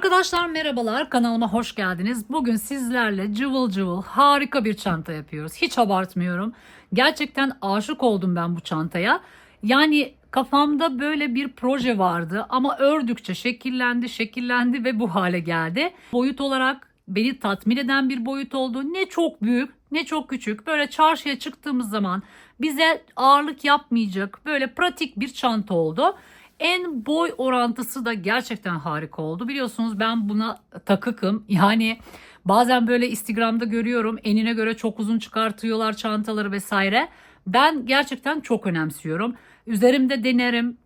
Arkadaşlar merhabalar, kanalıma hoş geldiniz. Bugün sizlerle cıvıl cıvıl harika bir çanta yapıyoruz. Hiç abartmıyorum. Gerçekten aşık oldum ben bu çantaya. Yani kafamda böyle bir proje vardı ama ördükçe şekillendi ve bu hale geldi. Boyut olarak beni tatmin eden bir boyut oldu. Ne çok büyük ne çok küçük. Böyle çarşıya çıktığımız zaman bize ağırlık yapmayacak böyle pratik bir çanta oldu. En boy orantısı da gerçekten harika oldu. Biliyorsunuz ben buna takıkım. Yani bazen böyle Instagram'da görüyorum. Enine göre çok uzun çıkartıyorlar çantaları vesaire. Ben gerçekten çok önemsiyorum. Üzerimde denerim,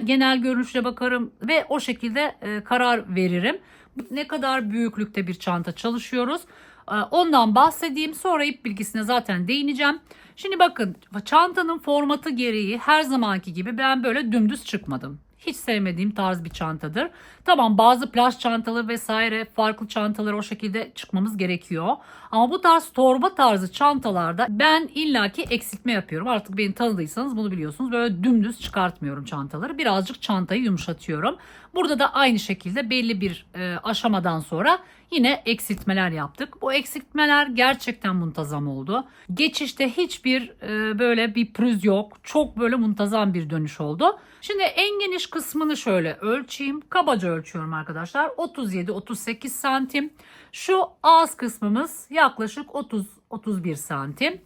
genel görünüşe bakarım ve o şekilde karar veririm. Ne kadar büyüklükte bir çanta çalışıyoruz. Ondan bahsedeyim. Sonra ip bilgisine zaten değineceğim. Şimdi bakın, çantanın formatı gereği her zamanki gibi ben böyle dümdüz çıkmadım. Hiç sevmediğim tarz bir çantadır. Tamam, bazı plaj çantaları vesaire farklı çantaları o şekilde çıkmamız gerekiyor. Ama bu tarz torba tarzı çantalarda ben illaki eksiltme yapıyorum. Artık beni tanıdıysanız bunu biliyorsunuz. Böyle dümdüz çıkartmıyorum çantaları. Birazcık çantayı yumuşatıyorum. Burada da aynı şekilde belli bir aşamadan sonra yine eksiltmeler yaptık. Bu eksiltmeler gerçekten muntazam oldu. Geçişte hiçbir böyle bir pürüz yok. Çok böyle muntazam bir dönüş oldu. Şimdi en geniş kısmını şöyle ölçeyim. Kabaca ölçüyorum arkadaşlar. 37-38 santim. Şu ağız kısmımız yaklaşık 30-31 santim.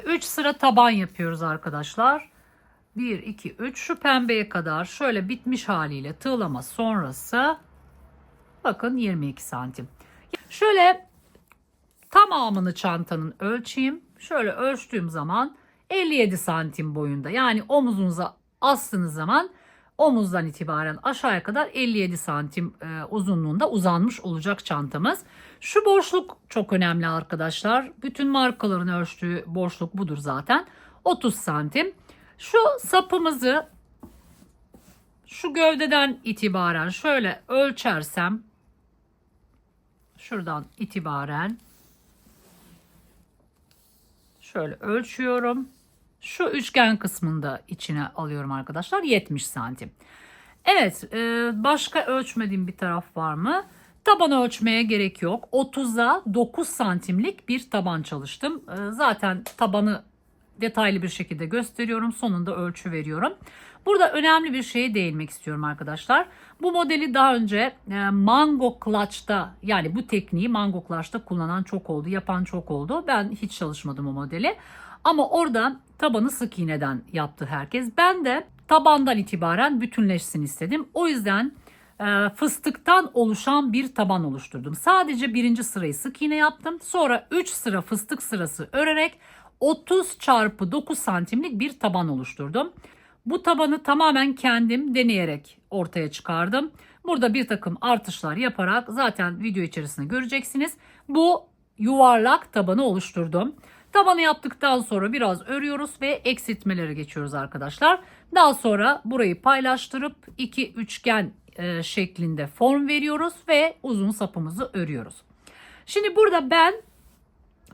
3 sıra taban yapıyoruz arkadaşlar. 1, 2, 3 şu pembeye kadar şöyle bitmiş haliyle tığlama sonrası bakın 22 santim. Şöyle tamamını çantanın ölçeyim. Şöyle ölçtüğüm zaman 57 santim boyunda. Yani omuzunuza astığınız zaman omuzdan itibaren aşağıya kadar 57 santim uzunluğunda uzanmış olacak çantamız. Şu boşluk çok önemli arkadaşlar. Bütün markaların ölçtüğü boşluk budur zaten. 30 santim. Şu sapımızı şu gövdeden itibaren şöyle ölçersem şuradan itibaren şöyle ölçüyorum. Şu üçgen kısmında içine alıyorum arkadaşlar. 70 santim. Evet, başka ölçmediğim bir taraf var mı? Taban ölçmeye gerek yok. 30'a 9 santimlik bir taban çalıştım. Zaten tabanı detaylı bir şekilde gösteriyorum. Sonunda ölçü veriyorum. Burada önemli bir şeye değinmek istiyorum arkadaşlar. Bu modeli daha önce Mango Clutch'ta, yani bu tekniği Mango Clutch'ta kullanan çok oldu, yapan çok oldu. Ben hiç çalışmadım o modeli. Ama orada tabanı sık iğneden yaptı herkes. Ben de tabandan itibaren bütünleşsin istedim. O yüzden fıstıktan oluşan bir taban oluşturdum. Sadece birinci sırayı sık iğne yaptım. Sonra 3 sıra fıstık sırası örerek 30 çarpı 9 santimlik bir taban oluşturdum. Bu tabanı tamamen kendim deneyerek ortaya çıkardım. Burada bir takım artışlar yaparak zaten video içerisinde göreceksiniz. Bu yuvarlak tabanı oluşturdum. Tabanı yaptıktan sonra biraz örüyoruz ve eksiltmelere geçiyoruz arkadaşlar. Daha sonra burayı paylaştırıp iki üçgen şeklinde form veriyoruz ve uzun sapımızı örüyoruz. Şimdi burada ben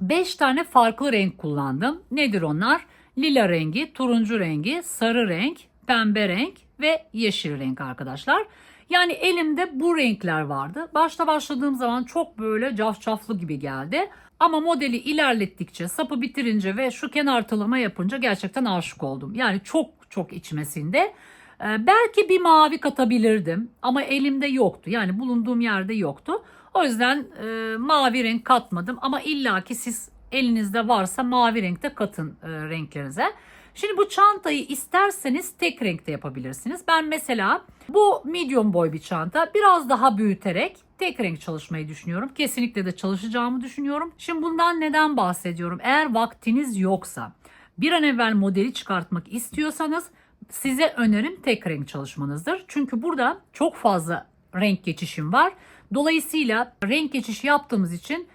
5 tane farklı renk kullandım. Nedir onlar? Lila rengi, turuncu rengi, sarı renk, pembe renk ve yeşil renk arkadaşlar. Yani elimde bu renkler vardı. Başta başladığım zaman çok böyle cafcaflı gibi geldi. Ama modeli ilerlettikçe, sapı bitirince ve şu kenar tılama yapınca gerçekten aşık oldum. Yani çok çok içmesinde. Belki bir mavi katabilirdim ama elimde yoktu. Yani bulunduğum yerde yoktu. O yüzden mavi renk katmadım ama illaki siz elinizde varsa mavi renkte katın renklerinize. Şimdi bu çantayı isterseniz tek renkte yapabilirsiniz. Ben mesela bu medium boy bir çanta, biraz daha büyüterek tek renk çalışmayı düşünüyorum. Kesinlikle de çalışacağımı düşünüyorum. Şimdi bundan neden bahsediyorum? Eğer vaktiniz yoksa, bir an evvel modeli çıkartmak istiyorsanız size önerim tek renk çalışmanızdır. Çünkü burada çok fazla renk geçişim var. Dolayısıyla renk geçişi yaptığımız için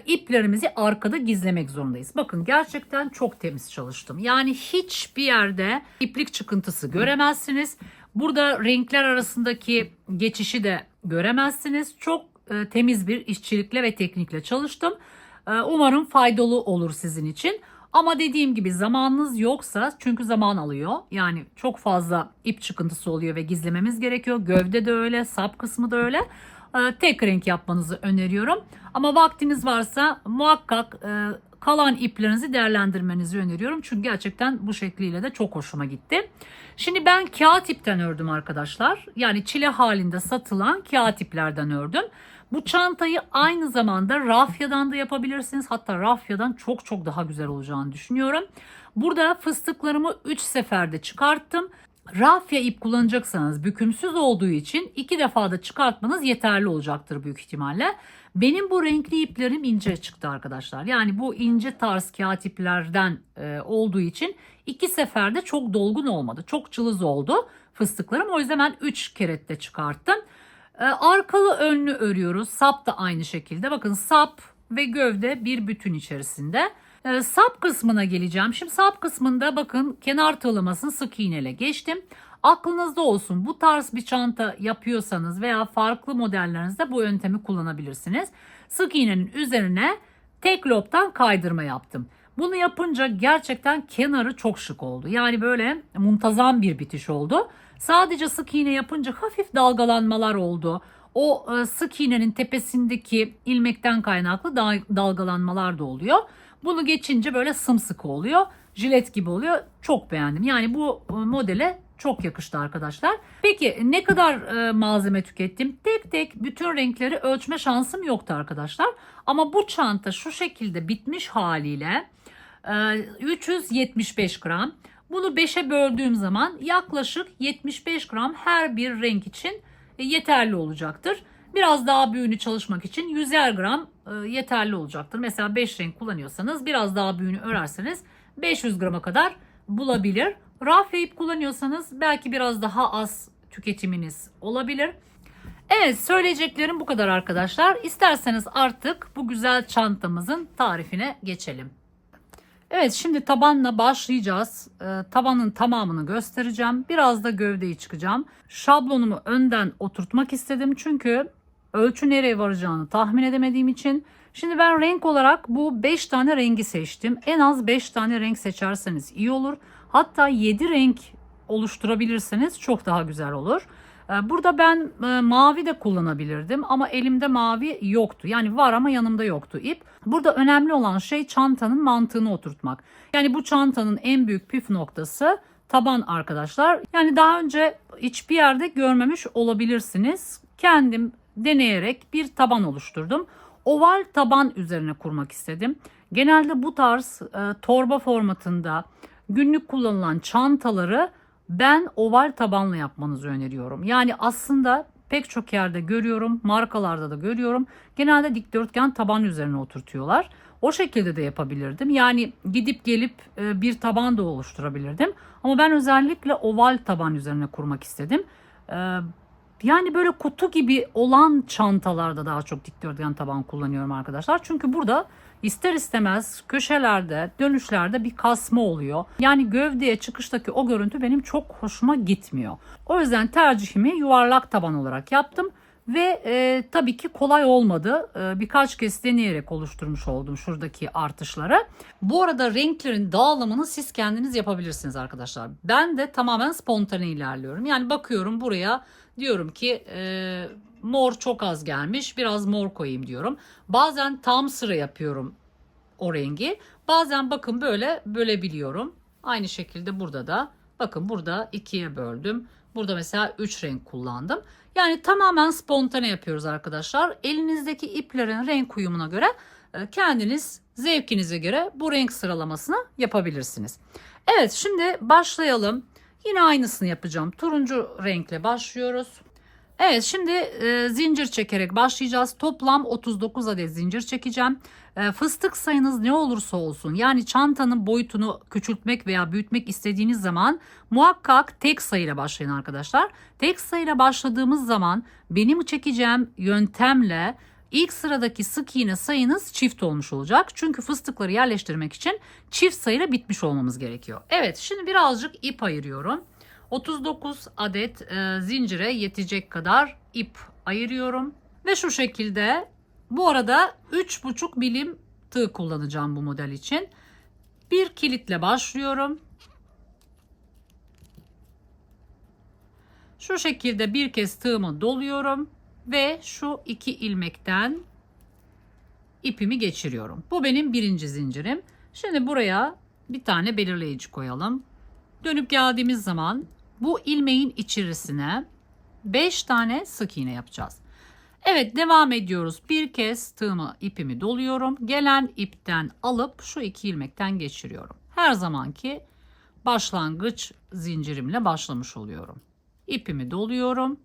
iplerimizi arkada gizlemek zorundayız. Bakın gerçekten çok temiz çalıştım. Yani hiçbir yerde iplik çıkıntısı göremezsiniz. Burada renkler arasındaki geçişi de göremezsiniz. Çok temiz bir işçilikle ve teknikle çalıştım. Umarım faydalı olur sizin için. Ama dediğim gibi zamanınız yoksa, çünkü zaman alıyor. Yani çok fazla ip çıkıntısı oluyor ve gizlememiz gerekiyor. Gövde de öyle, sap kısmı da öyle. tek renk yapmanızı öneriyorum. Ama vaktiniz varsa muhakkak kalan iplerinizi değerlendirmenizi öneriyorum. Çünkü gerçekten bu şekliyle de çok hoşuma gitti. Şimdi ben kağıt ipten ördüm arkadaşlar. Yani çile halinde satılan kağıt iplerden ördüm. Bu çantayı aynı zamanda rafyadan da yapabilirsiniz. Hatta rafyadan çok çok daha güzel olacağını düşünüyorum. Burada fıstıklarımı 3 seferde çıkarttım. Rafya ip kullanacaksanız bükümsüz olduğu için 2 defada çıkartmanız yeterli olacaktır büyük ihtimalle. Benim bu renkli iplerim ince çıktı arkadaşlar. Yani bu ince tarz kağıt iplerden olduğu için 2 seferde çok dolgun olmadı. Çok cılız oldu fıstıklarım. O yüzden ben 3 kerette çıkarttım. Arkalı önlü örüyoruz. Sap da aynı şekilde. Bakın sap ve gövde bir bütün içerisinde. Sap kısmına geleceğim. Şimdi sap kısmında bakın kenar tığlamasını sık iğneyle geçtim. Aklınızda olsun, bu tarz bir çanta yapıyorsanız veya farklı modellerinizde bu yöntemi kullanabilirsiniz. Sık iğnenin üzerine tek lobdan kaydırma yaptım. Bunu yapınca gerçekten kenarı çok şık oldu. Yani böyle muntazam bir bitiş oldu. Sadece sık iğne yapınca hafif dalgalanmalar oldu. O sık iğnenin tepesindeki ilmekten kaynaklı dalgalanmalar da oluyor. Bunu geçince böyle sımsıkı oluyor. Jilet gibi oluyor. Çok beğendim. Yani bu modele çok yakıştı arkadaşlar. Peki ne kadar malzeme tükettim? Tek tek bütün renkleri ölçme şansım yoktu arkadaşlar. Ama bu çanta şu şekilde bitmiş haliyle 375 gram. Bunu 5'e böldüğüm zaman yaklaşık 75 gram her bir renk için yeterli olacaktır. Biraz daha büyüğünü çalışmak için 100'er gram yeterli olacaktır. Mesela 5 renk kullanıyorsanız biraz daha büyüğünü örerseniz 500 grama kadar bulabilir. Rafya ip kullanıyorsanız belki biraz daha az tüketiminiz olabilir. Evet, söyleyeceklerim bu kadar arkadaşlar. İsterseniz artık bu güzel çantamızın tarifine geçelim. Evet, şimdi tabanla başlayacağız. Tabanın tamamını göstereceğim. Biraz da gövdeyi çıkacağım. Şablonumu önden oturtmak istedim. Çünkü ölçü nereye varacağını tahmin edemediğim için. Şimdi ben renk olarak bu 5 tane rengi seçtim. En az 5 tane renk seçerseniz iyi olur. Hatta 7 renk oluşturabilirseniz çok daha güzel olur. Burada ben mavi de kullanabilirdim ama elimde mavi yoktu. Yani var ama yanımda yoktu ip. Burada önemli olan şey çantanın mantığını oturtmak. Yani bu çantanın en büyük püf noktası taban arkadaşlar. Yani daha önce hiçbir yerde görmemiş olabilirsiniz. Kendim deneyerek bir taban oluşturdum. Oval taban üzerine kurmak istedim. Genelde bu tarz torba formatında günlük kullanılan çantaları ben oval tabanla yapmanızı öneriyorum. Yani aslında pek çok yerde görüyorum, markalarda da görüyorum. Genelde dikdörtgen taban üzerine oturtuyorlar. O şekilde de yapabilirdim. Yani gidip gelip bir taban da oluşturabilirdim. Ama ben özellikle oval taban üzerine kurmak istedim. Yani böyle kutu gibi olan çantalarda daha çok dikdörtgen taban kullanıyorum arkadaşlar. Çünkü burada ister istemez köşelerde, dönüşlerde bir kasma oluyor. Yani gövdeye çıkıştaki o görüntü benim çok hoşuma gitmiyor. O yüzden tercihimi yuvarlak taban olarak yaptım. Ve tabii ki kolay olmadı. Birkaç kez deneyerek oluşturmuş oldum şuradaki artışları. Bu arada renklerin dağılımını siz kendiniz yapabilirsiniz arkadaşlar. Ben de tamamen spontane ilerliyorum. Yani bakıyorum buraya, diyorum ki mor çok az gelmiş, biraz mor koyayım diyorum. Bazen tam sıra yapıyorum o rengi. Bazen bakın böyle bölebiliyorum. Aynı şekilde burada da bakın burada 2'ye böldüm. Burada mesela 3 renk kullandım. Yani tamamen spontane yapıyoruz arkadaşlar. Elinizdeki iplerin renk uyumuna göre kendiniz zevkinize göre bu renk sıralamasını yapabilirsiniz. Evet, şimdi başlayalım. Yine aynısını yapacağım. Turuncu renkle başlıyoruz. Evet, şimdi zincir çekerek başlayacağız. Toplam 39 adet zincir çekeceğim. Fıstık sayınız ne olursa olsun, yani çantanın boyutunu küçültmek veya büyütmek istediğiniz zaman muhakkak tek sayıyla başlayın arkadaşlar. Tek sayıyla başladığımız zaman benim çekeceğim yöntemle ilk sıradaki sık iğne sayınız çift olmuş olacak. Çünkü fıstıkları yerleştirmek için çift sayıyla bitmiş olmamız gerekiyor. Evet, şimdi birazcık ip ayırıyorum. 39 adet zincire yetecek kadar ip ayırıyorum. Ve şu şekilde, bu arada 3,5 milim tığ kullanacağım bu model için. Bir kilitle başlıyorum. Şu şekilde bir kez tığımı doluyorum ve şu 2 ilmekten ipimi geçiriyorum. Bu benim birinci zincirim. Şimdi buraya bir tane belirleyici koyalım. Dönüp geldiğimiz zaman bu ilmeğin içerisine 5 tane sık iğne yapacağız. Evet, devam ediyoruz. Bir kez ipimi doluyorum. Gelen ipten alıp şu 2 ilmekten geçiriyorum. Her zamanki başlangıç zincirimle başlamış oluyorum. İpimi doluyorum.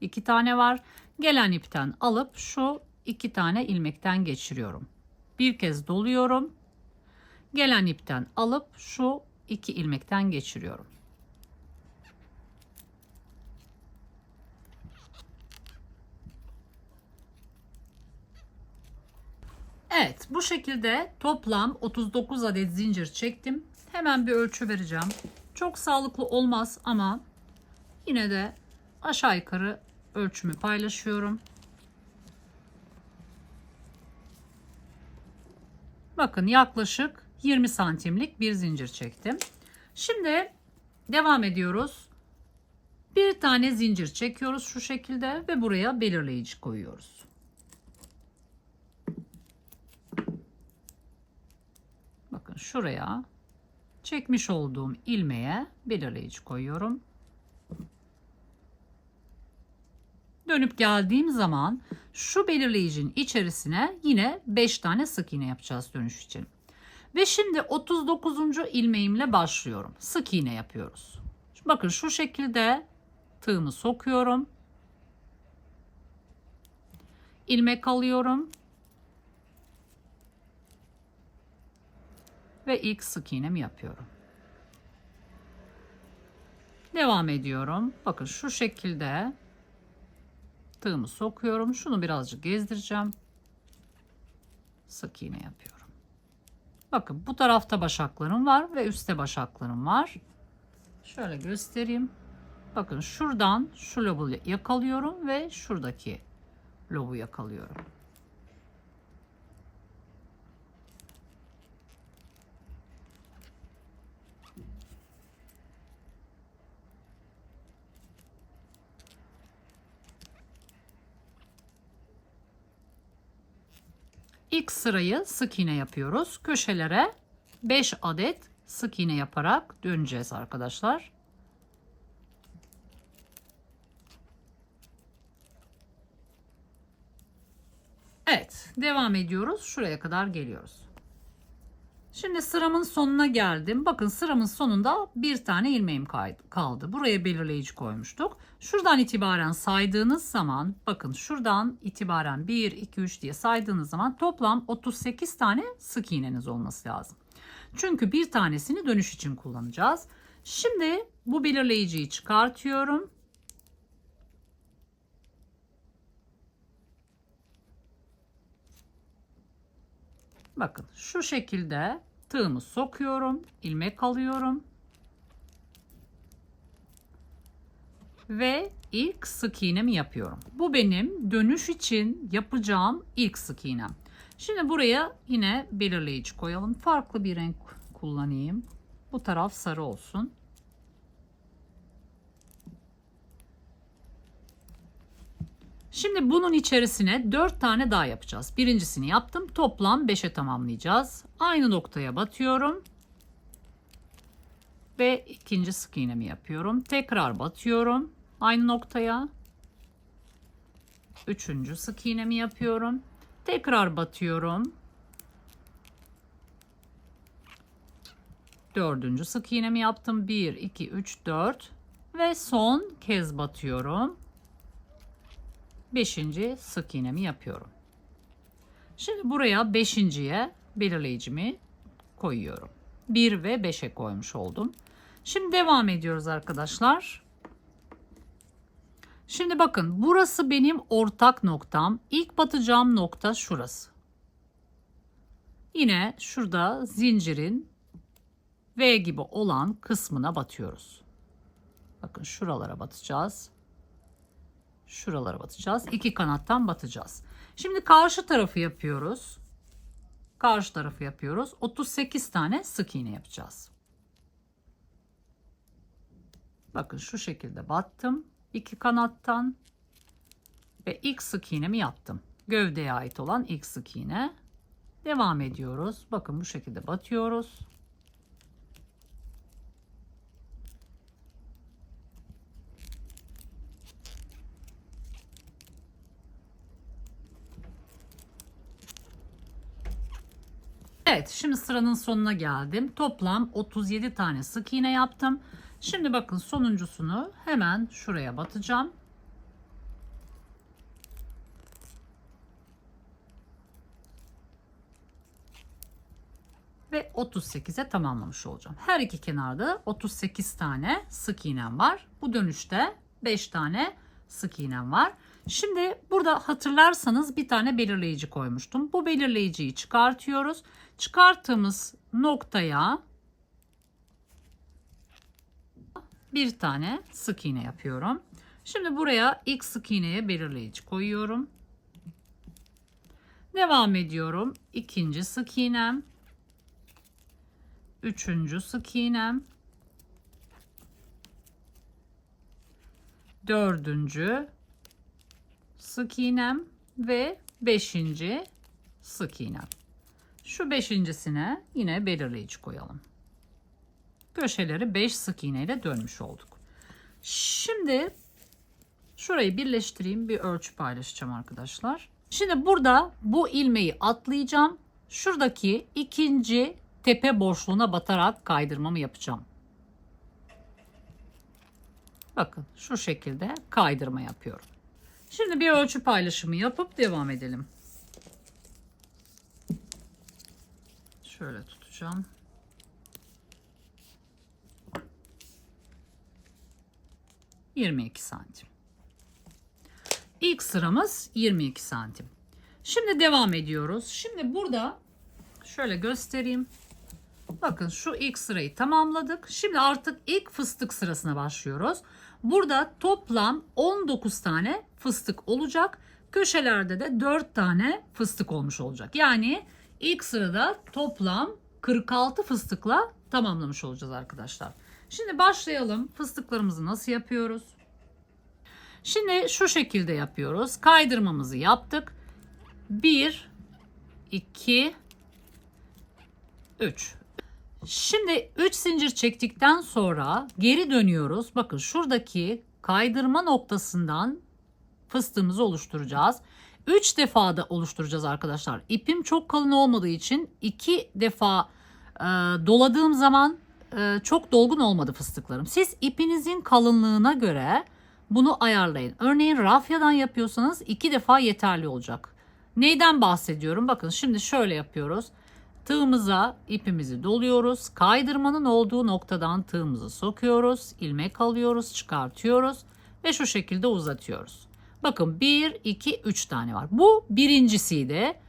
2 tane var. Gelen ipten alıp şu 2 tane ilmekten geçiriyorum. Bir kez doluyorum. Gelen ipten alıp şu 2 ilmekten geçiriyorum. Evet, bu şekilde toplam 39 adet zincir çektim. Hemen bir ölçü vereceğim. Çok sağlıklı olmaz ama yine de aşağı yukarı ölçümü paylaşıyorum. Bakın, yaklaşık 20 santimlik bir zincir çektim. Şimdi devam ediyoruz. Bir tane zincir çekiyoruz şu şekilde ve buraya belirleyici koyuyoruz. Bakın, şuraya çekmiş olduğum ilmeğe belirleyici koyuyorum. Dönüp geldiğim zaman şu belirleyicinin içerisine yine 5 tane sık iğne yapacağız dönüş için. Ve şimdi 39. ilmeğimle başlıyorum. Sık iğne yapıyoruz. Şimdi bakın, şu şekilde tığımı sokuyorum. İlmek alıyorum. Ve ilk sık iğnemi yapıyorum. Devam ediyorum. Bakın, şu şekilde tığımı sokuyorum. Şunu birazcık gezdireceğim. Sık iğne yapıyorum. Bakın, bu tarafta başaklarım var ve üstte başaklarım var. Şöyle göstereyim. Bakın, şuradan şu lobu yakalıyorum ve şuradaki lobu yakalıyorum. İlk sırayı sık iğne yapıyoruz. Köşelere 5 adet sık iğne yaparak döneceğiz arkadaşlar. Evet, devam ediyoruz. Şuraya kadar geliyoruz. Şimdi sıramın sonuna geldim. Bakın, sıramın sonunda bir tane ilmeğim kaldı. Buraya belirleyici koymuştuk. Şuradan itibaren saydığınız zaman, bakın şuradan itibaren 1, 2, 3 diye saydığınız zaman toplam 38 tane sık iğneniz olması lazım. Çünkü bir tanesini dönüş için kullanacağız. Şimdi bu belirleyiciyi çıkartıyorum. Bakın, şu şekilde tığımı sokuyorum, ilmek alıyorum ve ilk sık iğnemi yapıyorum. Bu benim dönüş için yapacağım ilk sık iğnem. Şimdi buraya yine belirleyici koyalım. Farklı bir renk kullanayım. Bu taraf sarı olsun. Şimdi bunun içerisine 4 tane daha yapacağız. Birincisini yaptım. Toplam 5'e tamamlayacağız. Aynı noktaya batıyorum. Ve ikinci sık iğnemi yapıyorum. Tekrar batıyorum aynı noktaya. Üçüncü sık iğnemi yapıyorum. Tekrar batıyorum. Dördüncü sık iğnemi yaptım. 1, 2, 3, 4 ve son kez batıyorum. Beşinci sık iğnemi yapıyorum. Şimdi buraya beşinciye belirleyicimi koyuyorum. 1 ve 5'e koymuş oldum. Şimdi devam ediyoruz arkadaşlar. Şimdi bakın, burası benim ortak noktam. İlk batacağım nokta şurası. Yine şurada zincirin V gibi olan kısmına batıyoruz. Bakın, şuralara batacağız. Şuralara batacağız. İki kanattan batacağız. Şimdi karşı tarafı yapıyoruz. Karşı tarafı yapıyoruz. 38 tane sık iğne yapacağız. Bakın, şu şekilde battım. İki kanattan Ve ilk sık iğnemi yaptım. Gövdeye ait olan ilk sık iğne. Devam ediyoruz. Bakın bu şekilde batıyoruz. Evet, şimdi sıranın sonuna geldim. Toplam 37 tane sık iğne yaptım. Şimdi bakın sonuncusunu hemen şuraya batacağım. Ve 38'e tamamlamış olacağım. Her iki kenarda 38 tane sık iğnem var. Bu dönüşte 5 tane sık iğnem var. Şimdi burada hatırlarsanız bir tane belirleyici koymuştum. Bu belirleyiciyi çıkartıyoruz. Çıkarttığımız noktaya bir tane sık iğne yapıyorum. Şimdi buraya ilk sık iğneye belirleyici koyuyorum. Devam ediyorum. İkinci sık iğnem. Üçüncü sık iğnem. Dördüncü sık iğnem ve beşinci sık iğnem. Şu beşincisine yine belirleyici koyalım. Köşeleri 5 sık iğne ile dönmüş olduk. Şimdi şurayı birleştireyim. Bir ölçü paylaşacağım arkadaşlar. Şimdi burada bu ilmeği atlayacağım. Şuradaki ikinci tepe boşluğuna batarak kaydırmamı yapacağım. Bakın şu şekilde kaydırma yapıyorum. Şimdi bir ölçü paylaşımı yapıp devam edelim. Şöyle tutacağım. ...22 santim. İlk sıramız 22 santim. Şimdi devam ediyoruz. Şimdi burada şöyle göstereyim. Bakın şu ilk sırayı tamamladık. Şimdi artık ilk fıstık sırasına başlıyoruz. Burada toplam 19 tane fıstık olacak. Köşelerde de 4 tane fıstık olmuş olacak. Yani ilk sırada toplam 46 fıstıkla tamamlamış olacağız arkadaşlar. Şimdi başlayalım. Fıstıklarımızı nasıl yapıyoruz? Şimdi şu şekilde yapıyoruz. Kaydırmamızı yaptık. 1, 2, 3. Şimdi 3 zincir çektikten sonra geri dönüyoruz. Bakın şuradaki kaydırma noktasından fıstığımızı oluşturacağız. 3 defa da oluşturacağız arkadaşlar. İpim çok kalın olmadığı için 2 defa doladığım zaman çok dolgun olmadı fıstıklarım. Siz ipinizin kalınlığına göre bunu ayarlayın. Örneğin rafyadan yapıyorsanız 2 defa yeterli olacak. Neyden bahsediyorum? Bakın şimdi şöyle yapıyoruz. Tığımıza ipimizi doluyoruz. Kaydırmanın olduğu noktadan tığımızı sokuyoruz. İlmek alıyoruz, çıkartıyoruz ve şu şekilde uzatıyoruz. Bakın 1, 2, 3 tane var. Bu birincisiydi.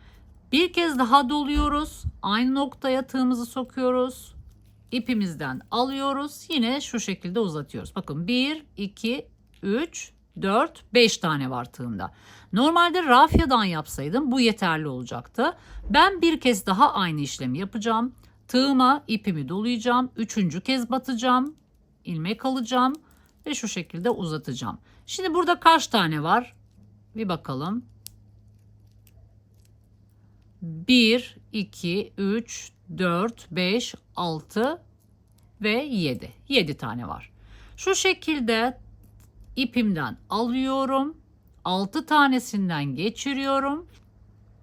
Bir kez daha doluyoruz. Aynı noktaya tığımızı sokuyoruz. İpimizden alıyoruz. Yine şu şekilde uzatıyoruz. Bakın 1, 2, 3, 4, 5 tane var tığımda. Normalde rafyadan yapsaydım bu yeterli olacaktı. Ben bir kez daha aynı işlemi yapacağım. Tığıma ipimi dolayacağım. Üçüncü kez batacağım. İlmek alacağım ve şu şekilde uzatacağım. Şimdi burada kaç tane var? Bir bakalım. 1, 2, 3, 4, 5, 6 ve 7. 7 tane var. Şu şekilde ipimden alıyorum. 6 tanesinden geçiriyorum.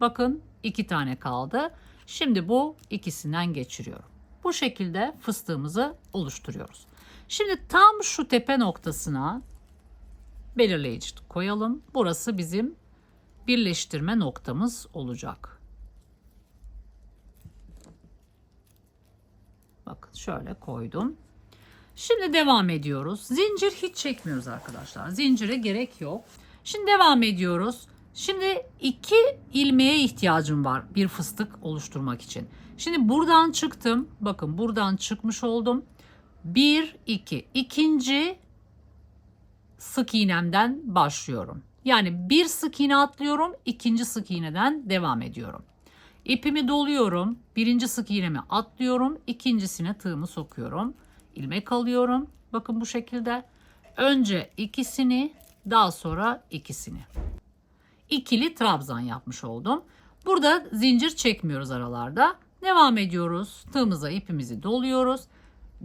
Bakın 2 tane kaldı. Şimdi bu ikisinden geçiriyorum. Bu şekilde fıstığımızı oluşturuyoruz. Şimdi tam şu tepe noktasına belirleyici koyalım. Burası bizim birleştirme noktamız olacak. Bakın şöyle koydum. Şimdi devam ediyoruz. Zincir hiç çekmiyoruz arkadaşlar. Zincire gerek yok. Şimdi devam ediyoruz. Şimdi 2 ilmeğe ihtiyacım var bir fıstık oluşturmak için. Şimdi buradan çıktım. Bakın buradan çıkmış oldum. 1, 2. İkinci sık iğnemden başlıyorum. Yani bir sık iğne atlıyorum. İkinci sık iğneden devam ediyorum. İpimi doluyorum. Birinci sık iğnemi atlıyorum. İkincisine tığımı sokuyorum. İlmek alıyorum. Bakın bu şekilde. Önce ikisini, daha sonra ikisini. ikili trabzan yapmış oldum. Burada zincir çekmiyoruz aralarda. Devam ediyoruz. Tığımıza ipimizi doluyoruz.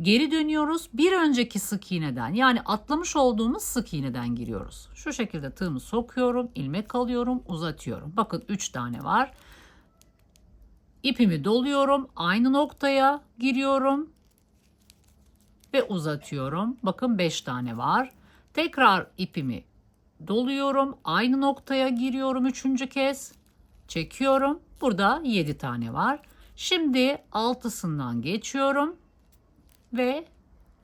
Geri dönüyoruz. Bir önceki sık iğneden, yani atlamış olduğumuz sık iğneden giriyoruz. Şu şekilde tığımı sokuyorum, ilmek alıyorum, uzatıyorum. Bakın 3 tane var. İpimi doluyorum, aynı noktaya giriyorum ve uzatıyorum. Bakın 5 tane var. Tekrar ipimi doluyorum, aynı noktaya giriyorum 3. kez. Çekiyorum. Burada 7 tane var. Şimdi 6'sından geçiyorum ve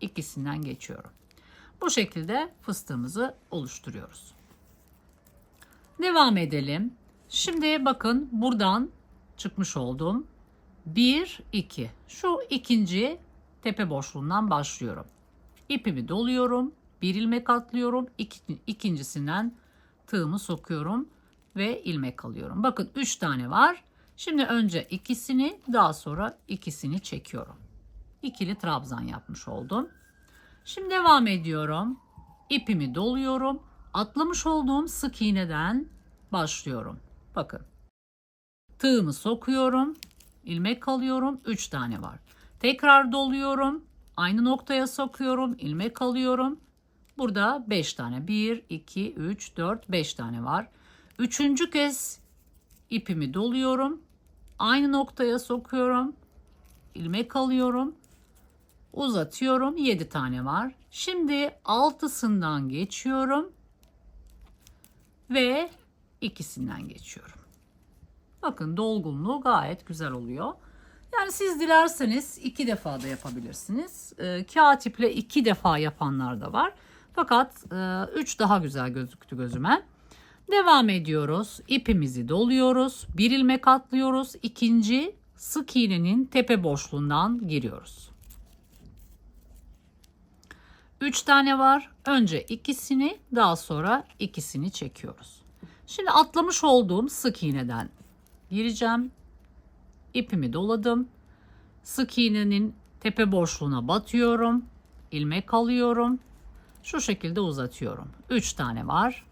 ikisinden geçiyorum. Bu şekilde fıstığımızı oluşturuyoruz. Devam edelim. Şimdi bakın buradan çıkmış oldum. 1, 2. Şu ikinci tepe boşluğundan başlıyorum. İpimi doluyorum. Bir ilmek atlıyorum. İkincisinden tığımı sokuyorum ve ilmek alıyorum. Bakın 3 tane var. Şimdi önce ikisini, daha sonra ikisini çekiyorum. İkili trabzan yapmış oldum. Şimdi devam ediyorum. İpimi doluyorum. Atlamış olduğum sık iğneden başlıyorum. Bakın. Tığımı sokuyorum. İlmek alıyorum. 3 tane var. Tekrar doluyorum. Aynı noktaya sokuyorum. İlmek alıyorum. Burada 5 tane. 1, 2, 3, 4, 5 tane var. 3. kez ipimi doluyorum. Aynı noktaya sokuyorum. İlmek alıyorum. Uzatıyorum. 7 tane var. Şimdi 6'sından geçiyorum. Ve ikisinden geçiyorum. Bakın dolgunluğu gayet güzel oluyor. Yani siz dilerseniz 2 defa da yapabilirsiniz. Kağıt iple 2 defa yapanlar da var. Fakat 3 daha güzel gözüktü gözüme. Devam ediyoruz. İpimizi doluyoruz. Bir ilmek atlıyoruz. İkinci sık iğnenin tepe boşluğundan giriyoruz. 3 tane var. Önce ikisini, daha sonra ikisini çekiyoruz. Şimdi atlamış olduğum sık iğneden gireceğim. İpimi doladım. Sık iğnenin tepe boşluğuna batıyorum. İlmek alıyorum. Şu şekilde uzatıyorum. 3 tane var.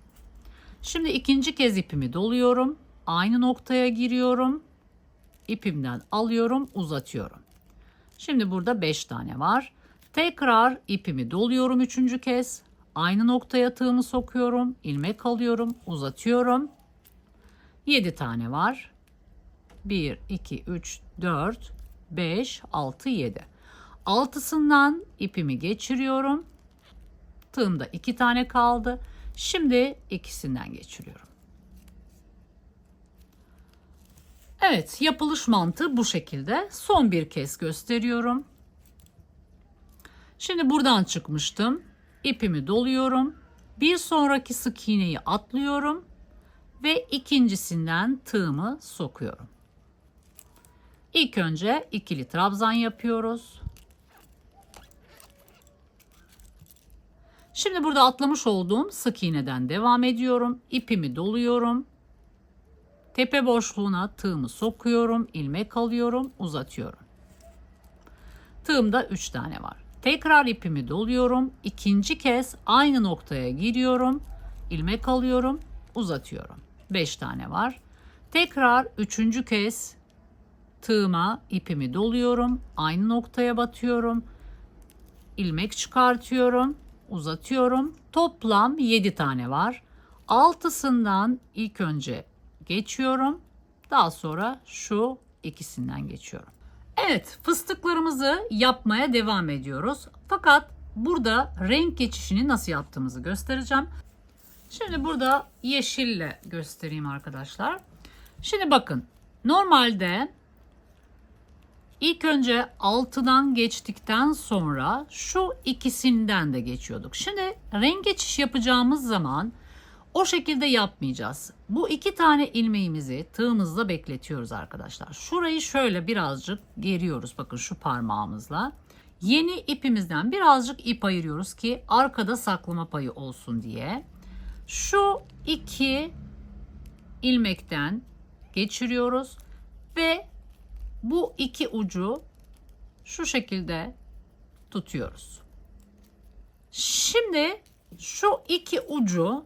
Şimdi ikinci kez ipimi doluyorum. Aynı noktaya giriyorum. İpimden alıyorum, uzatıyorum. Şimdi burada 5 tane var. Tekrar ipimi doluyorum 3. kez. Aynı noktaya tığımı sokuyorum. İlmek alıyorum, uzatıyorum. 7 tane var. 1, 2, 3, 4, 5, 6, 7. 6'sından ipimi geçiriyorum. Tığımda 2 tane kaldı. Şimdi ikisinden geçiriyorum. Evet, yapılış mantığı bu şekilde. Son bir kez gösteriyorum. Şimdi buradan çıkmıştım. İpimi doluyorum. Bir sonraki sık iğneyi atlıyorum ve ikincisinden tığımı sokuyorum. İlk önce ikili trabzan yapıyoruz. Şimdi burada atlamış olduğum sık iğneden devam ediyorum. İpimi doluyorum. Tepe boşluğuna tığımı sokuyorum, ilmek alıyorum, uzatıyorum. Tığımda 3 tane var. Tekrar ipimi doluyorum. İkinci kez aynı noktaya giriyorum. İlmek alıyorum, uzatıyorum. 5 tane var. Tekrar 3. kez tığıma ipimi doluyorum. Aynı noktaya batıyorum. İlmek çıkartıyorum, uzatıyorum. Toplam 7 tane var. 6'sından ilk önce geçiyorum. Daha sonra şu ikisinden geçiyorum. Evet, fıstıklarımızı yapmaya devam ediyoruz. Fakat burada renk geçişini nasıl yaptığımızı göstereceğim. Şimdi burada yeşille göstereyim arkadaşlar. Şimdi bakın, normalde ilk önce 6'dan geçtikten sonra şu ikisinden de geçiyorduk. Şimdi renk geçiş yapacağımız zaman o şekilde yapmayacağız. Bu 2 tane ilmeğimizi tığımızla bekletiyoruz arkadaşlar. Şurayı şöyle birazcık geriyoruz. Bakın şu parmağımızla. Yeni ipimizden birazcık ip ayırıyoruz ki arkada saklama payı olsun diye. Şu 2 ilmekten geçiriyoruz ve bu 2 ucu şu şekilde tutuyoruz. Şimdi şu 2 ucu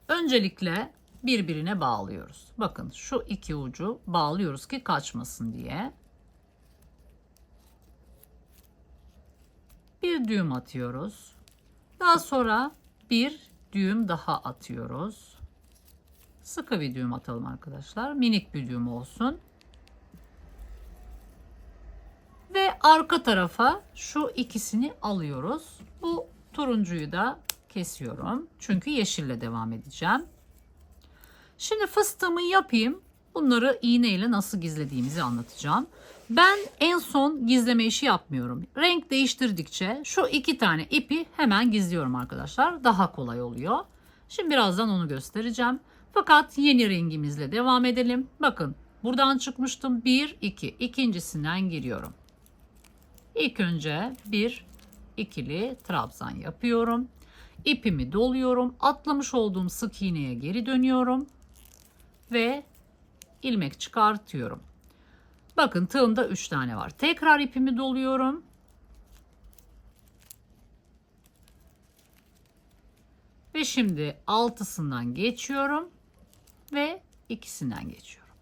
öncelikle birbirine bağlıyoruz. Bakın şu iki ucu bağlıyoruz ki kaçmasın diye. Bir düğüm atıyoruz. Daha sonra bir düğüm daha atıyoruz. Sıkı bir düğüm atalım arkadaşlar. Minik bir düğüm olsun. Ve arka tarafa şu ikisini alıyoruz. Bu turuncuyu da kesiyorum. Çünkü yeşille devam edeceğim. Şimdi fıstığımı yapayım. Bunları iğne ile nasıl gizlediğimizi anlatacağım. Ben en son gizleme işi yapmıyorum. Renk değiştirdikçe şu iki tane ipi hemen gizliyorum arkadaşlar. Daha kolay oluyor. Şimdi birazdan onu göstereceğim. Fakat yeni rengimizle devam edelim. Bakın buradan çıkmıştım. 1, 2. İkincisinden giriyorum. İlk önce bir ikili trabzan yapıyorum. İpimi doluyorum. Atlamış olduğum sık iğneye geri dönüyorum. Ve ilmek çıkartıyorum. Bakın tığımda 3 tane var. Tekrar ipimi doluyorum. Ve şimdi altısından geçiyorum. Ve ikisinden geçiyorum.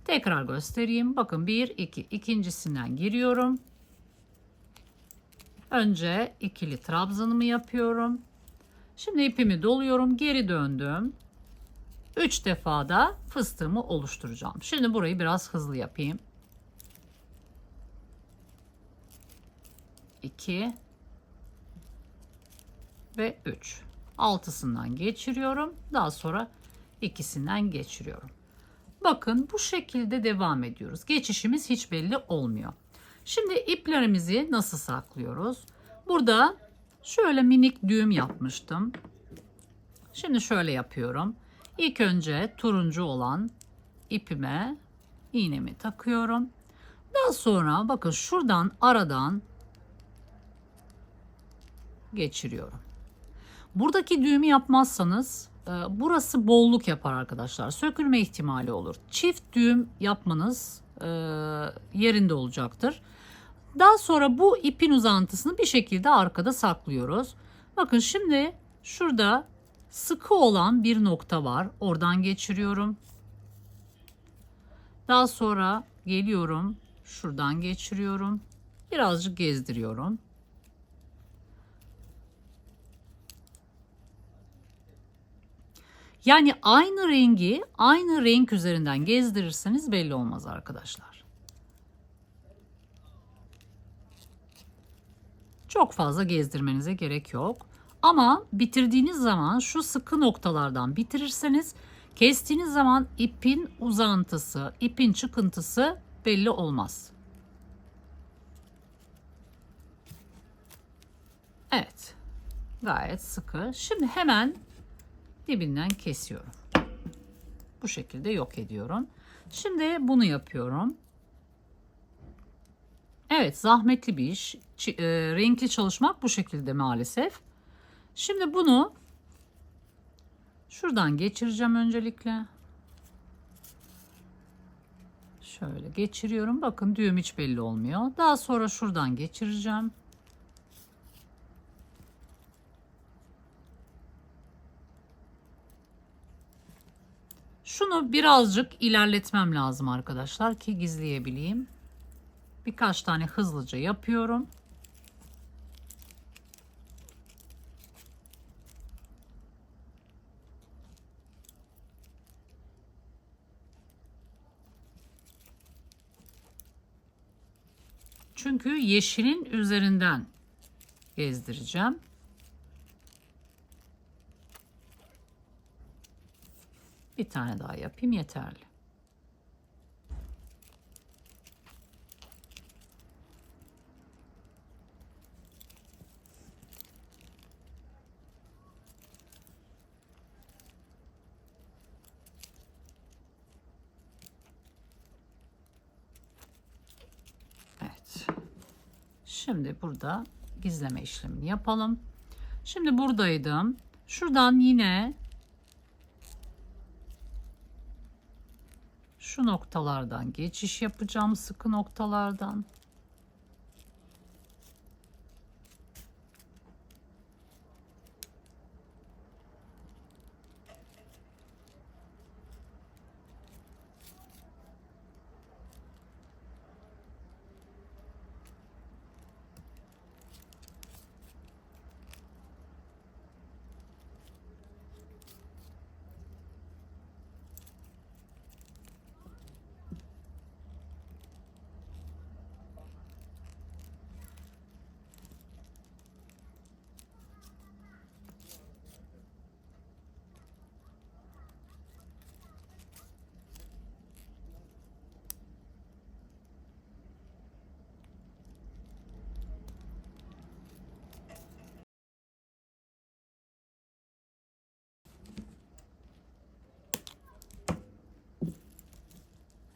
Tekrar göstereyim. Bakın 1, 2. İkincisinden giriyorum. Önce ikili trabzanımı yapıyorum. Şimdi ipimi doluyorum. Geri döndüm. 3 defa da fıstığımı oluşturacağım. Şimdi burayı biraz hızlı yapayım. 2 ve 3. Altısından geçiriyorum. Daha sonra ikisinden geçiriyorum. Bakın bu şekilde devam ediyoruz. Geçişimiz hiç belli olmuyor. Şimdi iplerimizi nasıl saklıyoruz? Burada şöyle minik düğüm yapmıştım. Şimdi şöyle yapıyorum. İlk önce turuncu olan ipime iğnemi takıyorum. Daha sonra bakın şuradan aradan geçiriyorum. Buradaki düğümü yapmazsanız burası bolluk yapar arkadaşlar. Sökülme ihtimali olur. Çift düğüm yapmanız yerinde olacaktır. Daha sonra bu ipin uzantısını bir şekilde arkada saklıyoruz. Bakın şimdi şurada sıkı olan bir nokta var. Oradan geçiriyorum. Daha sonra geliyorum. Şuradan geçiriyorum. Birazcık gezdiriyorum. Yani aynı rengi aynı renk üzerinden gezdirirseniz belli olmaz arkadaşlar. Çok fazla gezdirmenize gerek yok. Ama bitirdiğiniz zaman şu sıkı noktalardan bitirirseniz kestiğiniz zaman ipin uzantısı, ipin çıkıntısı belli olmaz. Evet. Gayet sıkı. Şimdi hemen dibinden kesiyorum. Bu şekilde yok ediyorum. Şimdi bunu yapıyorum. Evet, zahmetli bir iş. Renkli çalışmak bu şekilde maalesef. Şimdi bunu şuradan geçireceğim öncelikle. Şöyle geçiriyorum. Bakın düğüm hiç belli olmuyor. Daha sonra şuradan geçireceğim. Şunu birazcık ilerletmem lazım arkadaşlar ki gizleyebileyim. Birkaç tane hızlıca yapıyorum. Çünkü yeşilin üzerinden gezdireceğim. Bir tane daha yapayım yeterli. Evet. Şimdi burada gizleme işlemini yapalım. Şimdi buradaydım. Şuradan yine şu noktalardan geçiş yapacağım, sıkı noktalardan.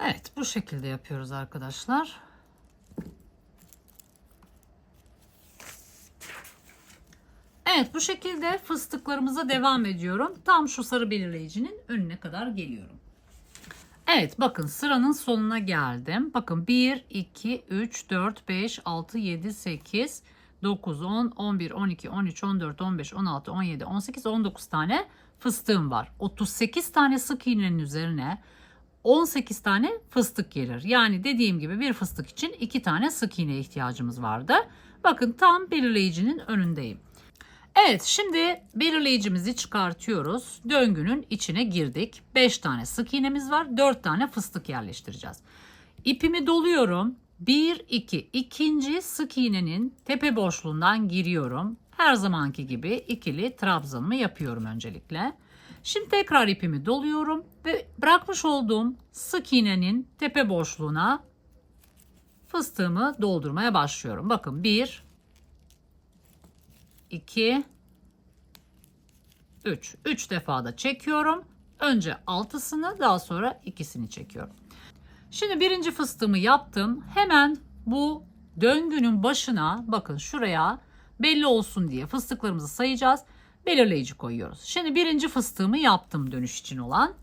Evet, bu şekilde yapıyoruz arkadaşlar. Evet, bu şekilde fıstıklarımıza devam ediyorum. Tam şu sarı belirleyicinin önüne kadar geliyorum. Evet, bakın sıranın sonuna geldim. Bakın 1, 2, 3, 4, 5, 6, 7, 8, 9, 10, 11, 12, 13, 14, 15, 16, 17, 18, 19 tane fıstığım var. 38 tane sık iğnenin üzerine 18 tane fıstık gelir. Yani dediğim gibi bir fıstık için 2 tane sık iğne ihtiyacımız vardı. Bakın tam belirleyicinin önündeyim. Evet, şimdi belirleyicimizi çıkartıyoruz. Döngünün içine girdik. 5 tane sık iğnemiz var. 4 tane fıstık yerleştireceğiz. İpimi doluyorum. 1, 2, ikinci sık iğnenin tepe boşluğundan giriyorum. Her zamanki gibi ikili trabzanımı yapıyorum öncelikle. Şimdi tekrar ipimi doluyorum ve bırakmış olduğum sık iğnenin tepe boşluğuna fıstığımı doldurmaya başlıyorum. Bakın 1, 2, 3. 3 defa da çekiyorum. Önce altısını, daha sonra ikisini çekiyorum. Şimdi birinci fıstığımı yaptım. Hemen bu döngünün başına, bakın şuraya belli olsun diye fıstıklarımızı sayacağız. Belirleyici koyuyoruz. Şimdi birinci fıstığımı yaptım dönüş için olan.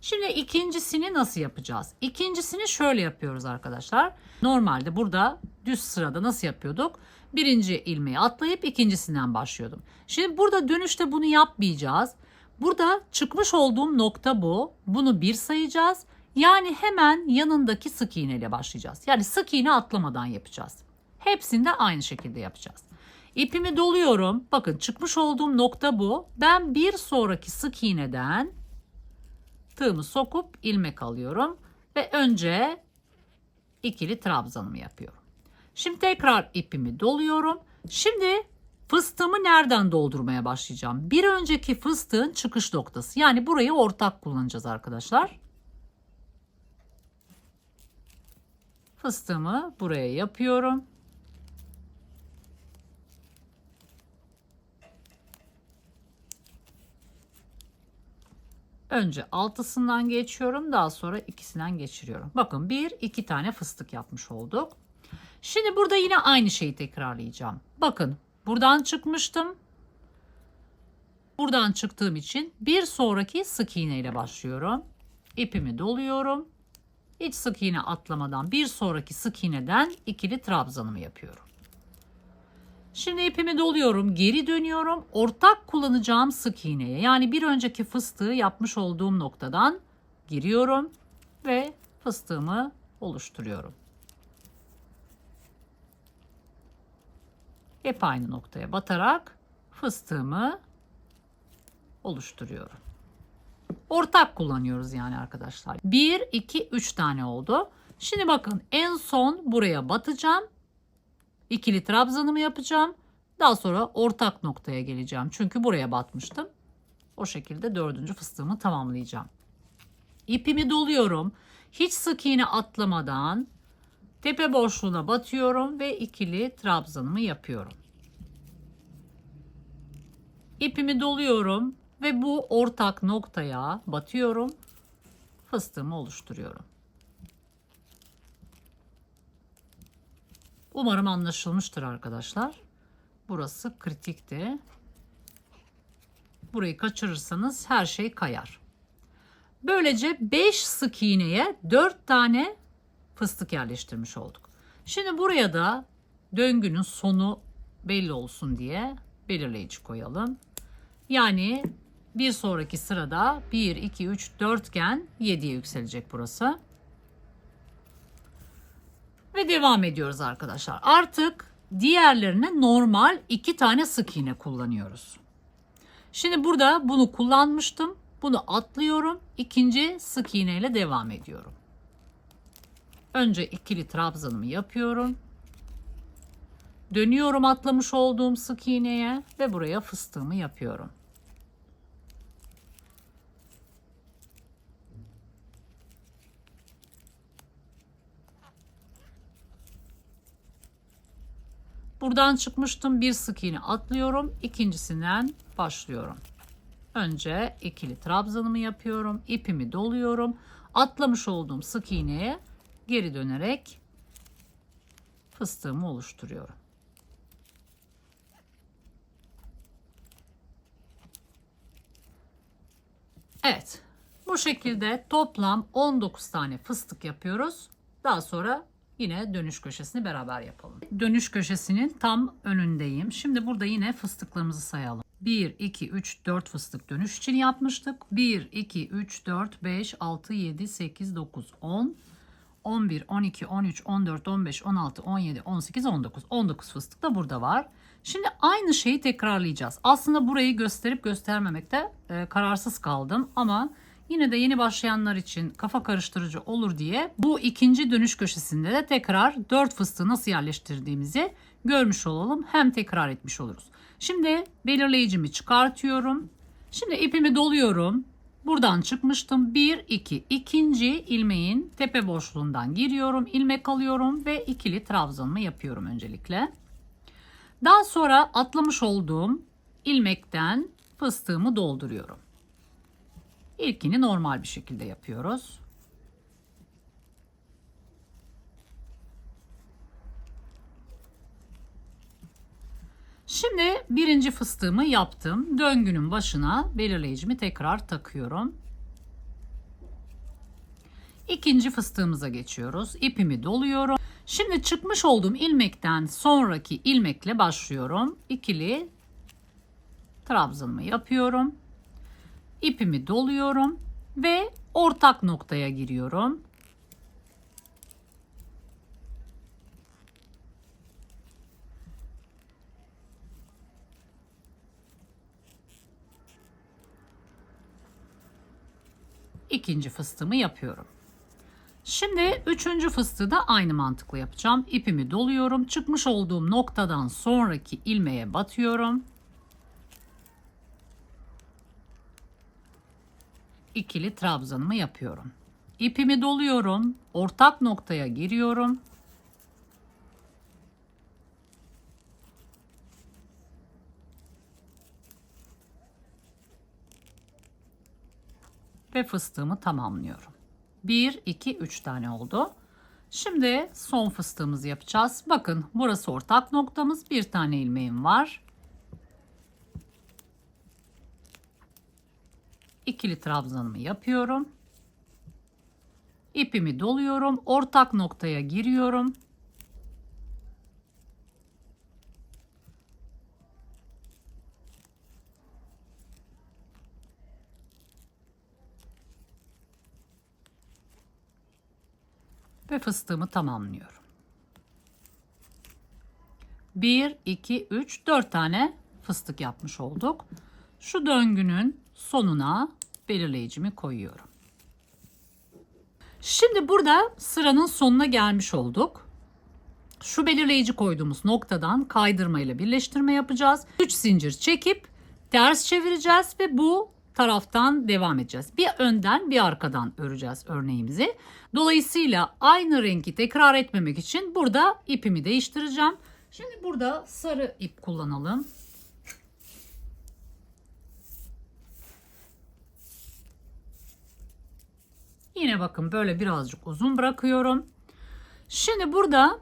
Şimdi ikincisini nasıl yapacağız? İkincisini şöyle yapıyoruz arkadaşlar. Normalde burada düz sırada nasıl yapıyorduk? Birinci ilmeği atlayıp ikincisinden başlıyordum. Şimdi burada dönüşte bunu yapmayacağız. Burada çıkmış olduğum nokta bu. Bunu 1 sayacağız. Yani hemen yanındaki sık iğne ile başlayacağız. Yani sık iğne atlamadan yapacağız. Hepsini de aynı şekilde yapacağız. İpimi doluyorum. Bakın çıkmış olduğum nokta bu. Ben bir sonraki sık iğneden tığımı sokup ilmek alıyorum ve önce ikili trabzanımı yapıyorum. Şimdi tekrar ipimi doluyorum. Şimdi fıstığımı nereden doldurmaya başlayacağım? Bir önceki fıstığın çıkış noktası. Yani burayı ortak kullanacağız arkadaşlar. Fıstığımı buraya yapıyorum. Önce altısından geçiyorum. Daha sonra ikisinden geçiriyorum. Bakın 1-2 tane fıstık yapmış olduk. Şimdi burada yine aynı şeyi tekrarlayacağım. Bakın buradan çıkmıştım. Buradan çıktığım için bir sonraki sık iğne ile başlıyorum. İpimi doluyorum. Hiç sık iğne atlamadan bir sonraki sık iğneden ikili trabzanımı yapıyorum. Şimdi ipimi doluyorum, geri dönüyorum. Ortak kullanacağım sık iğneye, yani bir önceki fıstığı yapmış olduğum noktadan giriyorum ve fıstığımı oluşturuyorum. Hep aynı noktaya batarak fıstığımı oluşturuyorum. Ortak kullanıyoruz yani arkadaşlar. 1, 2, 3 tane oldu. Şimdi bakın en son buraya batacağım. İkili trabzanımı yapacağım. Daha sonra ortak noktaya geleceğim. Çünkü buraya batmıştım. O şekilde dördüncü fıstığımı tamamlayacağım. İpimi doluyorum. Hiç sık iğne atlamadan tepe boşluğuna batıyorum ve ikili trabzanımı yapıyorum. İpimi doluyorum ve bu ortak noktaya batıyorum. Fıstığımı oluşturuyorum. Umarım anlaşılmıştır arkadaşlar. Burası kritikti. Burayı kaçırırsanız her şey kayar. Böylece 5 sık iğneye 4 tane fıstık yerleştirmiş olduk. Şimdi buraya da döngünün sonu belli olsun diye belirleyici koyalım. Yani bir sonraki sırada 1, 2, 3, 4 iken 7'ye yükselecek burası. Ve devam ediyoruz arkadaşlar. Artık diğerlerine normal 2 tane sık iğne kullanıyoruz. Şimdi burada bunu kullanmıştım. Bunu atlıyorum. İkinci sık iğne ile devam ediyorum. Önce ikili trabzanımı yapıyorum. Dönüyorum atlamış olduğum sık iğneye ve buraya fıstığımı yapıyorum. Buradan çıkmıştım. Bir sık iğne atlıyorum. İkincisinden başlıyorum. Önce ikili trabzanımı yapıyorum. İpimi doluyorum. atlamış olduğum sık iğneye geri dönerek fıstığımı oluşturuyorum. Evet. Bu şekilde toplam 19 tane fıstık yapıyoruz. Daha sonra yine dönüş köşesini beraber yapalım. Dönüş köşesinin tam önündeyim. Şimdi burada yine fıstıklarımızı sayalım. 1, 2, 3, 4 fıstık dönüş için yapmıştık. 1, 2, 3, 4, 5, 6, 7, 8, 9, 10, 11, 12, 13, 14, 15, 16, 17, 18, 19. 19 fıstık da burada var. Şimdi aynı şeyi tekrarlayacağız. Aslında burayı gösterip göstermemekte kararsız kaldım ama yine de yeni başlayanlar için kafa karıştırıcı olur diye bu ikinci dönüş köşesinde de tekrar 4 fıstığı nasıl yerleştirdiğimizi görmüş olalım. Hem tekrar etmiş oluruz. Şimdi belirleyicimi çıkartıyorum. Şimdi ipimi doluyorum. Buradan çıkmıştım. 1, 2. İkinci ilmeğin tepe boşluğundan giriyorum. İlmek alıyorum ve ikili trabzanımı yapıyorum öncelikle. Daha sonra atlamış olduğum ilmekten fıstığımı dolduruyorum. İlkini normal bir şekilde yapıyoruz. Şimdi birinci fıstığımı yaptım. Döngünün başına belirleyicimi tekrar takıyorum. İkinci fıstığımıza geçiyoruz. İpimi doluyorum. Şimdi çıkmış olduğum ilmekten sonraki ilmekle başlıyorum. İkili trabzanımı yapıyorum. İpimi doluyorum ve ortak noktaya giriyorum. İkinci fıstığımı yapıyorum. Şimdi üçüncü fıstığı da aynı mantıkla yapacağım. İpimi doluyorum. Çıkmış olduğum noktadan sonraki ilmeğe batıyorum. İkili trabzanımı yapıyorum. İpimi doluyorum. Ortak noktaya giriyorum. Ve fıstığımı tamamlıyorum. 1, 2, 3 tane oldu. Şimdi son fıstığımızı yapacağız. Bakın burası ortak noktamız. Bir tane ilmeğim var. İkili trabzanımı yapıyorum. İpimi doluyorum. Ortak noktaya giriyorum. Ve fıstığımı tamamlıyorum. 1, 2, 3, 4 tane fıstık yapmış olduk. Şu döngünün sonuna belirleyicimi koyuyorum. Şimdi burada sıranın sonuna gelmiş olduk. Şu belirleyici koyduğumuz noktadan kaydırma ile birleştirme yapacağız. 3 zincir çekip ters çevireceğiz ve bu taraftan devam edeceğiz. Bir önden bir arkadan öreceğiz örneğimizi. Dolayısıyla aynı rengi tekrar etmemek için burada ipimi değiştireceğim. Şimdi burada sarı ip kullanalım. Yine bakın böyle birazcık uzun bırakıyorum. Şimdi burada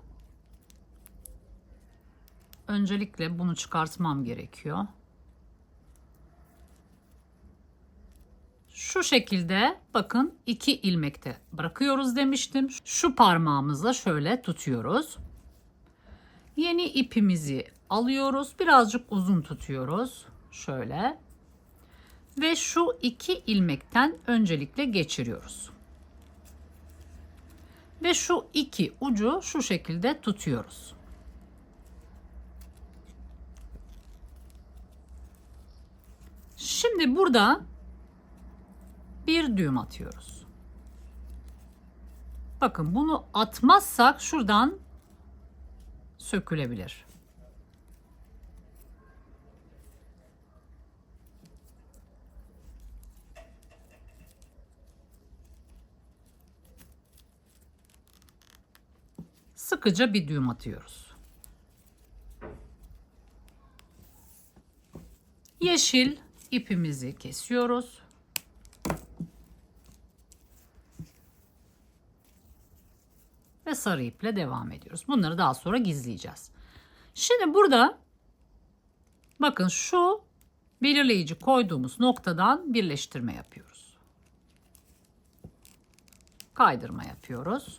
öncelikle bunu çıkartmam gerekiyor. Şu şekilde bakın 2 ilmekte bırakıyoruz demiştim. Şu parmağımızla şöyle tutuyoruz. Yeni ipimizi alıyoruz. Birazcık uzun tutuyoruz. Şöyle. Ve şu 2 ilmekten öncelikle geçiriyoruz. Ve şu 2 ucu şu şekilde tutuyoruz. Şimdi burada bir düğüm atıyoruz. Bakın bunu atmazsak şuradan sökülebilir. Sıkıca bir düğüm atıyoruz. Yeşil ipimizi kesiyoruz. ve sarı iple devam ediyoruz. Bunları daha sonra gizleyeceğiz. Şimdi burada bakın şu belirleyici koyduğumuz noktadan birleştirme yapıyoruz. Kaydırma yapıyoruz.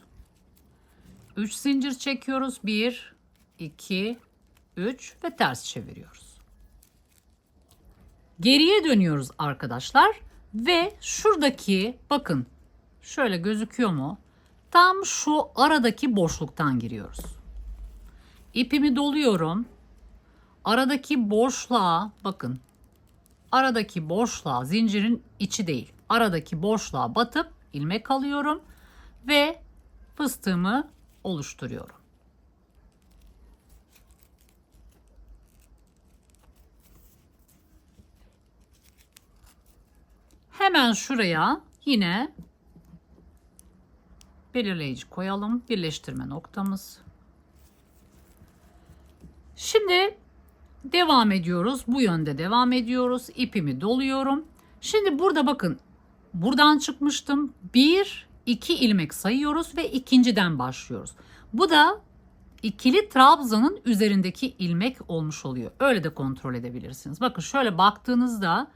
3 zincir çekiyoruz. 1, 2, 3 ve ters çeviriyoruz. Geriye dönüyoruz arkadaşlar ve şuradaki bakın şöyle gözüküyor mu? Tam şu aradaki boşluktan giriyoruz. İpimi doluyorum. Aradaki boşluğa bakın. Aradaki boşluğa zincirin içi değil. Aradaki boşluğa batıp ilmek alıyorum ve fıstığımı oluşturuyorum. Hemen şuraya yine belirleyici koyalım. Birleştirme noktamız. Şimdi devam ediyoruz. Bu yönde devam ediyoruz. İpimi doluyorum. Şimdi burada bakın. Buradan çıkmıştım. 1, 2 ilmek sayıyoruz ve ikinciden başlıyoruz. Bu da ikili trabzanın üzerindeki ilmek olmuş oluyor. Öyle de kontrol edebilirsiniz. Bakın şöyle baktığınızda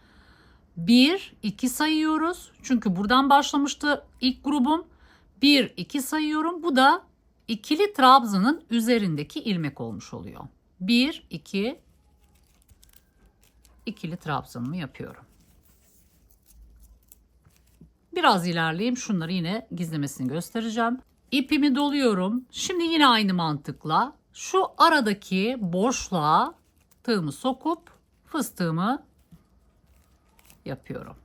1, 2 sayıyoruz. Çünkü buradan başlamıştı ilk grubum. 1, 2 sayıyorum. Bu da ikili trabzanın üzerindeki ilmek olmuş oluyor. 1, 2 ikili trabzanımı yapıyorum. Biraz ilerleyeyim. Şunları yine gizlemesini göstereceğim. İpimi doluyorum. Şimdi yine aynı mantıkla şu aradaki boşluğa tığımı sokup fıstığımı yapıyorum.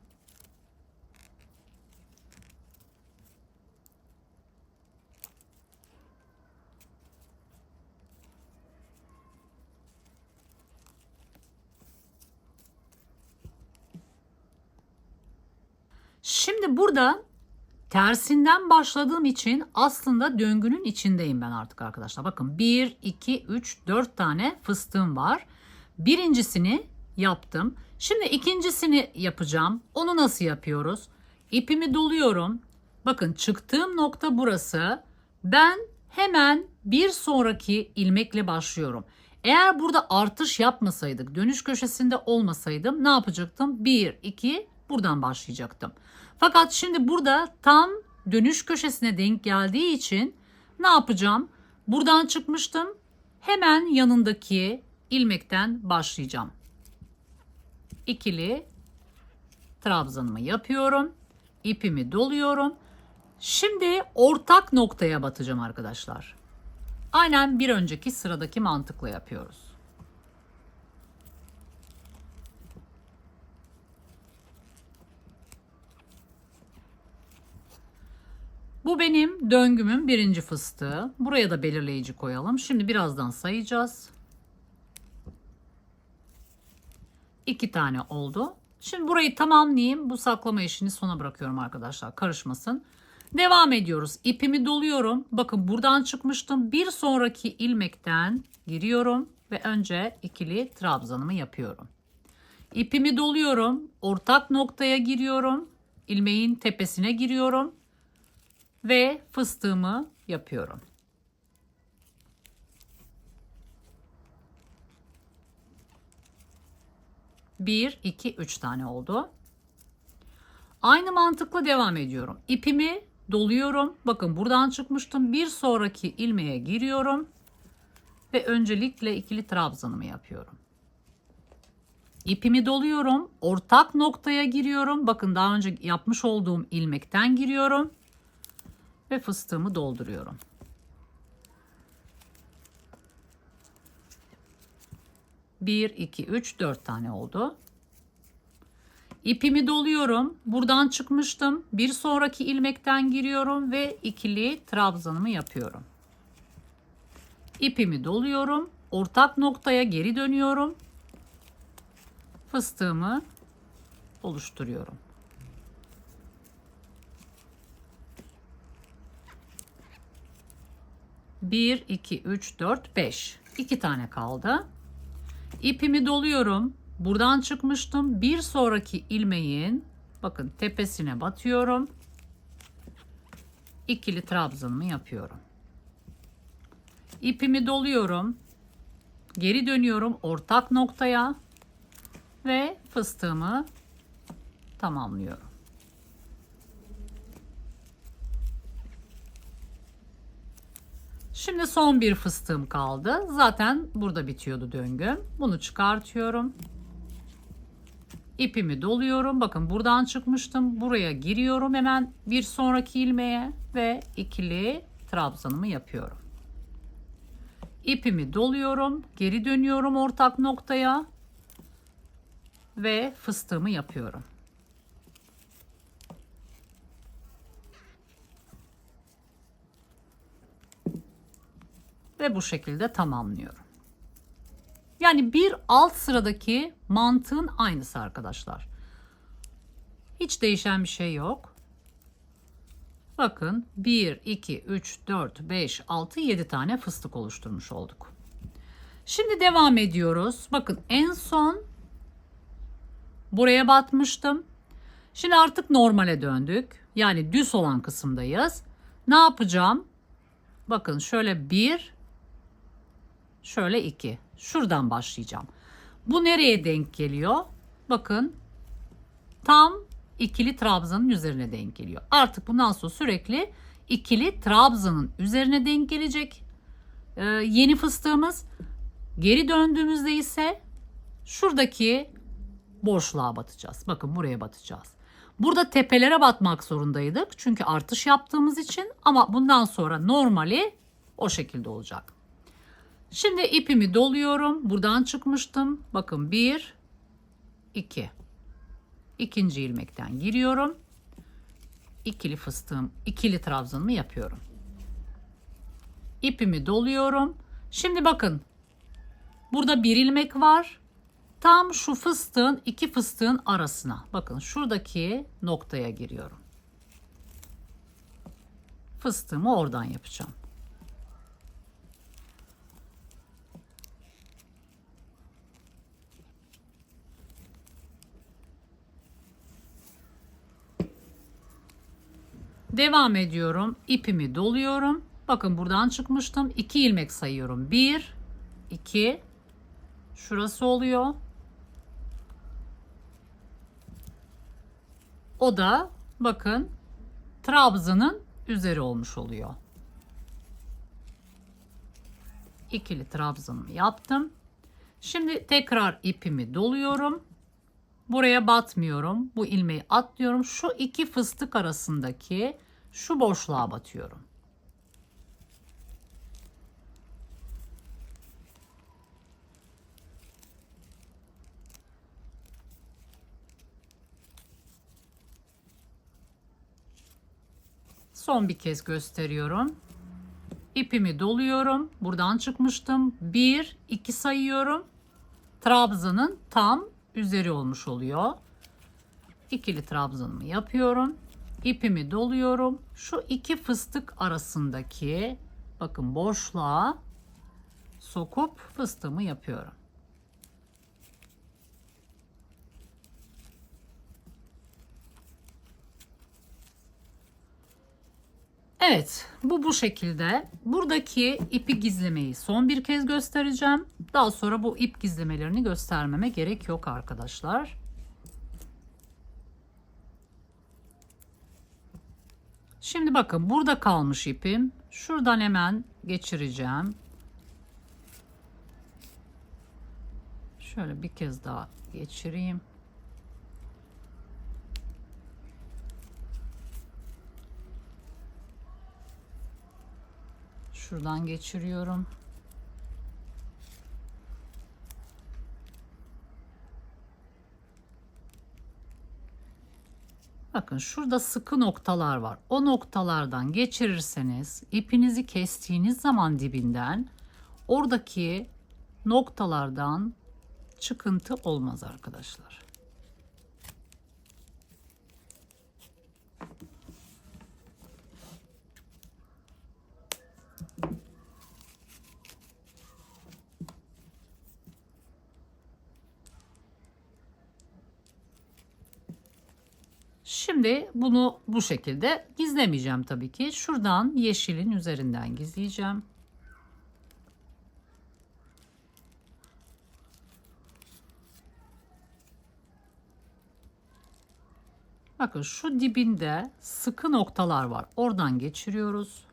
Şimdi burada tersinden başladığım için aslında döngünün içindeyim ben artık arkadaşlar. Bakın 1, 2, 3, 4 tane fıstığım var. Birincisini yaptım. Şimdi ikincisini yapacağım. Onu nasıl yapıyoruz? İpimi doluyorum. Bakın çıktığım nokta burası. Ben hemen bir sonraki ilmekle başlıyorum. Eğer burada artış yapmasaydık, dönüş köşesinde olmasaydım ne yapacaktım? 1, 2 buradan başlayacaktım. Fakat şimdi burada tam dönüş köşesine denk geldiği için ne yapacağım? Buradan çıkmıştım. Hemen yanındaki ilmekten başlayacağım. İkili trabzanımı yapıyorum. İpimi doluyorum. Şimdi ortak noktaya batacağım arkadaşlar. Aynen bir önceki sıradaki mantıkla yapıyoruz. Bu benim döngümün birinci fıstığı. Buraya da belirleyici koyalım. Şimdi birazdan sayacağız. 2 tane oldu. Şimdi burayı tamamlayayım. Bu saklama işini sona bırakıyorum arkadaşlar. Karışmasın. Devam ediyoruz. İpimi doluyorum. Bakın buradan çıkmıştım. Bir sonraki ilmekten giriyorum ve önce ikili trabzanımı yapıyorum. İpimi doluyorum. Ortak noktaya giriyorum. İlmeğin tepesine giriyorum ve fıstığımı yapıyorum. Bir, iki, üç tane oldu. Aynı mantıkla devam ediyorum. İpimi doluyorum. Bakın buradan çıkmıştım. Bir sonraki ilmeğe giriyorum ve öncelikle ikili trabzanımı yapıyorum. İpimi doluyorum. Ortak noktaya giriyorum. Bakın daha önce yapmış olduğum ilmekten giriyorum ve fıstığımı dolduruyorum. Bir, iki, üç, 4 tane oldu. İpimi doluyorum. Buradan çıkmıştım. Bir sonraki ilmekten giriyorum ve ikili trabzanımı yapıyorum. İpimi doluyorum. Ortak noktaya geri dönüyorum. Fıstığımı oluşturuyorum. Bir, iki, üç, dört, 5. 2 tane kaldı. İpimi doluyorum. Buradan çıkmıştım. Bir sonraki ilmeğin bakın tepesine batıyorum. İkili trabzanımı yapıyorum. İpimi doluyorum. Geri dönüyorum ortak noktaya ve fıstığımı tamamlıyorum. Şimdi son bir fıstığım kaldı. Zaten burada bitiyordu döngüm. Bunu çıkartıyorum. İpimi doluyorum. Bakın buradan çıkmıştım. Buraya giriyorum hemen bir sonraki ilmeğe ve ikili trabzanımı yapıyorum. İpimi doluyorum. Geri dönüyorum ortak noktaya ve fıstığımı yapıyorum. Ve bu şekilde tamamlıyorum. Yani bir alt sıradaki mantığın aynısı arkadaşlar. Hiç değişen bir şey yok. Bakın 1, 2, 3, 4, 5, 6, 7 tane fıstık oluşturmuş olduk. Şimdi devam ediyoruz. Bakın en son buraya batmıştım. Şimdi artık normale döndük. Yani düz olan kısımdayız. Ne yapacağım? Bakın şöyle 1, şöyle 2. Şuradan başlayacağım. Bu nereye denk geliyor? Bakın tam ikili trabzanın üzerine denk geliyor. Artık bundan sonra sürekli ikili trabzanın üzerine denk gelecek yeni fıstığımız. Geri döndüğümüzde ise şuradaki boşluğa batacağız. Bakın buraya batacağız. Burada tepelere batmak zorundaydık. Çünkü artış yaptığımız için, ama bundan sonra normali o şekilde olacak. Şimdi ipimi doluyorum. Buradan çıkmıştım. Bakın 1, 2. İkinci ilmekten giriyorum. İkili fıstığım, ikili trabzanımı yapıyorum. İpimi doluyorum. Şimdi bakın burada bir ilmek var. Tam şu fıstığın, iki fıstığın arasına. Bakın şuradaki noktaya giriyorum. Fıstığımı oradan yapacağım. Devam ediyorum. İpimi doluyorum. Bakın buradan çıkmıştım. 2 ilmek sayıyorum. 1, 2. Şurası oluyor. O da bakın trabzanın üzeri olmuş oluyor. İkili trabzanımı yaptım. Şimdi tekrar ipimi doluyorum. Buraya batmıyorum. Bu ilmeği atlıyorum. Şu iki fıstık arasındaki şu boşluğa batıyorum. Son bir kez gösteriyorum. İpimi doluyorum. Buradan çıkmıştım. 1, 2 sayıyorum. Trabzanın tam üzeri olmuş oluyor. İkili trabzanımı yapıyorum. İpimi doluyorum. Şu iki fıstık arasındaki bakın boşluğa sokup fıstığımı yapıyorum. Evet, bu şekilde. Buradaki ipi gizlemeyi son bir kez göstereceğim. Daha sonra bu ip gizlemelerini göstermeme gerek yok arkadaşlar. Şimdi bakın burada kalmış ipim. Şuradan hemen geçireceğim. Şöyle bir kez daha geçireyim. Şuradan geçiriyorum. Bakın şurada sıkı noktalar var. O noktalardan geçirirseniz ipinizi kestiğiniz zaman dibinden oradaki noktalardan çıkıntı olmaz arkadaşlar. Şimdi bunu bu şekilde gizlemeyeceğim tabii ki. Şuradan yeşilin üzerinden gizleyeceğim. Bakın şu dibinde sıkı noktalar var. Oradan geçiriyoruz.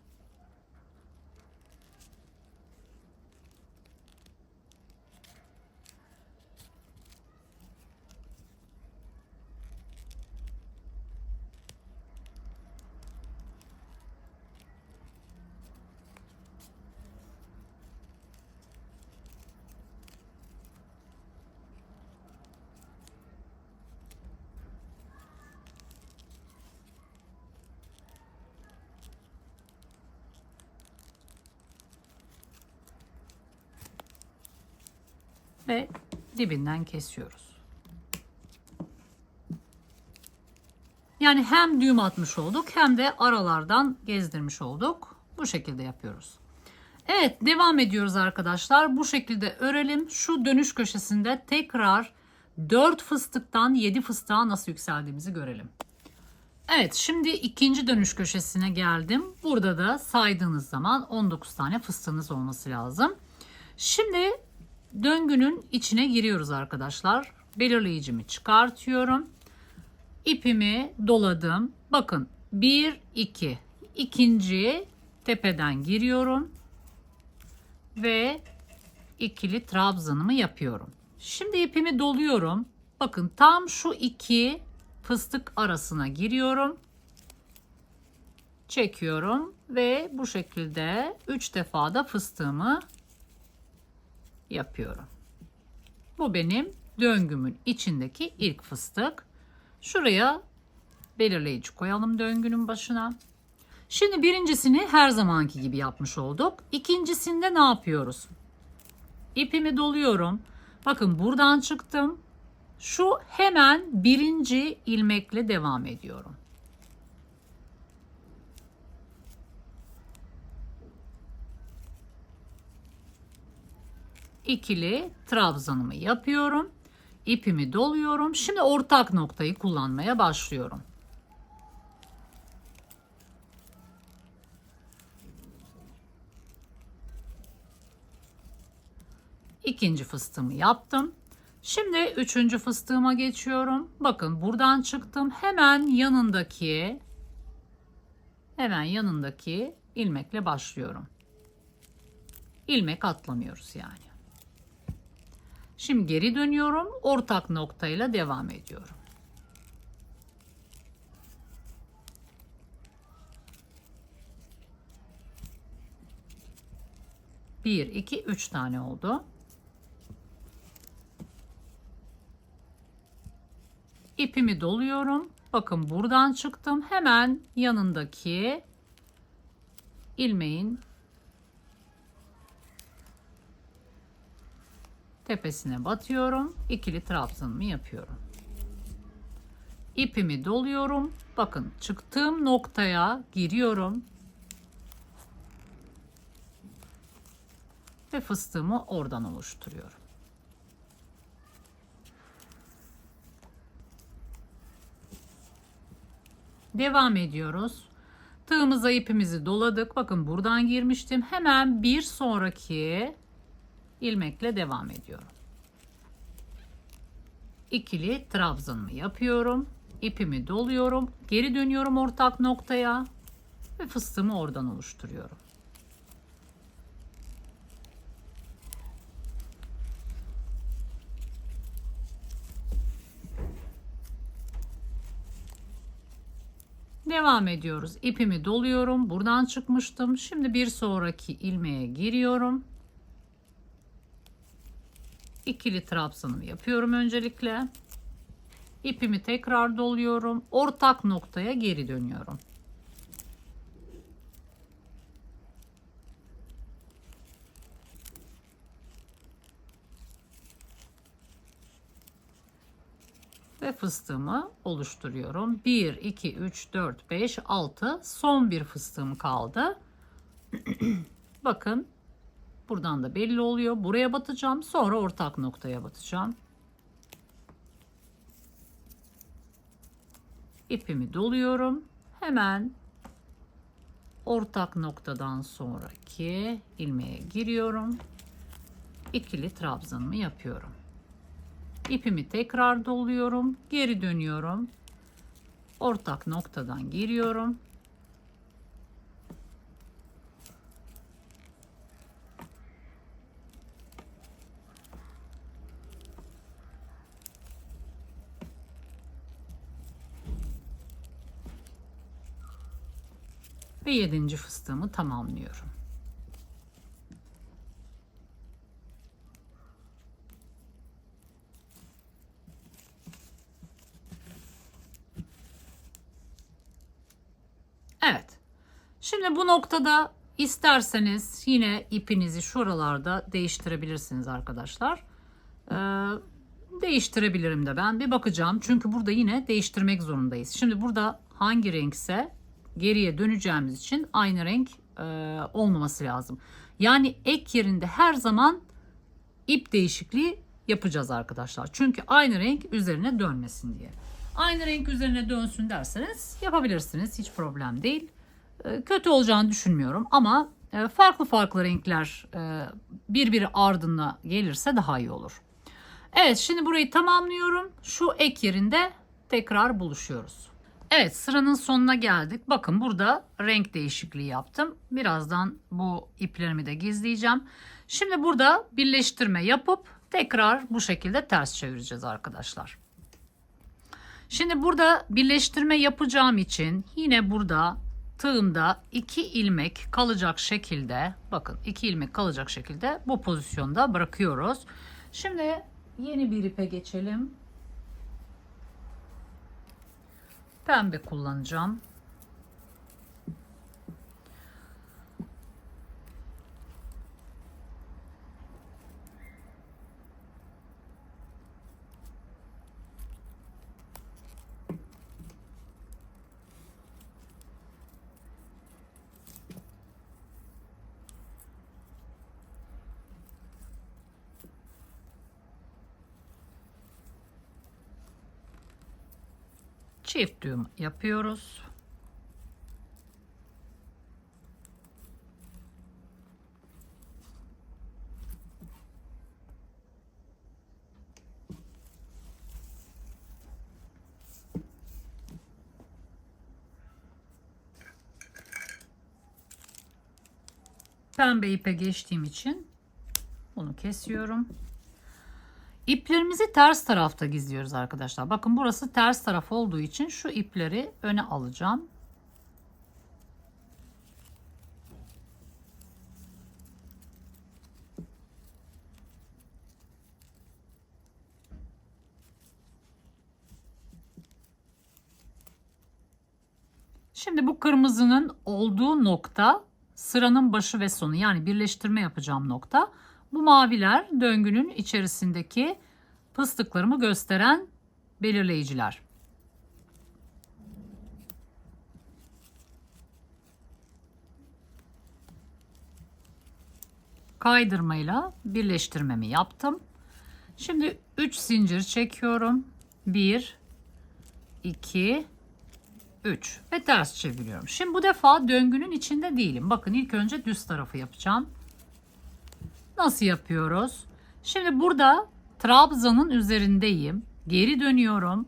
Ve dibinden kesiyoruz. Yani hem düğüm atmış olduk hem de aralardan gezdirmiş olduk. Bu şekilde yapıyoruz. Evet, devam ediyoruz arkadaşlar. Bu şekilde örelim. Şu dönüş köşesinde tekrar 4 fıstıktan 7 fıstığa nasıl yükseldiğimizi görelim. Evet, şimdi ikinci dönüş köşesine geldim. Burada da saydığınız zaman 19 tane fıstığınız olması lazım. Şimdi döngünün içine giriyoruz arkadaşlar. Belirleyicimi çıkartıyorum. İpimi doladım. Bakın 1 2. İkinci tepeden giriyorum ve ikili trabzanımı yapıyorum. Şimdi ipimi doluyorum. Bakın tam şu iki fıstık arasına giriyorum. Çekiyorum ve bu şekilde 3 defa da fıstığımı yapıyorum. Bu benim döngümün içindeki ilk fıstık. Şuraya belirleyici koyalım döngünün başına. Şimdi birincisini her zamanki gibi yapmış olduk. İkincisinde ne yapıyoruz? İpimi doluyorum. Bakın buradan çıktım. Şu hemen birinci ilmekle devam ediyorum. İkili trabzanımı yapıyorum. İpimi doluyorum. Şimdi ortak noktayı kullanmaya başlıyorum. İkinci fıstığımı yaptım. Şimdi üçüncü fıstığıma geçiyorum. Bakın buradan çıktım. Hemen yanındaki ilmekle başlıyorum. İlmek atlamıyoruz yani. Şimdi geri dönüyorum. Ortak noktayla devam ediyorum. Bir, iki, üç tane oldu. İpimi doluyorum. Bakın buradan çıktım. Hemen yanındaki ilmeğin tepesine batıyorum. İkili trabzanımı yapıyorum. İpimi doluyorum. Bakın çıktığım noktaya giriyorum. Ve fıstığımı oradan oluşturuyorum. Devam ediyoruz. Tığımıza ipimizi doladık. Bakın buradan girmiştim. Hemen bir sonraki ilmekle devam ediyorum. İkili trabzanımı yapıyorum. İpimi doluyorum. Geri dönüyorum ortak noktaya ve fıstığımı oradan oluşturuyorum. Devam ediyoruz. İpimi doluyorum. Buradan çıkmıştım. Şimdi bir sonraki ilmeğe giriyorum. İkili trabzanımı yapıyorum öncelikle. İpimi tekrar doluyorum. Ortak noktaya geri dönüyorum. Ve fıstığımı oluşturuyorum. 1, 2, 3, 4, 5, 6. Son bir fıstığım kaldı. Bakın buradan da belli oluyor. Buraya batacağım. Sonra ortak noktaya batacağım. İpimi doluyorum. Hemen ortak noktadan sonraki ilmeğe giriyorum. İkili trabzanımı yapıyorum. İpimi tekrar doluyorum. Geri dönüyorum. ortak noktadan giriyorum. Ve 7. fıstığımı tamamlıyorum. Evet. Şimdi bu noktada isterseniz yine ipinizi şuralarda değiştirebilirsiniz arkadaşlar. Değiştirebilirim de ben. Bir bakacağım. Çünkü burada yine değiştirmek zorundayız. Şimdi burada hangi renkse geriye döneceğimiz için aynı renk olmaması lazım. Yani ek yerinde her zaman ip değişikliği yapacağız arkadaşlar. Çünkü aynı renk üzerine dönmesin diye. Aynı renk üzerine dönsün derseniz yapabilirsiniz. Hiç problem değil. Kötü olacağını düşünmüyorum ama farklı farklı renkler birbiri ardına gelirse daha iyi olur. Evet, şimdi burayı tamamlıyorum. Şu ek yerinde tekrar buluşuyoruz. Evet, sıranın sonuna geldik. Bakın burada renk değişikliği yaptım. Birazdan bu iplerimi de gizleyeceğim. Şimdi burada birleştirme yapıp tekrar bu şekilde ters çevireceğiz arkadaşlar. Şimdi burada birleştirme yapacağım için yine burada tığımda 2 ilmek kalacak şekilde, bakın 2 ilmek kalacak şekilde bu pozisyonda bırakıyoruz. Şimdi yeni bir ipe geçelim. Pembe kullanacağım. Çift düğüm yapıyoruz. Pembe ipe geçtiğim için bunu kesiyorum. İplerimizi ters tarafta gizliyoruz arkadaşlar. Bakın burası ters taraf olduğu için şu ipleri öne alacağım. Şimdi bu kırmızının olduğu nokta sıranın başı ve sonu, yani birleştirme yapacağım nokta. Bu maviler döngünün içerisindeki fıstıklarımı gösteren belirleyiciler. Kaydırmayla birleştirmemi yaptım. Şimdi 3 zincir çekiyorum. 1 2 3 ve ters çeviriyorum. Şimdi bu defa döngünün içinde değilim. Bakın ilk önce düz tarafı yapacağım. Nasıl yapıyoruz? Şimdi burada trabzanın üzerindeyim. Geri dönüyorum.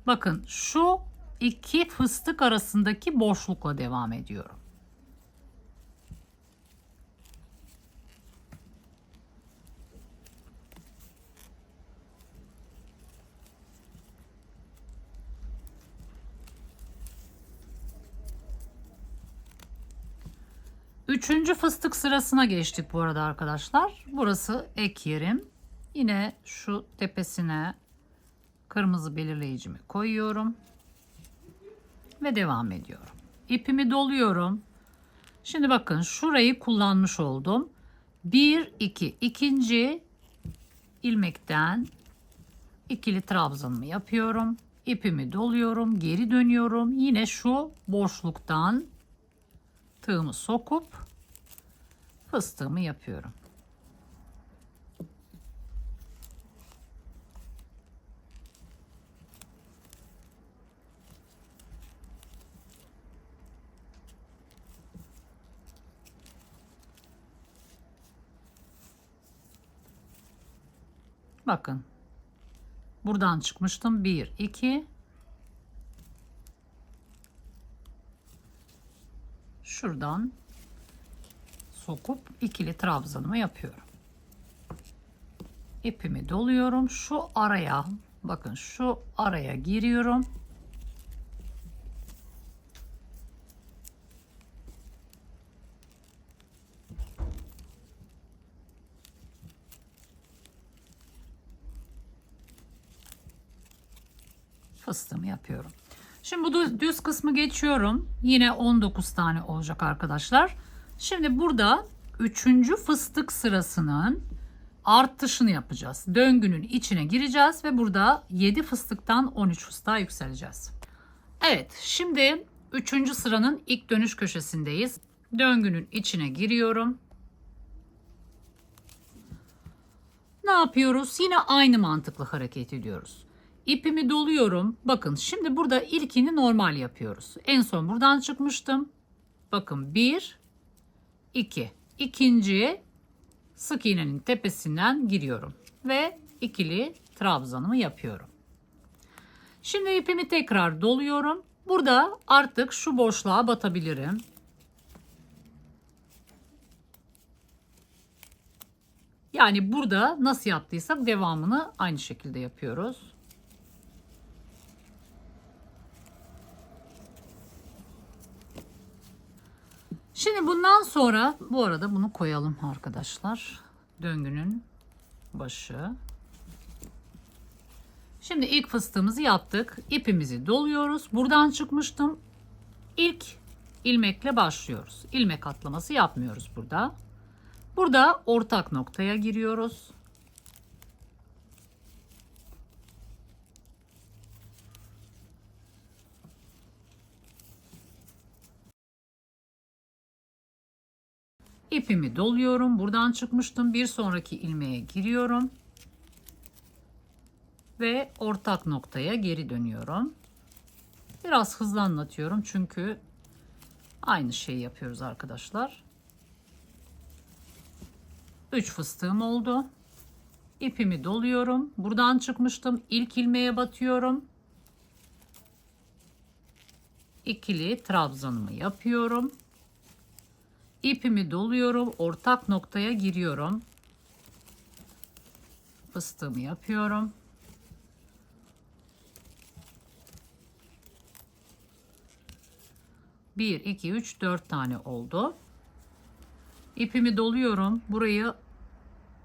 Bakın şu iki fıstık arasındaki boşlukla devam ediyorum. Üçüncü fıstık sırasına geçtik bu arada arkadaşlar. Burası ek yerim. Yine şu tepesine kırmızı belirleyicimi koyuyorum. Ve devam ediyorum. İpimi doluyorum. Şimdi bakın şurayı kullanmış oldum. 1 2 ikinci ilmekten ikili trabzanımı yapıyorum. İpimi doluyorum, geri dönüyorum. Yine şu boşluktan tığımı sokup fıstığımı yapıyorum. Bakın. Buradan çıkmıştım. 1 2 şuradan sokup ikili trabzanımı yapıyorum. İpimi doluyorum. Şu araya, bakın şu araya giriyorum. Fıstığımı yapıyorum. Şimdi bu düz kısmı geçiyorum. Yine 19 tane olacak arkadaşlar. Şimdi burada 3. fıstık sırasının artışını yapacağız. Döngünün içine gireceğiz ve burada 7 fıstıktan 13 fıstığa yükseleceğiz. Evet, şimdi 3. sıranın ilk dönüş köşesindeyiz. Döngünün içine giriyorum. Ne yapıyoruz? Yine aynı mantıkla hareket ediyoruz. İpimi doluyorum. Bakın şimdi burada ilkini normal yapıyoruz. En son buradan çıkmıştım. Bakın 1, 2. İkinciye sık iğnenin tepesinden giriyorum. Ve ikili trabzanımı yapıyorum. Şimdi ipimi tekrar doluyorum. Burada artık şu boşluğa batabilirim. Yani burada nasıl yaptıysak devamını aynı şekilde yapıyoruz. Şimdi bundan sonra bu arada bunu koyalım arkadaşlar. Döngünün başı. Şimdi ilk fıstığımızı yaptık. İpimizi doluyoruz. Buradan çıkmıştım. İlk ilmekle başlıyoruz. İlmek atlaması yapmıyoruz burada. Burada ortak noktaya giriyoruz. İpimi doluyorum. Buradan çıkmıştım. Bir sonraki ilmeğe giriyorum. Ve ortak noktaya geri dönüyorum. Biraz hızlı anlatıyorum çünkü aynı şeyi yapıyoruz arkadaşlar. 3 fıstığım oldu. İpimi doluyorum. Buradan çıkmıştım. İlk ilmeğe batıyorum. İkili trabzanımı yapıyorum. İpimi doluyorum. Ortak noktaya giriyorum. Fıstığımı yapıyorum. Bir, iki, üç, 4 tane oldu. İpimi doluyorum. Burayı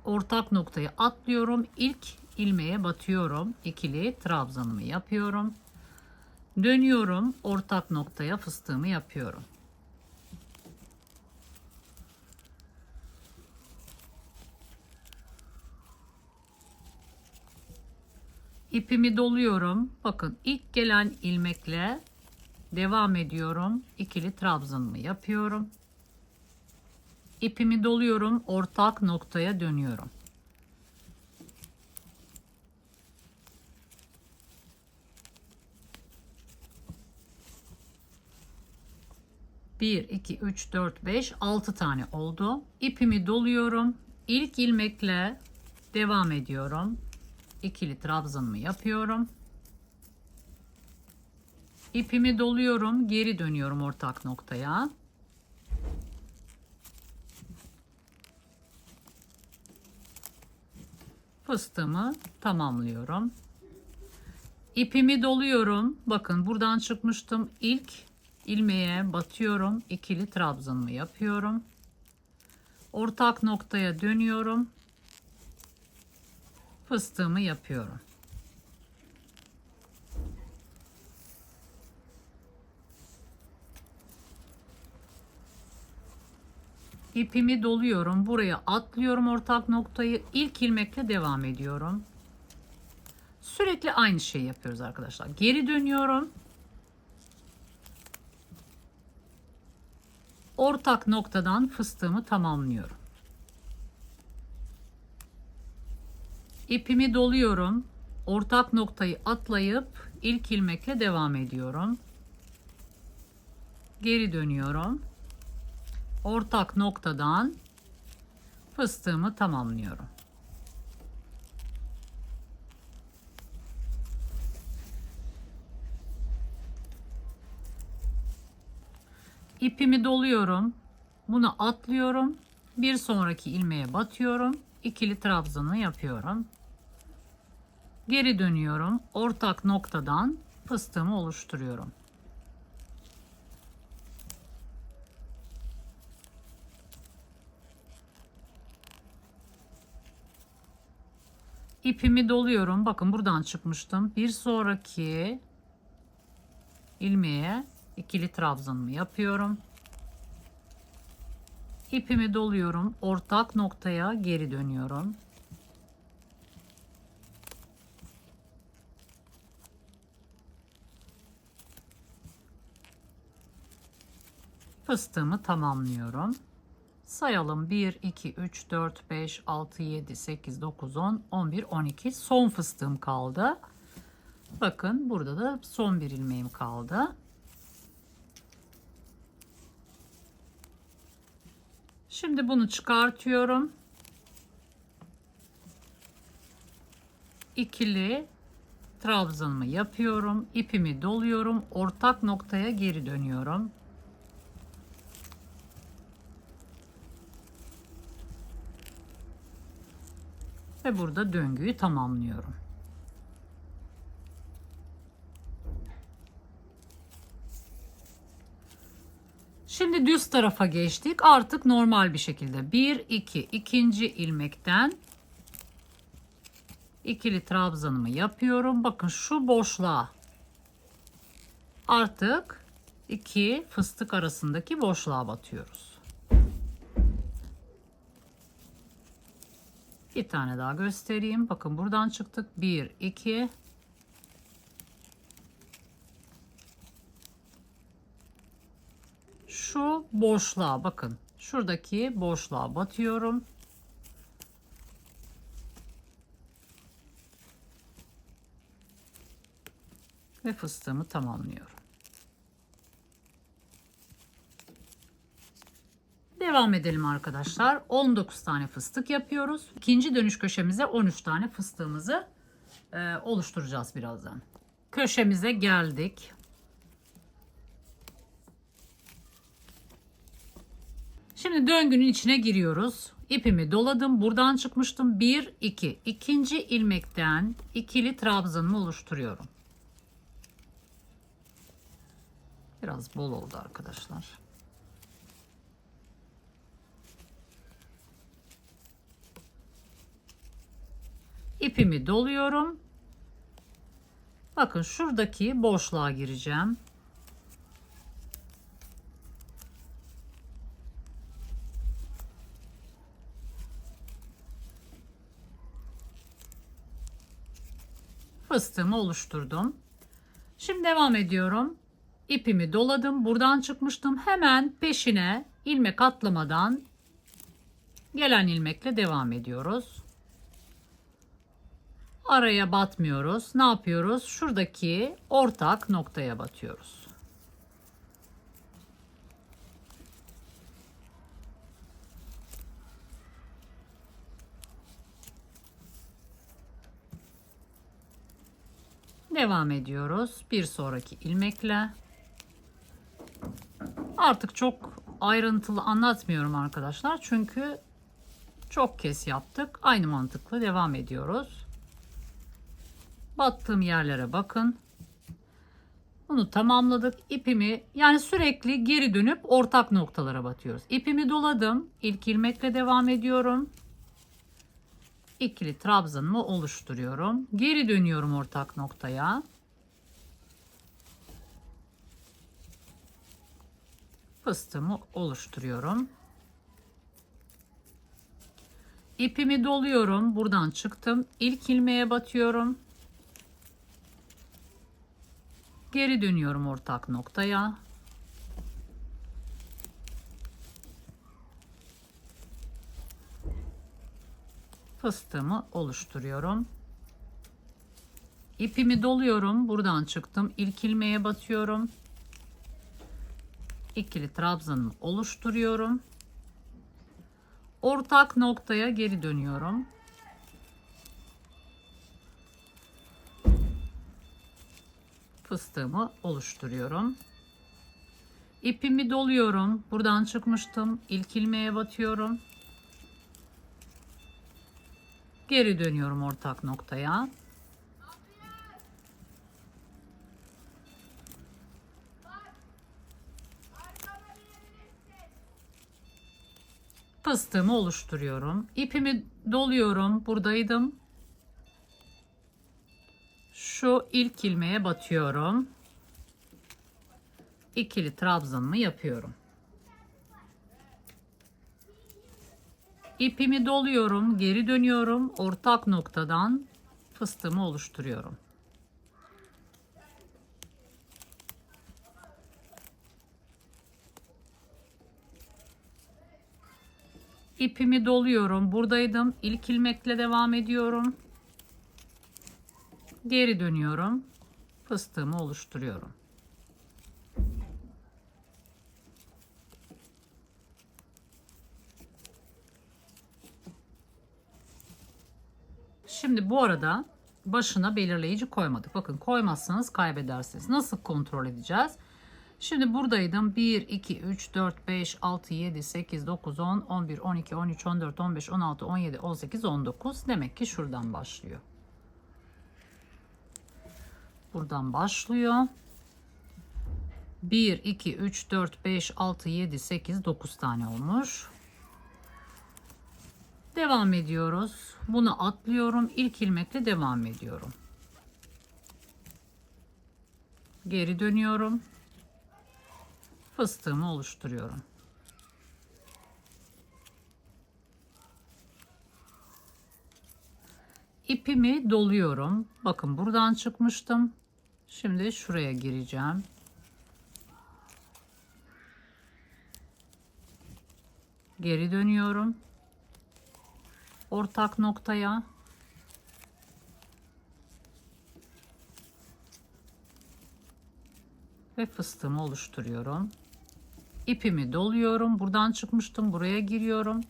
ortak noktaya atlıyorum. İlk ilmeğe batıyorum. İkili trabzanımı yapıyorum. Dönüyorum. Ortak noktaya fıstığımı yapıyorum. İpimi doluyorum. Bakın ilk gelen ilmekle devam ediyorum. İkili trabzanımı yapıyorum. İpimi doluyorum. Ortak noktaya dönüyorum. Bir, iki, üç, dört, beş, 6 tane oldu. İpimi doluyorum. İlk ilmekle devam ediyorum. İkili trabzanımı yapıyorum. İpimi doluyorum. Geri dönüyorum ortak noktaya. Fıstığımı tamamlıyorum. İpimi doluyorum. Bakın buradan çıkmıştım. İlk ilmeğe batıyorum. İkili trabzanımı yapıyorum. Ortak noktaya dönüyorum. Fıstığımı yapıyorum. İpimi doluyorum. Buraya atlıyorum ortak noktayı. İlk ilmekle devam ediyorum. Sürekli aynı şeyi yapıyoruz arkadaşlar. Geri dönüyorum. Ortak noktadan fıstığımı tamamlıyorum. İpimi doluyorum. Ortak noktayı atlayıp ilk ilmekle devam ediyorum. Geri dönüyorum. Ortak noktadan fıstığımı tamamlıyorum. İpimi doluyorum. Bunu atlıyorum. Bir sonraki ilmeğe batıyorum. İkili trabzanı yapıyorum. Geri dönüyorum. Ortak noktadan fıstığımı oluşturuyorum. İpimi doluyorum. Bakın buradan çıkmıştım. Bir sonraki ilmeğe ikili trabzanımı yapıyorum. İpimi doluyorum. Ortak noktaya geri dönüyorum. Fıstığımı tamamlıyorum. Sayalım: 1, 2, 3, 4, 5, 6, 7, 8, 9, 10, 11, 12. Son fıstığım kaldı. Bakın burada da son bir ilmeğim kaldı. Şimdi bunu çıkartıyorum. İkili trabzanımı yapıyorum. İpimi doluyorum. Ortak noktaya geri dönüyorum. Ve burada döngüyü tamamlıyorum. Şimdi düz tarafa geçtik. Artık normal bir şekilde 1, 2, ikinci ilmekten ikili trabzanımı yapıyorum. Bakın şu boşluğa, artık iki fıstık arasındaki boşluğa batıyoruz. Bir tane daha göstereyim. Bakın buradan çıktık. 1, 2. Şu boşluğa, bakın şuradaki boşluğa batıyorum. Ve fıstığımı tamamlıyorum. Devam edelim arkadaşlar. 19 tane fıstık yapıyoruz. İkinci dönüş köşemize 13 tane fıstığımızı oluşturacağız birazdan. Köşemize geldik. Şimdi döngünün içine giriyoruz. İpimi doladım. Buradan çıkmıştım. 1, 2. İkinci ilmekten ikili trabzanımı oluşturuyorum. Biraz bol oldu arkadaşlar. İpimi doluyorum. Bakın şuradaki boşluğa gireceğim. Fıstığımı oluşturdum. Şimdi devam ediyorum. İpimi doladım. Buradan çıkmıştım. Hemen peşine ilmek atlamadan gelen ilmekle devam ediyoruz. Araya batmıyoruz. Ne yapıyoruz? Şuradaki ortak noktaya batıyoruz. Devam ediyoruz. Bir sonraki ilmekle. Artık çok ayrıntılı anlatmıyorum arkadaşlar. Çünkü çok kez yaptık. Aynı mantıkla devam ediyoruz. Battığım yerlere bakın. Bunu tamamladık. İpimi, yani sürekli geri dönüp ortak noktalara batıyoruz. İpimi doladım. İlk ilmekle devam ediyorum. İkili trabzanımı oluşturuyorum. Geri dönüyorum ortak noktaya. Fıstığımı oluşturuyorum. İpimi doluyorum. Buradan çıktım. İlk ilmeğe batıyorum. Geri dönüyorum ortak noktaya. Fıstığımı oluşturuyorum. İpimi doluyorum. Buradan çıktım. İlk ilmeğe batıyorum. İkili trabzanımı oluşturuyorum. Ortak noktaya geri dönüyorum. Fıstığımı oluşturuyorum. İpimi doluyorum. Buradan çıkmıştım. İlk ilmeğe batıyorum. Geri dönüyorum ortak noktaya. Fıstığımı oluşturuyorum. İpimi doluyorum. Buradaydım. Şu ilk ilmeğe batıyorum. İkili trabzanımı yapıyorum. İpimi doluyorum, geri dönüyorum. Ortak noktadan fıstığımı oluşturuyorum. İpimi doluyorum. Buradaydım. İlk ilmekle devam ediyorum. Geri dönüyorum. Fıstığımı oluşturuyorum. Şimdi bu arada başına belirleyici koymadık. Bakın koymazsanız kaybedersiniz. Nasıl kontrol edeceğiz? Şimdi buradaydım. 1, 2, 3, 4, 5, 6, 7, 8, 9, 10, 11, 12, 13, 14, 15, 16, 17, 18, 19. Demek ki şuradan başlıyor. Buradan başlıyor. 1, 2, 3, 4, 5, 6, 7, 8, 9 tane olmuş. Devam ediyoruz. Bunu atlıyorum. İlk ilmekle devam ediyorum. Geri dönüyorum. Fıstığımı oluşturuyorum. İpimi doluyorum. Bakın buradan çıkmıştım. Şimdi şuraya gireceğim. Geri dönüyorum. Ortak noktaya. Ve fıstığımı oluşturuyorum. İpimi doluyorum. Buradan çıkmıştım. Buraya giriyorum.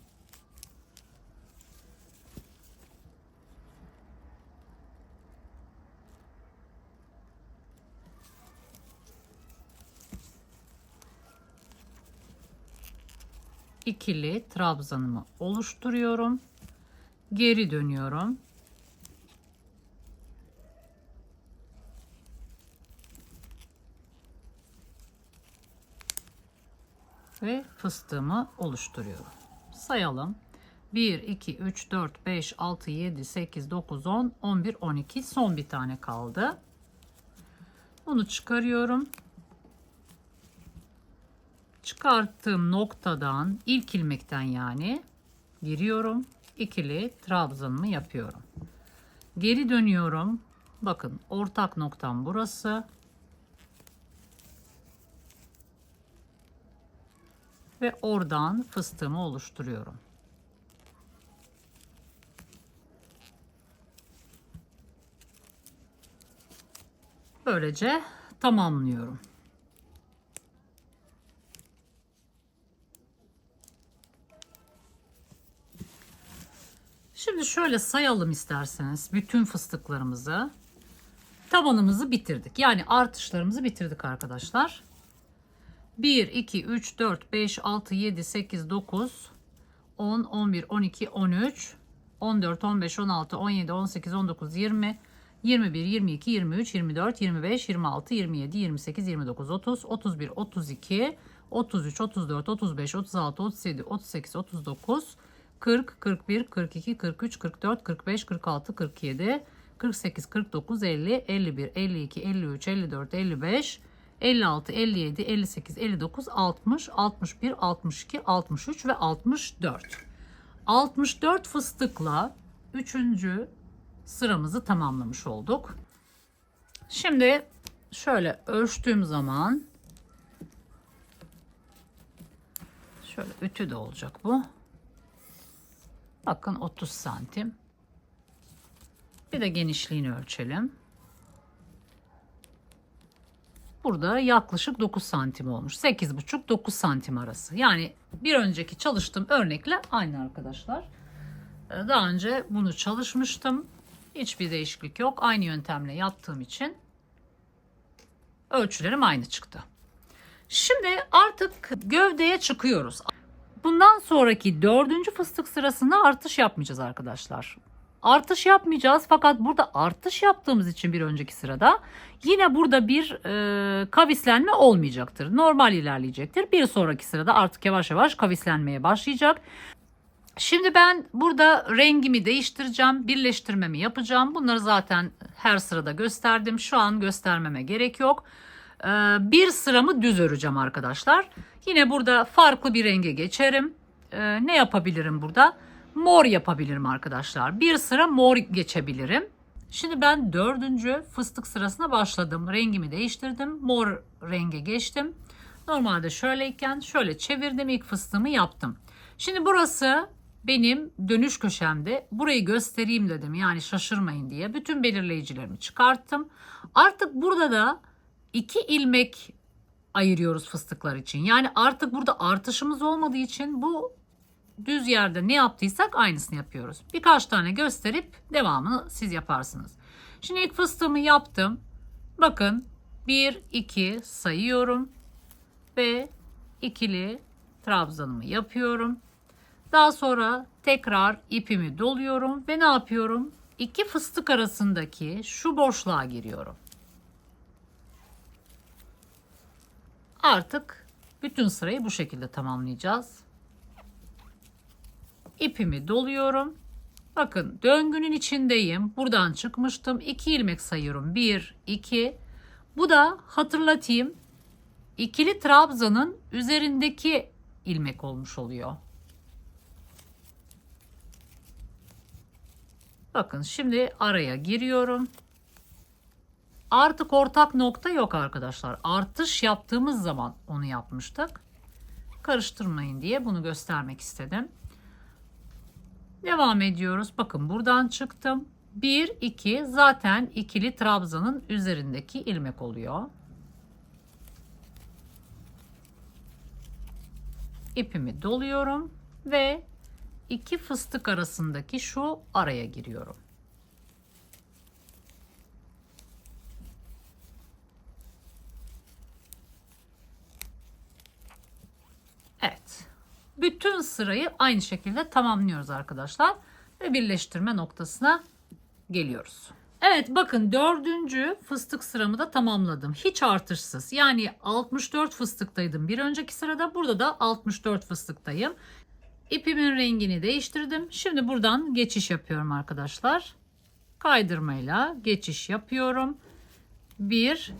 İkili trabzanımı oluşturuyorum. Geri dönüyorum. Ve fıstığımı oluşturuyorum. Sayalım. 1, 2, 3, 4, 5, 6, 7, 8, 9, 10, 11, 12. Son bir tane kaldı. Bunu çıkarıyorum. Çıkarttığım noktadan ilk ilmekten yani giriyorum. İkili trabzanımı yapıyorum. Geri dönüyorum. Bakın ortak noktam burası. Ve oradan fıstığımı oluşturuyorum. Böylece tamamlıyorum. Şimdi şöyle sayalım isterseniz bütün fıstıklarımızı. Tabanımızı bitirdik. Yani artışlarımızı bitirdik arkadaşlar. 1, 2, 3, 4, 5, 6, 7, 8, 9, 10, 11, 12, 13, 14, 15, 16, 17, 18, 19, 20, 21, 22, 23, 24, 25, 26, 27, 28, 29, 30, 31, 32, 33, 34, 35, 36, 37, 38, 39, 40, 41, 42, 43, 44, 45, 46, 47, 48, 49, 50, 51, 52, 53, 54, 55, 56, 57, 58, 59, 60, 61, 62, 63 ve 64. 64 fıstıkla 3. sıramızı tamamlamış olduk. Şimdi şöyle ölçtüğüm zaman şöyle ütü de olacak bu. Bakın 30 santim. Bir de genişliğini ölçelim. Burada yaklaşık 9 santim olmuş. 8,5-9 santim arası. Yani bir önceki çalıştığım örnekle aynı arkadaşlar. Daha önce bunu çalışmıştım. Hiçbir değişiklik yok. Aynı yöntemle yaptığım için ölçülerim aynı çıktı. Şimdi artık gövdeye çıkıyoruz. Bundan sonraki 4. fıstık sırasında artış yapmayacağız arkadaşlar. Artış yapmayacağız fakat burada artış yaptığımız için bir önceki sırada yine burada bir kavislenme olmayacaktır. Normal ilerleyecektir. Bir sonraki sırada artık yavaş yavaş kavislenmeye başlayacak. Şimdi ben burada rengimi değiştireceğim. Birleştirmemi yapacağım. Bunları zaten her sırada gösterdim. Şu an göstermeme gerek yok. Bir sıramı düz öreceğim arkadaşlar. Yine burada farklı bir renge geçerim. Ne yapabilirim burada? Mor yapabilirim arkadaşlar. Bir sıra mor geçebilirim. Şimdi ben 4. fıstık sırasına başladım. Rengimi değiştirdim. Mor renge geçtim. Normalde şöyleyken şöyle çevirdim. İlk fıstığımı yaptım. Şimdi burası benim dönüş köşemde. Burayı göstereyim dedim. Yani şaşırmayın diye. Bütün belirleyicilerimi çıkarttım. Artık burada da 2 ilmek ayırıyoruz fıstıklar için. Yani artık burada artışımız olmadığı için bu düz yerde ne yaptıysak aynısını yapıyoruz. Birkaç tane gösterip devamını siz yaparsınız. Şimdi ilk fıstığımı yaptım. Bakın 1, 2 sayıyorum ve ikili trabzanımı yapıyorum. Daha sonra tekrar ipimi doluyorum ve ne yapıyorum? 2 fıstık arasındaki şu boşluğa giriyorum. Artık bütün sırayı bu şekilde tamamlayacağız. İpimi doluyorum. Bakın döngünün içindeyim. Buradan çıkmıştım. 2 ilmek sayıyorum. 1, 2. Bu da hatırlatayım. İkili trabzanın üzerindeki ilmek olmuş oluyor. Bakın şimdi araya giriyorum. Artık ortak nokta yok arkadaşlar. Artış yaptığımız zaman onu yapmıştık. Karıştırmayın diye bunu göstermek istedim. Devam ediyoruz. Bakın buradan çıktım. 1, 2 zaten ikili trabzanın üzerindeki ilmek oluyor. İpimi doluyorum ve 2 fıstık arasındaki şu araya giriyorum. Evet. Bütün sırayı aynı şekilde tamamlıyoruz arkadaşlar. Ve birleştirme noktasına geliyoruz. Evet bakın 4. fıstık sıramı da tamamladım. Hiç artışsız. Yani 64 fıstıktaydım bir önceki sırada. Burada da 64 fıstıktayım. İpimin rengini değiştirdim. Şimdi buradan geçiş yapıyorum arkadaşlar. Kaydırmayla geçiş yapıyorum. 1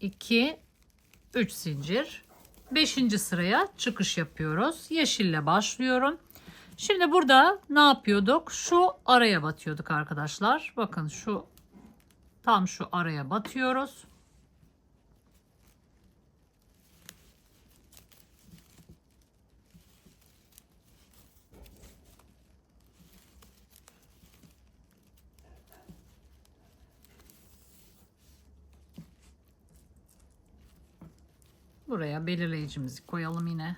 2 3 zincir. 5. sıraya çıkış yapıyoruz. Yeşille başlıyorum. Şimdi burada ne yapıyorduk? Şu araya batıyorduk arkadaşlar. Bakın tam şu araya batıyoruz. Buraya belirleyicimizi koyalım yine.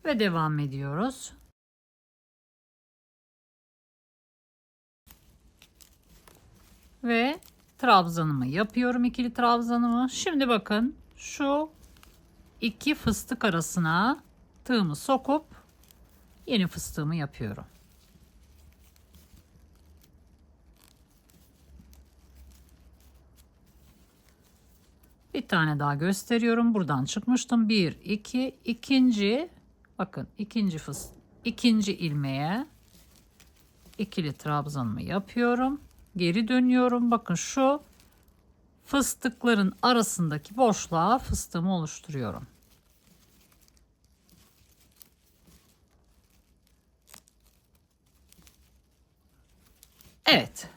Ve devam ediyoruz. Ve trabzanımı yapıyorum, ikili trabzanımı. Şimdi bakın şu 2 fıstık arasına tığımı sokup yeni fıstığımı yapıyorum. Bir tane daha gösteriyorum. Buradan çıkmıştım. 1, 2, ikinci, bakın ikinci ilmeğe ikili trabzanımı yapıyorum. Geri dönüyorum. Bakın şu fıstıkların arasındaki boşluğa fıstığımı oluşturuyorum. Evet.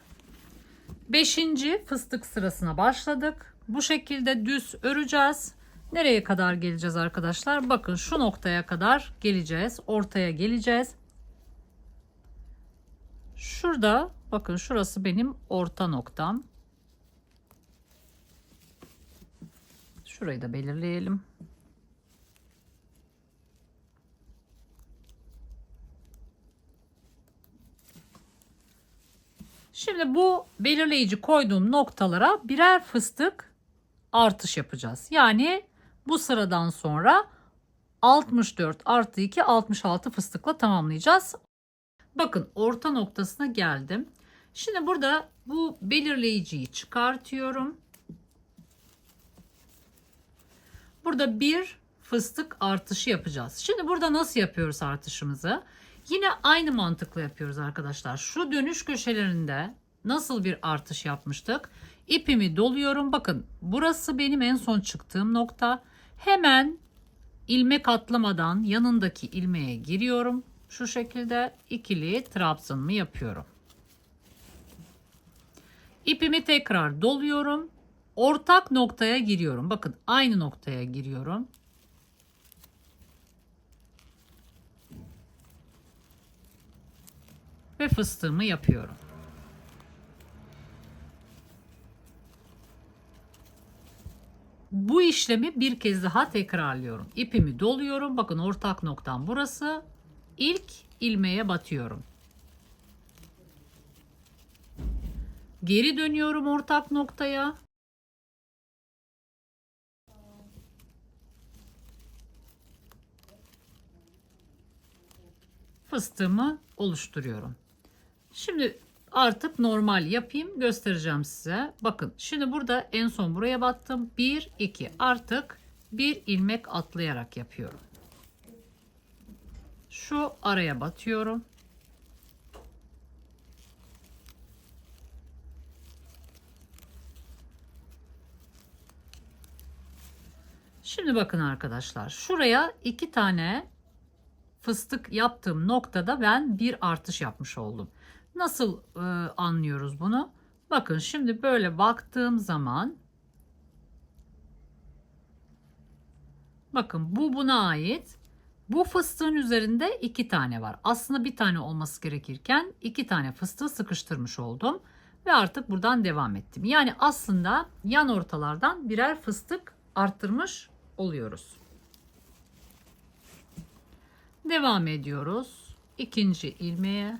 5. fıstık sırasına başladık. Bu şekilde düz öreceğiz. Nereye kadar geleceğiz arkadaşlar? Bakın şu noktaya kadar geleceğiz. Ortaya geleceğiz. Şurada bakın şurası benim orta noktam. Şurayı da belirleyelim. Şimdi bu belirleyici koyduğum noktalara birer fıstık artış yapacağız. Yani bu sıradan sonra 64 artı 2 66 fıstıkla tamamlayacağız. Bakın orta noktasına geldim. Şimdi burada bu belirleyiciyi çıkartıyorum. Burada bir fıstık artışı yapacağız. Şimdi burada nasıl yapıyoruz artışımızı? Yine aynı mantıkla yapıyoruz arkadaşlar. Şu dönüş köşelerinde nasıl bir artış yapmıştık? İpimi doluyorum. Bakın burası benim en son çıktığım nokta. Hemen ilmek atlamadan yanındaki ilmeğe giriyorum. Şu şekilde ikili trabzanımı yapıyorum. İpimi tekrar doluyorum. Ortak noktaya giriyorum. Bakın aynı noktaya giriyorum. Ve fıstığımı yapıyorum. Bu işlemi bir kez daha tekrarlıyorum. İpimi doluyorum. Bakın ortak noktam burası. İlk ilmeğe batıyorum. Geri dönüyorum ortak noktaya. Fıstığımı oluşturuyorum. Şimdi artık normal yapayım, göstereceğim size. Bakın şimdi burada en son buraya battım. 1 2 artık bir ilmek atlayarak yapıyorum. Şu araya batıyorum. Şimdi bakın arkadaşlar, şuraya 2 tane fıstık yaptığım noktada ben bir artış yapmış oldum. Nasıl anlıyoruz bunu? Bakın şimdi böyle baktığım zaman, bakın bu buna ait. Bu fıstığın üzerinde 2 tane var. Aslında bir tane olması gerekirken 2 tane fıstığı sıkıştırmış oldum. Ve artık buradan devam ettim. Yani aslında yan ortalardan birer fıstık arttırmış oluyoruz. Devam ediyoruz. İkinci ilmeğe.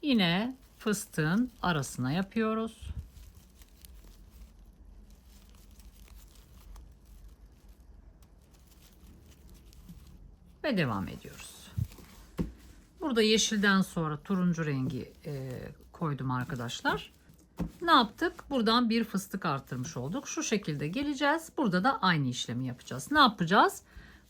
Yine fıstığın arasına yapıyoruz. Ve devam ediyoruz. Burada yeşilden sonra turuncu rengi koydum arkadaşlar. Ne yaptık? Buradan bir fıstık arttırmış olduk. Şu şekilde geleceğiz. Burada da aynı işlemi yapacağız. Ne yapacağız?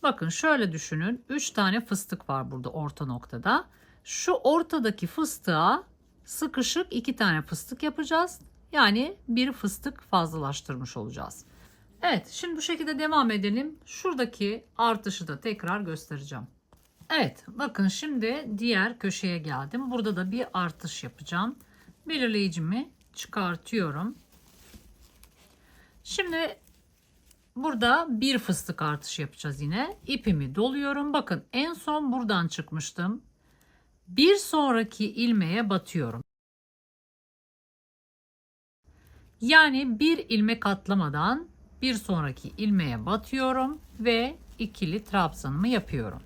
Bakın şöyle düşünün. 3 tane fıstık var burada orta noktada. Şu ortadaki fıstığa sıkışık 2 tane fıstık yapacağız. Yani bir fıstık fazlalaştırmış olacağız. Evet, şimdi bu şekilde devam edelim. Şuradaki artışı da tekrar göstereceğim. Evet, bakın şimdi diğer köşeye geldim. Burada da bir artış yapacağım. Belirleyicimi çıkartıyorum. Şimdi burada bir fıstık artışı yapacağız yine. İpimi doluyorum. Bakın en son buradan çıkmıştım. Bir sonraki ilmeğe batıyorum. Yani bir ilmek atlamadan bir sonraki ilmeğe batıyorum ve ikili trabzanımı yapıyorum.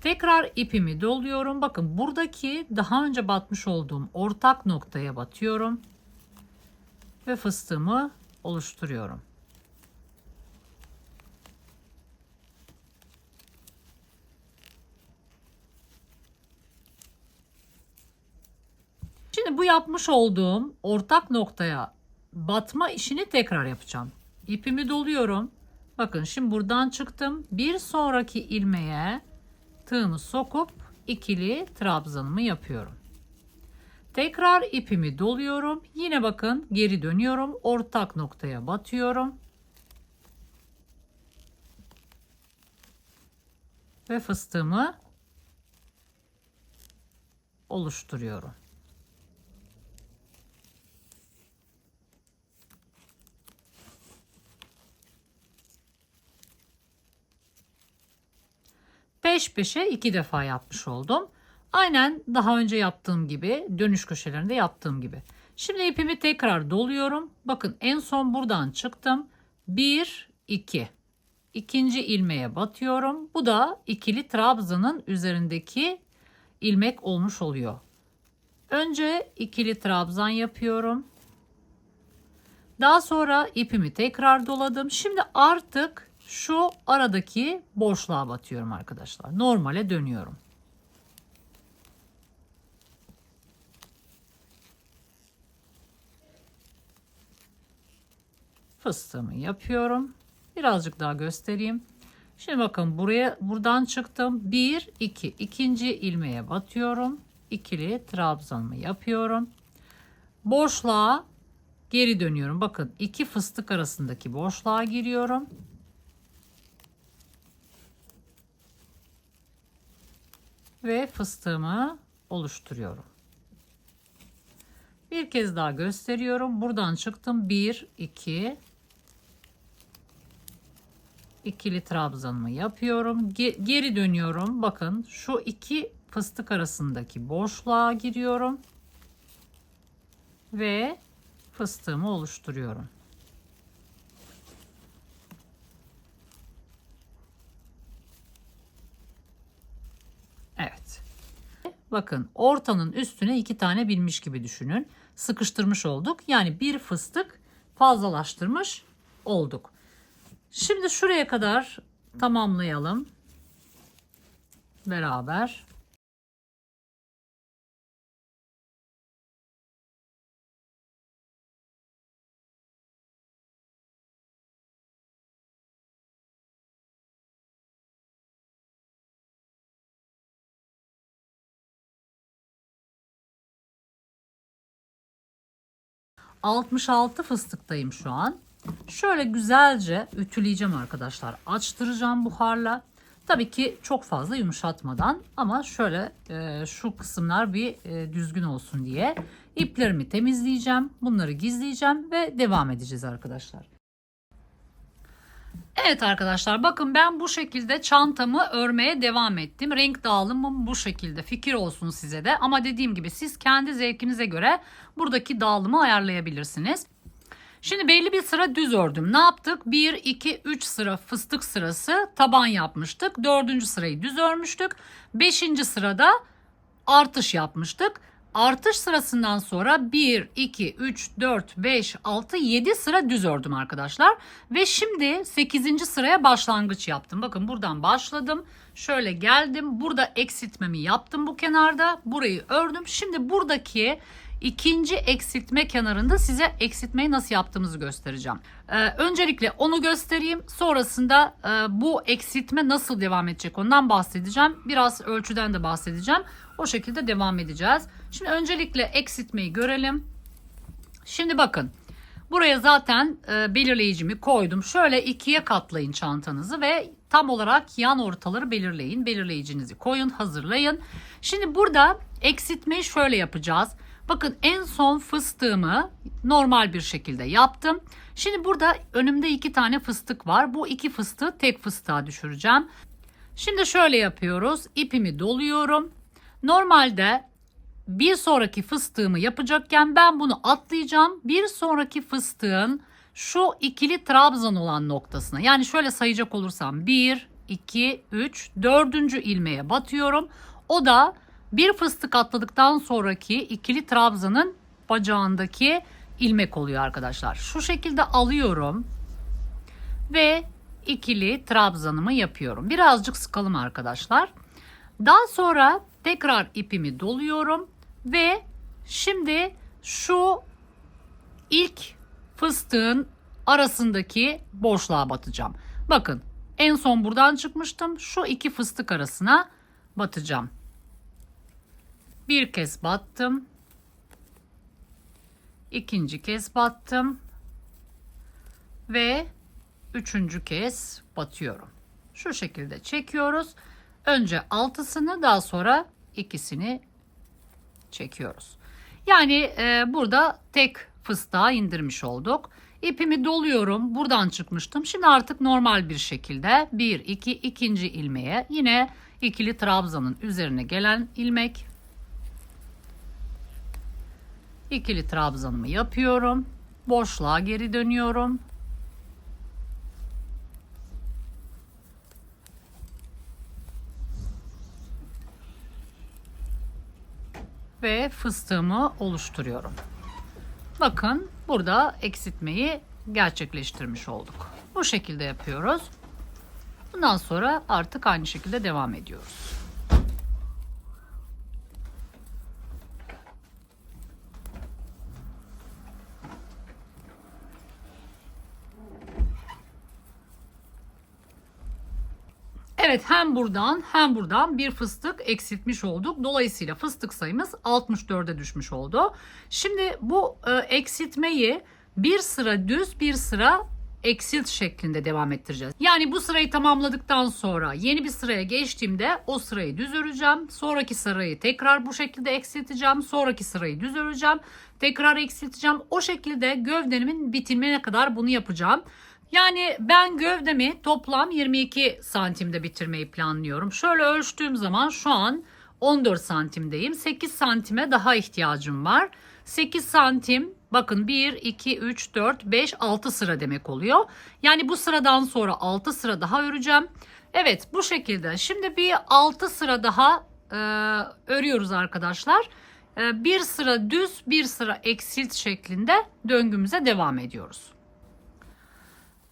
Tekrar ipimi doluyorum. Bakın buradaki daha önce batmış olduğum ortak noktaya batıyorum ve fıstığımı oluşturuyorum. Şimdi bu yapmış olduğum ortak noktaya batma işini tekrar yapacağım. İpimi doluyorum. Bakın şimdi buradan çıktım. Bir sonraki ilmeğe tığımı sokup ikili trabzanımı yapıyorum. Tekrar ipimi doluyorum. Yine bakın geri dönüyorum. Ortak noktaya batıyorum. Ve fıstığımı oluşturuyorum. Peş peşe 2 defa yapmış oldum. Aynen daha önce yaptığım gibi, dönüş köşelerinde yaptığım gibi. Şimdi ipimi tekrar doluyorum. Bakın en son buradan çıktım. 1, 2. İkinci ilmeğe batıyorum. Bu da ikili trabzanın üzerindeki ilmek olmuş oluyor. Önce ikili trabzan yapıyorum. Daha sonra ipimi tekrar doladım. Şimdi artık şu aradaki boşluğa batıyorum arkadaşlar. Normale dönüyorum. Fıstığımı yapıyorum. Birazcık daha göstereyim. Şimdi bakın buradan çıktım. 1, 2. İkinci ilmeğe batıyorum. İkili trabzanımı yapıyorum. Boşluğa geri dönüyorum. Bakın iki fıstık arasındaki boşluğa giriyorum. Ve fıstığımı oluşturuyorum. Bir kez daha gösteriyorum. Buradan çıktım. 1, 2. İkili trabzanımı yapıyorum. Geri dönüyorum. Bakın şu iki fıstık arasındaki boşluğa giriyorum. Ve fıstığımı oluşturuyorum. Evet. Bakın ortanın üstüne 2 tane binmiş gibi düşünün. Sıkıştırmış olduk. Yani bir fıstık fazlalaştırmış olduk. Şimdi şuraya kadar tamamlayalım. Beraber. ...66 fıstıktayım şu an. Şöyle güzelce ütüleyeceğim arkadaşlar. Açtıracağım buharla. Tabii ki çok fazla yumuşatmadan ama şöyle şu kısımlar bir düzgün olsun diye iplerimi temizleyeceğim. Bunları gizleyeceğim ve devam edeceğiz arkadaşlar. Evet arkadaşlar, bakın ben bu şekilde çantamı örmeye devam ettim. Renk dağılımım bu şekilde, fikir olsun size de. Ama dediğim gibi siz kendi zevkinize göre buradaki dağılımı ayarlayabilirsiniz. Şimdi belli bir sıra düz ördüm. Ne yaptık? 1, 2, 3 sıra fıstık sırası taban yapmıştık. 4. sırayı düz örmüştük. 5. sırada artış yapmıştık. Artış sırasından sonra 1, 2, 3, 4, 5, 6, 7 sıra düz ördüm arkadaşlar. Ve şimdi 8. sıraya başlangıç yaptım. Bakın buradan başladım. Şöyle geldim. Burada eksiltmemi yaptım bu kenarda. Burayı ördüm. Şimdi buradaki ikinci eksiltme kenarında size eksiltmeyi nasıl yaptığımızı göstereceğim. Öncelikle onu göstereyim. Sonrasında bu eksiltme nasıl devam edecek ondan bahsedeceğim. Biraz ölçüden de bahsedeceğim. O şekilde devam edeceğiz. Şimdi öncelikle eksiltmeyi görelim. Şimdi bakın. Buraya zaten belirleyicimi koydum. Şöyle ikiye katlayın çantanızı ve tam olarak yan ortaları belirleyin. Belirleyicinizi koyun, hazırlayın. Şimdi burada eksiltmeyi şöyle yapacağız. Bakın en son fıstığımı normal bir şekilde yaptım. Şimdi burada önümde 2 tane fıstık var. Bu 2 fıstığı tek fıstığa düşüreceğim. Şimdi şöyle yapıyoruz. İpimi doluyorum. Normalde bir sonraki fıstığımı yapacakken ben bunu atlayacağım. Bir sonraki fıstığın şu ikili trabzan olan noktasına, yani şöyle sayacak olursam 1, 2, 3, 4. ilmeğe batıyorum. O da bir fıstık atladıktan sonraki ikili trabzanın bacağındaki ilmek oluyor arkadaşlar. Şu şekilde alıyorum ve ikili trabzanımı yapıyorum. Birazcık sıkalım arkadaşlar. Daha sonra tekrar ipimi doluyorum ve şimdi şu ilk fıstığın arasındaki boşluğa batacağım. Bakın en son buradan çıkmıştım. Şu iki fıstık arasına batacağım. Bir kez battım. İkinci kez battım. Ve üçüncü kez batıyorum. Şu şekilde çekiyoruz. Önce altısını, daha sonra ikisini çekiyoruz. Yani burada tek fıstığa indirmiş olduk. İpimi doluyorum. Buradan çıkmıştım. Şimdi artık normal bir şekilde 1, 2, ikinci ilmeğe yine ikili trabzanın üzerine gelen ilmek. İkili trabzanımı yapıyorum. Boşluğa geri dönüyorum. Ve fıstığımı oluşturuyorum. Bakın burada eksiltmeyi gerçekleştirmiş olduk. Bu şekilde yapıyoruz. Bundan sonra artık aynı şekilde devam ediyoruz. Evet, hem buradan hem buradan bir fıstık eksiltmiş olduk. Dolayısıyla fıstık sayımız 64'e düşmüş oldu. Şimdi bu eksiltmeyi bir sıra düz bir sıra eksilt şeklinde devam ettireceğiz. Yani bu sırayı tamamladıktan sonra yeni bir sıraya geçtiğimde o sırayı düz öreceğim. Sonraki sırayı tekrar bu şekilde eksilteceğim. Sonraki sırayı düz öreceğim. Tekrar eksilteceğim. O şekilde gövdemin bitimine kadar bunu yapacağım. Yani ben gövdemi toplam 22 santimde bitirmeyi planlıyorum. Şöyle ölçtüğüm zaman şu an 14 santimdeyim. 8 santime daha ihtiyacım var. 8 santim bakın 1, 2, 3, 4, 5, 6 sıra demek oluyor. Yani bu sıradan sonra 6 sıra daha öreceğim. Evet, bu şekilde. Şimdi bir 6 sıra daha örüyoruz arkadaşlar. Bir sıra düz bir sıra eksilt şeklinde döngümüze devam ediyoruz.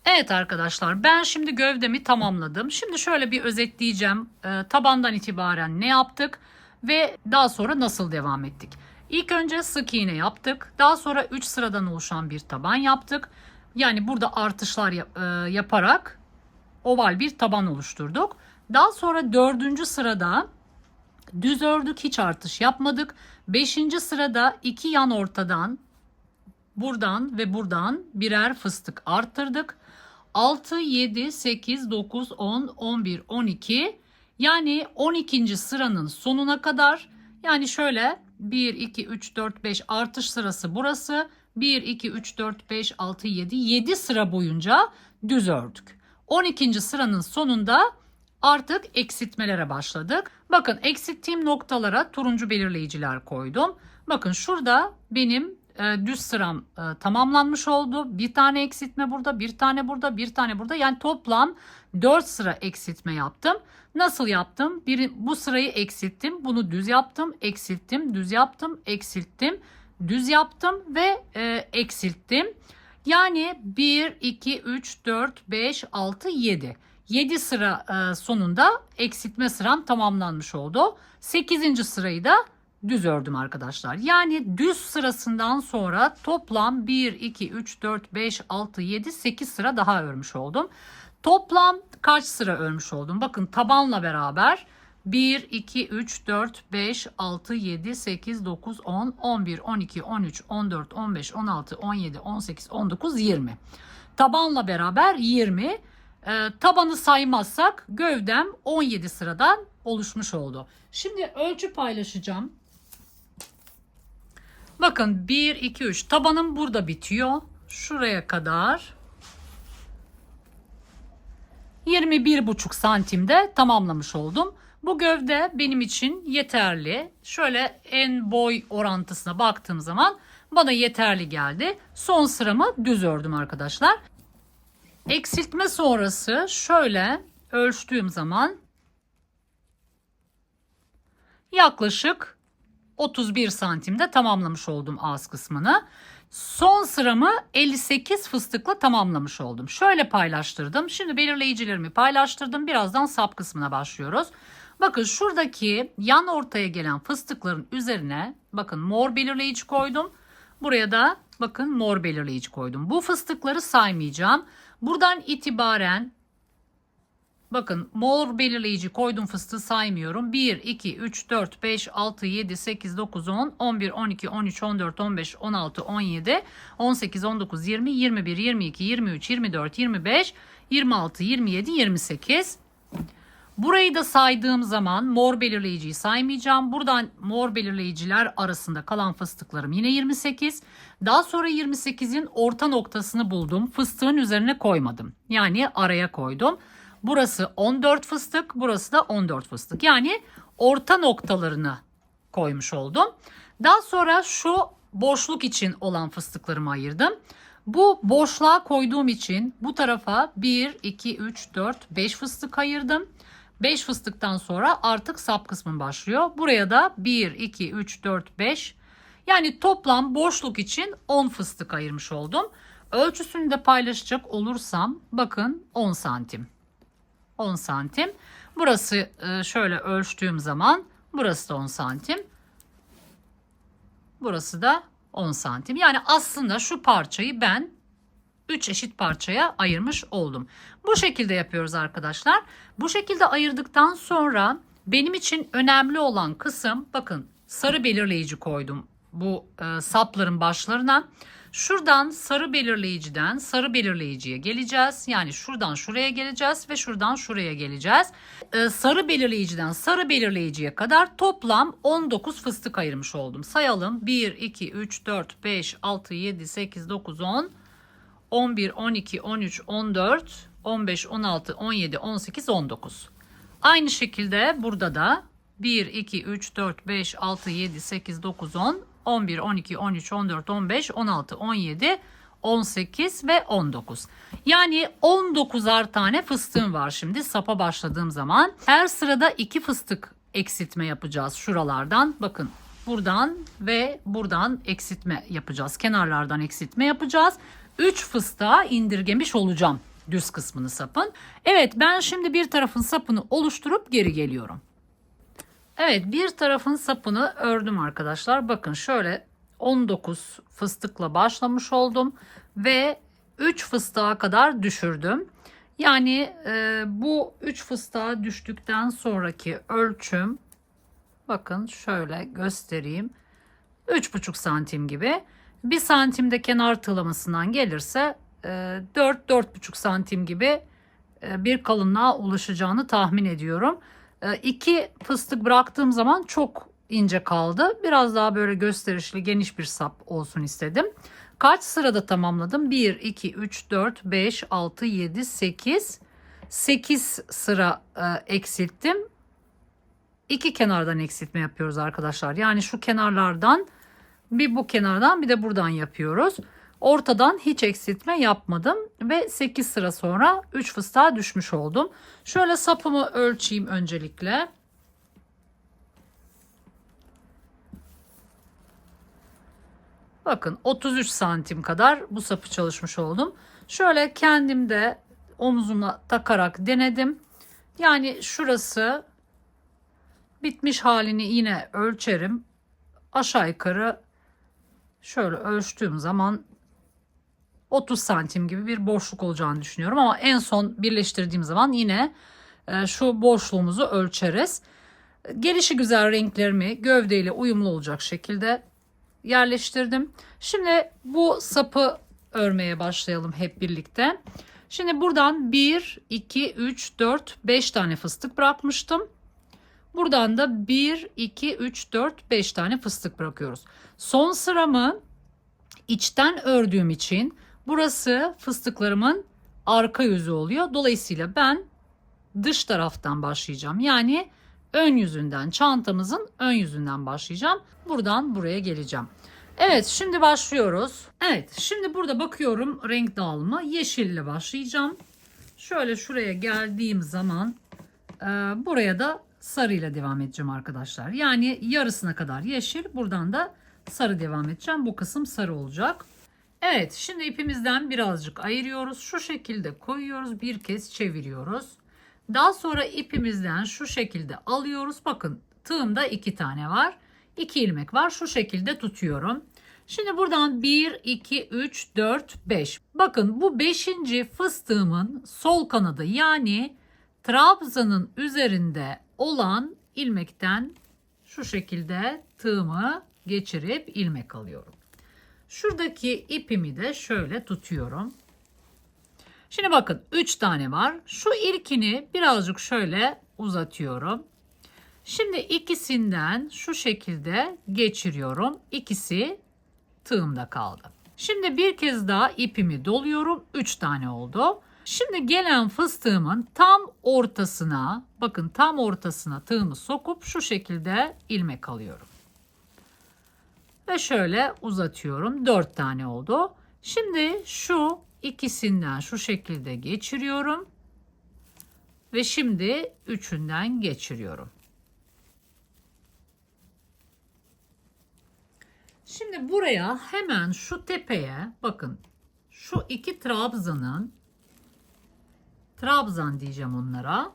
Evet arkadaşlar, ben şimdi gövdemi tamamladım. Şimdi şöyle bir özetleyeceğim. Tabandan itibaren ne yaptık ve daha sonra nasıl devam ettik. İlk önce sık iğne yaptık. Daha sonra 3 sıradan oluşan bir taban yaptık. Yani burada artışlar yaparak oval bir taban oluşturduk. Daha sonra 4. sırada düz ördük, hiç artış yapmadık. 5. sırada 2 yan ortadan buradan ve buradan birer fıstık arttırdık. 6, 7, 8, 9, 10, 11, 12 yani 12. sıranın sonuna kadar, yani şöyle 1, 2, 3, 4, 5 artış sırası burası. 1, 2, 3, 4, 5, 6, 7 sıra boyunca düz ördük. 12. sıranın sonunda artık eksiltmelere başladık. Bakın eksilttiğim noktalara turuncu belirleyiciler koydum. Bakın şurada benim düz sıram tamamlanmış oldu. Bir tane eksiltme burada, bir tane burada, bir tane burada. Yani toplam 4 sıra eksiltme yaptım. Nasıl yaptım? Bu sırayı eksilttim. Bunu düz yaptım, eksilttim, düz yaptım, eksilttim, düz yaptım ve eksilttim. Yani 1, 2, 3, 4, 5, 6, 7. 7 sıra sonunda eksiltme sıram tamamlanmış oldu. 8. sırayı da düz ördüm arkadaşlar. Yani düz sırasından sonra toplam 1, 2, 3, 4, 5, 6, 7, 8 sıra daha örmüş oldum. Toplam kaç sıra örmüş oldum? Bakın tabanla beraber 1, 2, 3, 4, 5, 6, 7, 8, 9, 10, 11, 12, 13, 14, 15, 16, 17, 18, 19, 20. Tabanla beraber 20. Tabanı saymazsak gövdem 17 sıradan oluşmuş oldu. Şimdi ölçü paylaşacağım. Bakın 1, 2, 3 tabanım burada bitiyor. Şuraya kadar 21,5 santimde tamamlamış oldum. Bu gövde benim için yeterli. Şöyle en boy orantısına baktığım zaman bana yeterli geldi. Son sıramı düz ördüm arkadaşlar. Eksiltme sonrası şöyle ölçtüğüm zaman yaklaşık 31 santimde tamamlamış oldum ağız kısmını. Son sıramı 58 fıstıkla tamamlamış oldum. Şöyle paylaştırdım. Şimdi belirleyicilerimi paylaştırdım. Birazdan sap kısmına başlıyoruz. Bakın şuradaki yan ortaya gelen fıstıkların üzerine bakın mor belirleyici koydum. Buraya da bakın mor belirleyici koydum. Bu fıstıkları saymayacağım. Buradan itibaren bakın mor belirleyici koydum, fıstığı saymıyorum. 1, 2, 3, 4, 5, 6, 7, 8, 9, 10, 11, 12, 13, 14, 15, 16, 17, 18, 19, 20, 21, 22, 23, 24, 25, 26, 27, 28. Burayı da saydığım zaman mor belirleyiciyi saymayacağım. Buradan mor belirleyiciler arasında kalan fıstıklarım yine 28. Daha sonra 28'in orta noktasını buldum. Fıstığın üzerine koymadım. Yani araya koydum. Burası 14 fıstık, burası da 14 fıstık. Yani orta noktalarını koymuş oldum. Daha sonra şu boşluk için olan fıstıklarımı ayırdım. Bu boşluğa koyduğum için bu tarafa 1, 2, 3, 4, 5 fıstık ayırdım. 5 fıstıktan sonra artık sap kısmı başlıyor. Buraya da 1, 2, 3, 4, 5. Yani toplam boşluk için 10 fıstık ayırmış oldum. Ölçüsünü de paylaşacak olursam bakın 10 santim. 10 santim. Burası şöyle ölçtüğüm zaman burası da 10 santim. Burası da 10 santim. Yani aslında şu parçayı ben 3 eşit parçaya ayırmış oldum. Bu şekilde yapıyoruz arkadaşlar. Bu şekilde ayırdıktan sonra benim için önemli olan kısım, bakın sarı belirleyici koydum bu sapların başlarına. Şuradan sarı belirleyiciden sarı belirleyiciye geleceğiz. Yani şuradan şuraya geleceğiz ve şuradan şuraya geleceğiz. Sarı belirleyiciden sarı belirleyiciye kadar toplam 19 fıstık ayırmış oldum. Sayalım: 1, 2, 3, 4, 5, 6, 7, 8, 9, 10, 11, 12, 13, 14, 15, 16, 17, 18, 19. Aynı şekilde burada da 1, 2, 3, 4, 5, 6, 7, 8, 9, 10, 11, 12, 13, 14, 15, 16, 17, 18 ve 19. Yani 19'ar tane fıstığım var şimdi sapa başladığım zaman. Her sırada 2 fıstık eksiltme yapacağız şuralardan. Bakın buradan ve buradan eksiltme yapacağız. Kenarlardan eksiltme yapacağız. 3 fıstığa indirgemiş olacağım düz kısmını sapın. Evet, ben şimdi bir tarafın sapını oluşturup geri geliyorum. Evet, bir tarafın sapını ördüm arkadaşlar. Bakın şöyle 19 fıstıkla başlamış oldum ve 3 fıstığa kadar düşürdüm. Yani bu 3 fıstığa düştükten sonraki ölçüm, bakın şöyle göstereyim, 3,5 santim gibi. 1 santimde kenar tığlamasından gelirse 4-4,5 santim gibi bir kalınlığa ulaşacağını tahmin ediyorum. 2 fıstık bıraktığım zaman çok ince kaldı. Biraz daha böyle gösterişli, geniş bir sap olsun istedim. Kaç sırada tamamladım? 1, 2, 3, 4, 5, 6, 7, 8. 8 sıra eksilttim. 2 kenardan eksiltme yapıyoruz arkadaşlar. Yani şu kenarlardan, bir bu kenardan bir de buradan yapıyoruz. Ortadan hiç eksiltme yapmadım ve 8 sıra sonra 3 fıstığa düşmüş oldum. Şöyle sapımı ölçeyim öncelikle. Bakın 33 santim kadar bu sapı çalışmış oldum. Şöyle kendim de omzuma takarak denedim. Yani şurası bitmiş halini yine ölçerim. Aşağı yukarı şöyle ölçtüğüm zaman 30 santim gibi bir boşluk olacağını düşünüyorum. Ama en son birleştirdiğim zaman yine şu boşluğumuzu ölçeriz. Gelişi güzel renklerimi gövdeyle uyumlu olacak şekilde yerleştirdim. Şimdi bu sapı örmeye başlayalım hep birlikte. Şimdi buradan 1, 2, 3, 4, 5 tane fıstık bırakmıştım. Buradan da 1, 2, 3, 4, 5 tane fıstık bırakıyoruz. Son sıramı içten ördüğüm için burası fıstıklarımın arka yüzü oluyor. Dolayısıyla ben dış taraftan başlayacağım. Yani ön yüzünden, çantamızın ön yüzünden başlayacağım. Buradan buraya geleceğim. Evet, şimdi başlıyoruz. Evet, şimdi burada bakıyorum renk dağılımı. Yeşille başlayacağım. Şöyle şuraya geldiğim zaman buraya da sarıyla devam edeceğim arkadaşlar. Yani yarısına kadar yeşil, buradan da sarı devam edeceğim. Bu kısım sarı olacak. Evet, şimdi ipimizden birazcık ayırıyoruz. Şu şekilde koyuyoruz. Bir kez çeviriyoruz. Daha sonra ipimizden şu şekilde alıyoruz. Bakın tığımda 2 tane var. 2 ilmek var. Şu şekilde tutuyorum. Şimdi buradan 1, 2, 3, 4, 5. Bakın bu 5. fıstığımın sol kanadı, yani trabzanın üzerinde olan ilmekten şu şekilde tığımı geçirip ilmek alıyorum. Şuradaki ipimi de şöyle tutuyorum. Şimdi bakın 3 tane var. Şu ilkini birazcık şöyle uzatıyorum. Şimdi ikisinden şu şekilde geçiriyorum. İkisi tığımda kaldı. Şimdi bir kez daha ipimi doluyorum. 3 tane oldu. Şimdi gelen fıstığımın tam ortasına, bakın tam ortasına tığımı sokup şu şekilde ilmek alıyorum. Ve şöyle uzatıyorum. 4 tane oldu. Şimdi şu ikisinden şu şekilde geçiriyorum. Ve şimdi üçünden geçiriyorum. Şimdi buraya hemen şu tepeye bakın. Şu iki trabzan diyeceğim onlara.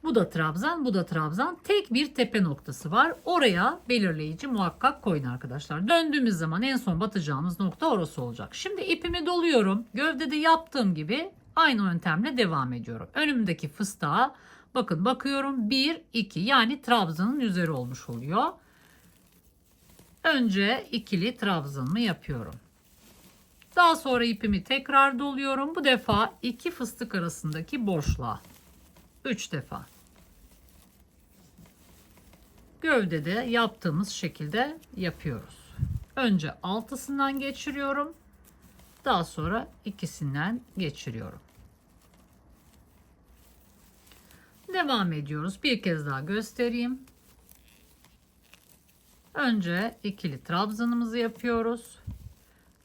Bu da trabzan, bu da trabzan. Tek bir tepe noktası var. Oraya belirleyici muhakkak koyun arkadaşlar. Döndüğümüz zaman en son batacağımız nokta orası olacak. Şimdi ipimi doluyorum. Gövdede yaptığım gibi aynı yöntemle devam ediyorum. Önümdeki fıstığa bakın bakıyorum. 1, 2 yani trabzanın üzeri olmuş oluyor. Önce ikili trabzanımı yapıyorum. Daha sonra ipimi tekrar doluyorum. Bu defa iki fıstık arasındaki boşluğa 3 defa. Gövdede yaptığımız şekilde yapıyoruz. Önce altısından geçiriyorum. Daha sonra ikisinden geçiriyorum. Devam ediyoruz. Bir kez daha göstereyim. Önce ikili trabzanımızı yapıyoruz.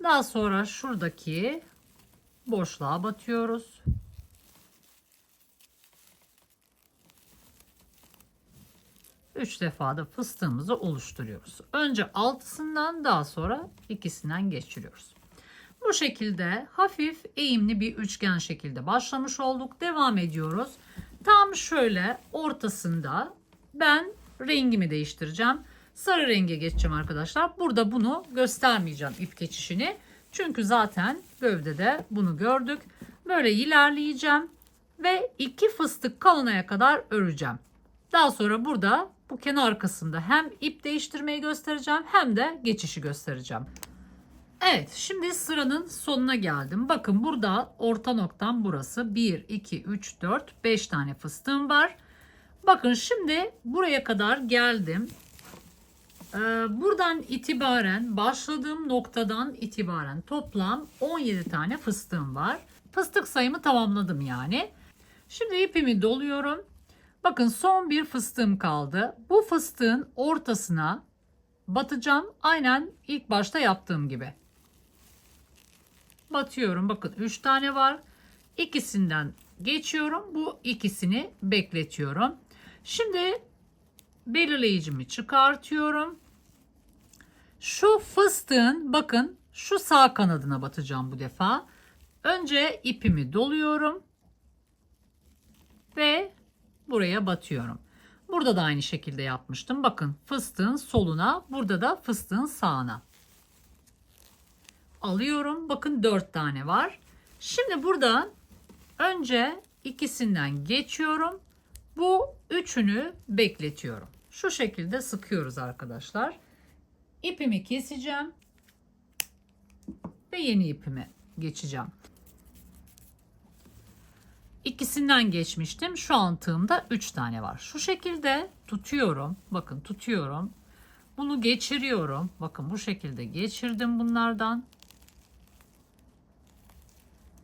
Daha sonra şuradaki boşluğa batıyoruz. Üç defa da fıstığımızı oluşturuyoruz. Önce altısından daha sonra ikisinden geçiriyoruz. Bu şekilde hafif eğimli bir üçgen şekilde başlamış olduk. Devam ediyoruz. Tam şöyle ortasında ben rengimi değiştireceğim. Sarı renge geçeceğim arkadaşlar. Burada bunu göstermeyeceğim ip geçişini. Çünkü zaten gövdede bunu gördük. Böyle ilerleyeceğim ve iki fıstık kalınaya kadar öreceğim. Daha sonra burada bu kenar kısımda hem ip değiştirmeyi göstereceğim hem de geçişi göstereceğim. Evet, şimdi sıranın sonuna geldim. Bakın burada orta noktam burası. 1, 2, 3, 4, 5 tane fıstığım var. Bakın şimdi buraya kadar geldim. Buradan itibaren başladığım noktadan itibaren toplam 17 tane fıstığım var. Fıstık sayımı tamamladım yani. Şimdi ipimi doluyorum. Bakın son bir fıstığım kaldı. Bu fıstığın ortasına batacağım. Aynen ilk başta yaptığım gibi. Batıyorum. Bakın 3 tane var. İkisinden geçiyorum. Bu ikisini bekletiyorum. Şimdi belirleyicimi çıkartıyorum. Şu fıstığın bakın şu sağ kanadına batacağım bu defa. Önce ipimi doluyorum. Ve buraya batıyorum. Burada da aynı şekilde yapmıştım. Bakın fıstığın soluna, burada da fıstığın sağına. Alıyorum. Bakın 4 tane var. Şimdi burada önce ikisinden geçiyorum. Bu üçünü bekletiyorum. Şu şekilde sıkıyoruz arkadaşlar. İpimi keseceğim. Ve yeni ipime geçeceğim. İkisinden geçmiştim. Şu an tığımda 3 tane var. Şu şekilde tutuyorum. Bakın tutuyorum. Bunu geçiriyorum. Bakın bu şekilde geçirdim bunlardan.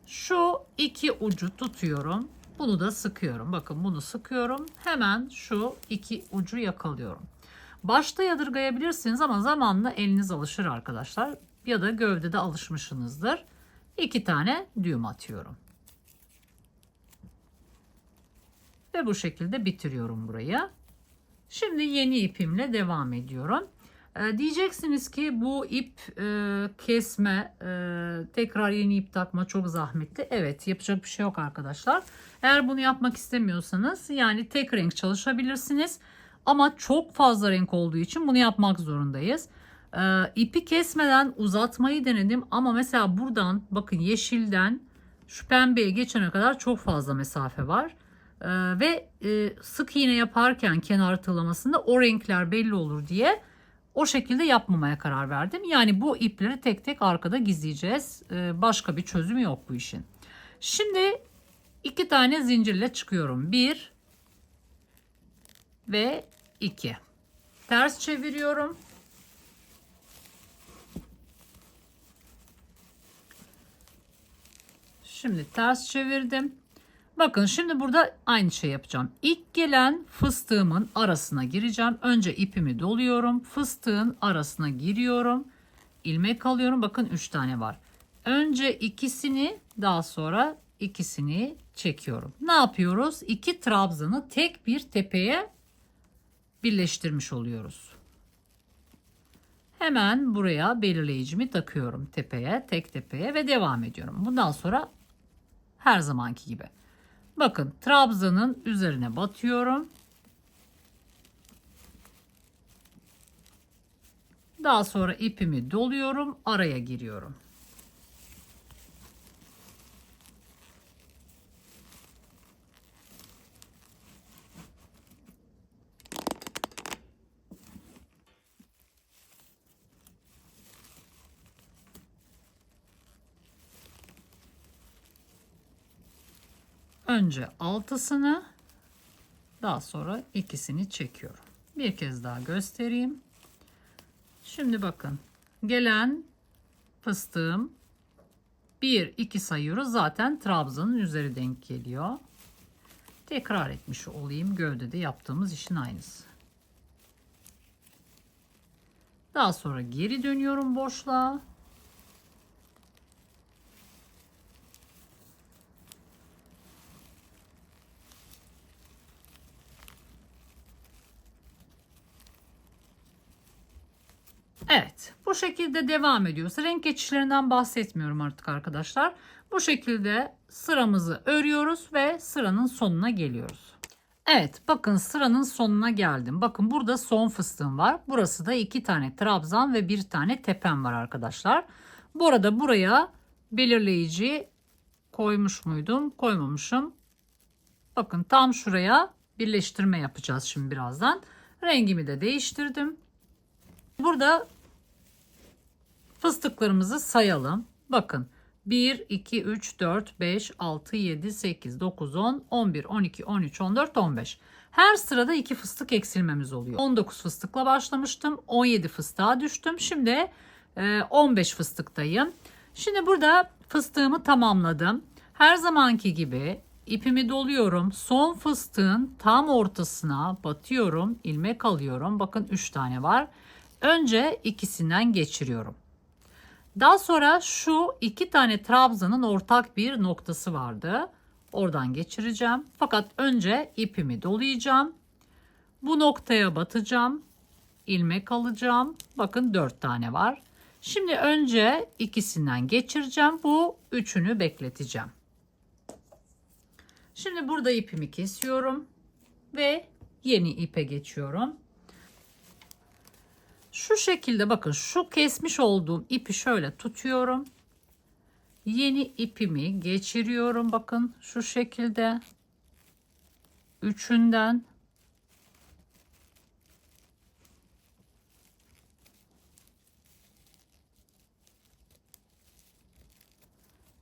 Şu iki ucu tutuyorum. Bunu da sıkıyorum. Bakın bunu sıkıyorum. Hemen şu iki ucu yakalıyorum. Başta yadırgayabilirsiniz ama zamanla eliniz alışır arkadaşlar. Ya da gövdede alışmışsınızdır. 2 tane düğüm atıyorum. Ve bu şekilde bitiriyorum burayı. Şimdi yeni ipimle devam ediyorum. Diyeceksiniz ki bu ip kesme, tekrar yeni ip takma çok zahmetli. Evet, yapacak bir şey yok arkadaşlar. Eğer bunu yapmak istemiyorsanız yani tek renk çalışabilirsiniz. Ama çok fazla renk olduğu için bunu yapmak zorundayız. İpi kesmeden uzatmayı denedim ama mesela buradan bakın yeşilden şu pembeye geçene kadar çok fazla mesafe var. Ve sık iğne yaparken kenar tığlamasında o renkler belli olur diye o şekilde yapmamaya karar verdim. Yani bu ipleri tek tek arkada gizleyeceğiz. Başka bir çözümü yok bu işin. Şimdi 2 tane zincirle çıkıyorum. 1 ve 2. Ters çeviriyorum. Şimdi ters çevirdim. Bakın şimdi burada aynı şey yapacağım. İlk gelen fıstığımın arasına gireceğim. Önce ipimi doluyorum. Fıstığın arasına giriyorum. İlmek alıyorum. Bakın 3 tane var. Önce ikisini, daha sonra ikisini çekiyorum. Ne yapıyoruz? 2 trabzanı tek bir tepeye birleştirmiş oluyoruz. Hemen buraya belirleyicimi takıyorum tepeye, tek tepeye ve devam ediyorum. Bundan sonra her zamanki gibi. Bakın trabzanın üzerine batıyorum. Daha sonra ipimi doluyorum, araya giriyorum. Önce altısını, daha sonra ikisini çekiyorum. Bir kez daha göstereyim. Şimdi bakın gelen fıstığım 1 2 sayıyoruz. Zaten trabzanın üzeri denk geliyor. Tekrar etmiş olayım. Gövdede yaptığımız işin aynısı. Daha sonra geri dönüyorum boşluğa. Evet, bu şekilde devam ediyoruz. Renk geçişlerinden bahsetmiyorum artık arkadaşlar. Bu şekilde sıramızı örüyoruz ve sıranın sonuna geliyoruz. Evet, bakın sıranın sonuna geldim. Bakın burada son fıstığım var. Burası da 2 tane trabzan ve 1 tane tepem var arkadaşlar. Bu arada buraya belirleyici koymuş muydum? Koymamışım. Bakın tam şuraya birleştirme yapacağız şimdi birazdan. Rengimi de değiştirdim. Burada fıstıklarımızı sayalım. Bakın 1, 2, 3, 4, 5, 6, 7, 8, 9, 10, 11, 12, 13, 14, 15. Her sırada 2 fıstık eksilmemiz oluyor. 19 fıstıkla başlamıştım. 17 fıstığa düştüm. Şimdi 15 fıstıktayım. Şimdi burada fıstığımı tamamladım. Her zamanki gibi ipimi doluyorum. Son fıstığın tam ortasına batıyorum. İlmek alıyorum. Bakın 3 tane var. Önce ikisinden geçiriyorum. Daha sonra şu 2 tane trabzanın ortak bir noktası vardı. Oradan geçireceğim. Fakat önce ipimi dolayacağım. Bu noktaya batacağım. İlmek alacağım. Bakın 4 tane var. Şimdi önce ikisinden geçireceğim. Bu üçünü bekleteceğim. Şimdi burada ipimi kesiyorum ve yeni ipe geçiyorum. Şu şekilde bakın şu kesmiş olduğum ipi şöyle tutuyorum. Yeni ipimi geçiriyorum. Bakın şu şekilde. Üçünden.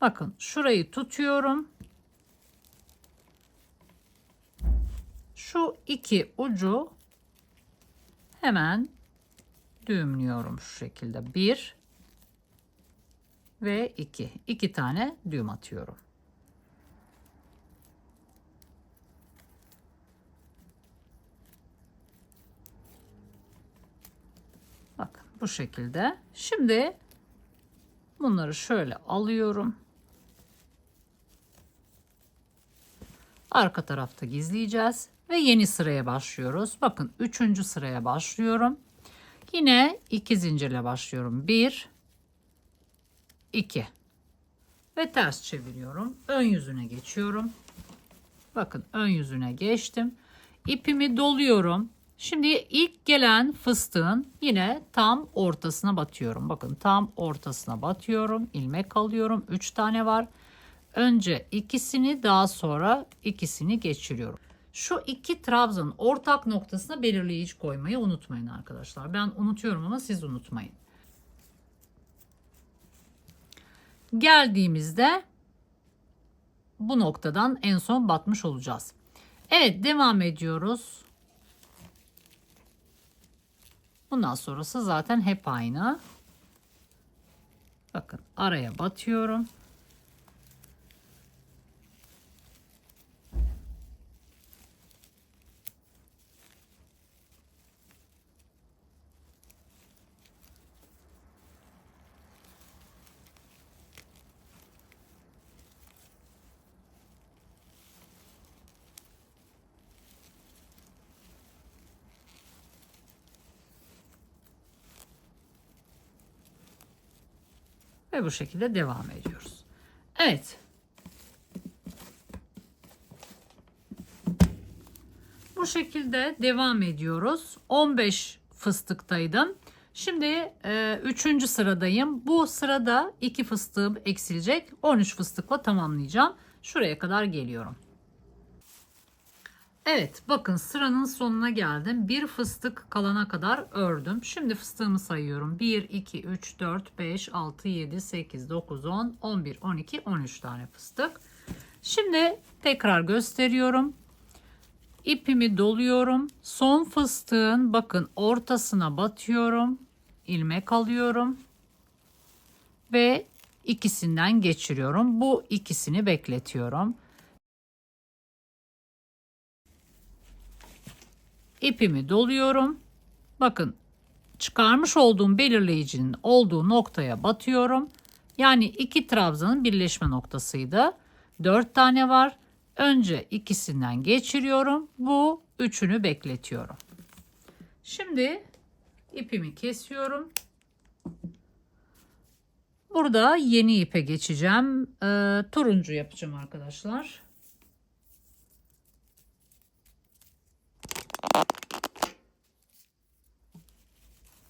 Bakın şurayı tutuyorum. Şu iki ucu hemen düğümlüyorum şu şekilde. 1 ve 2. 2 tane düğüm atıyorum. Bakın bu şekilde. Şimdi bunları şöyle alıyorum. Arka tarafta gizleyeceğiz ve yeni sıraya başlıyoruz. Bakın 3. sıraya başlıyorum. Yine 2 zincirle başlıyorum. 1 2 ve ters çeviriyorum. Ön yüzüne geçiyorum. Bakın ön yüzüne geçtim. İpimi doluyorum. Şimdi ilk gelen fıstığın yine tam ortasına batıyorum. Bakın tam ortasına batıyorum. İlmek alıyorum. 3 tane var. Önce ikisini, daha sonra ikisini geçiriyorum. Şu 2 trabzanın ortak noktasına belirleyici koymayı unutmayın arkadaşlar. Ben unutuyorum ama siz unutmayın. Geldiğimizde bu noktadan en son batmış olacağız. Evet, devam ediyoruz. Bundan sonrası zaten hep aynı. Bakın araya batıyorum. Ve bu şekilde devam ediyoruz. Evet. Bu şekilde devam ediyoruz. 15 fıstıktaydım. Şimdi 3. sıradayım. Bu sırada 2 fıstığım eksilecek. 13 fıstıkla tamamlayacağım. Şuraya kadar geliyorum. Evet, bakın sıranın sonuna geldim. Bir fıstık kalana kadar ördüm. Şimdi fıstığımı sayıyorum. 1, 2, 3, 4, 5, 6, 7, 8, 9, 10, 11, 12, 13 tane fıstık. Şimdi tekrar gösteriyorum. İpimi doluyorum. Son fıstığın bakın ortasına batıyorum. İlmek alıyorum. Ve ikisinden geçiriyorum. Bu ikisini bekletiyorum. İpimi doluyorum. Bakın çıkarmış olduğum belirleyicinin olduğu noktaya batıyorum. Yani iki trabzanın birleşme noktasıydı. 4 tane var. Önce ikisinden geçiriyorum. Bu üçünü bekletiyorum. Şimdi ipimi kesiyorum. Burada yeni ipe geçeceğim. Turuncu yapacağım arkadaşlar.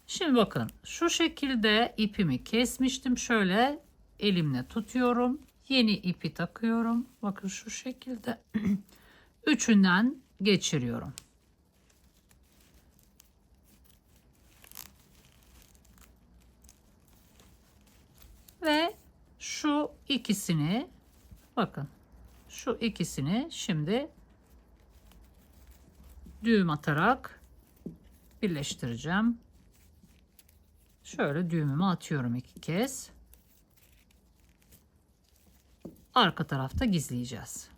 Şimdi bakın şu şekilde ipimi kesmiştim. Şöyle elimle tutuyorum. Yeni ipi takıyorum. Bakın şu şekilde üçünden geçiriyorum. Ve şu ikisini bakın şu ikisini şimdi düğüm atarak birleştireceğim. Şöyle düğümümü atıyorum 2 kez. Arka tarafta gizleyeceğiz.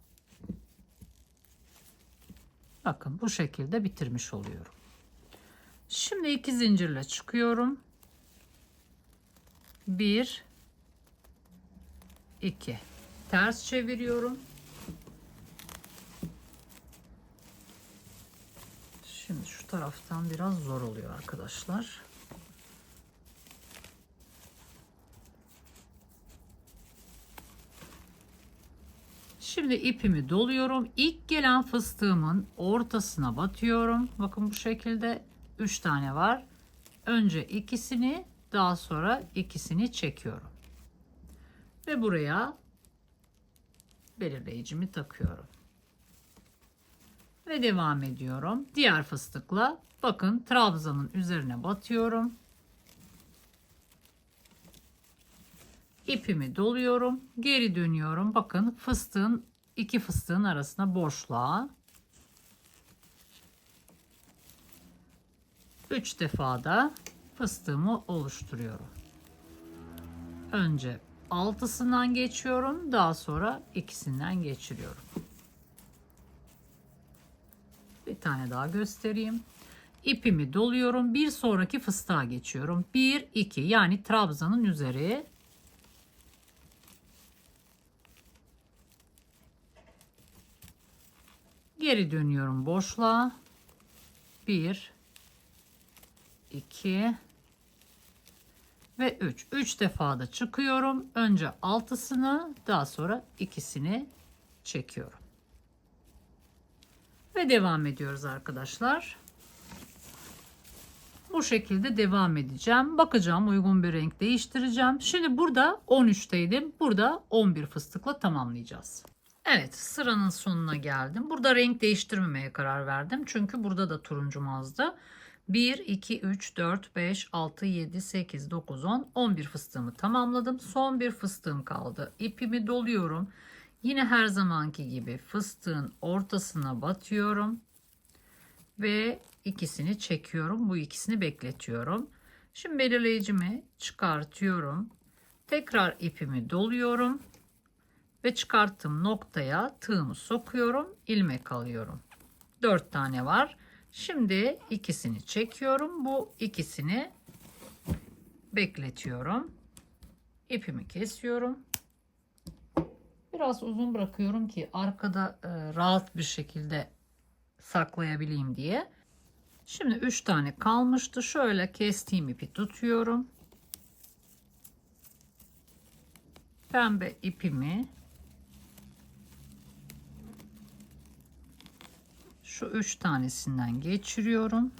Bakın bu şekilde bitirmiş oluyorum. Şimdi 2 zincirle çıkıyorum. 1 2 ters çeviriyorum. Şimdi şu taraftan biraz zor oluyor arkadaşlar. Şimdi ipimi doluyorum. İlk gelen fıstığımın ortasına batıyorum. Bakın bu şekilde 3 tane var. Önce ikisini, daha sonra ikisini çekiyorum. Ve buraya belirleyicimi takıyorum. Ve devam ediyorum. Diğer fıstıkla bakın trabzanın üzerine batıyorum. İpimi doluyorum. Geri dönüyorum. Bakın iki fıstığın arasına boşluğa 3 defa da fıstığımı oluşturuyorum. Önce altısından geçiyorum. Daha sonra ikisinden geçiriyorum. Bir tane daha göstereyim. İpimi doluyorum. Bir sonraki fıstığa geçiyorum. 1, 2 yani trabzanın üzeri. Geri dönüyorum boşluğa. 1, 2 ve 3. 3 defa da çıkıyorum. Önce altısını, daha sonra ikisini çekiyorum. Ve devam ediyoruz arkadaşlar. Bu şekilde devam edeceğim. Bakacağım, uygun bir renk değiştireceğim. Şimdi burada 13'teydim. Burada 11 fıstıkla tamamlayacağız. Evet, sıranın sonuna geldim. Burada renk değiştirmemeye karar verdim. Çünkü burada da turuncum azdı. 1, 2, 3, 4, 5, 6, 7, 8, 9, 10, 11 fıstığımı tamamladım. Son bir fıstığım kaldı. İpimi doluyorum. Yine her zamanki gibi fıstığın ortasına batıyorum. Ve ikisini çekiyorum. Bu ikisini bekletiyorum. Şimdi belirleyicimi çıkartıyorum. Tekrar ipimi doluyorum. Ve çıkarttığım noktaya tığımı sokuyorum. İlmek alıyorum. 4 tane var. Şimdi ikisini çekiyorum. Bu ikisini bekletiyorum. İpimi kesiyorum. Biraz uzun bırakıyorum ki arkada rahat bir şekilde saklayabileyim diye. Şimdi 3 tane kalmıştı. Şöyle kestiğim ipi tutuyorum. Pembe ipimi şu 3 tanesinden geçiriyorum.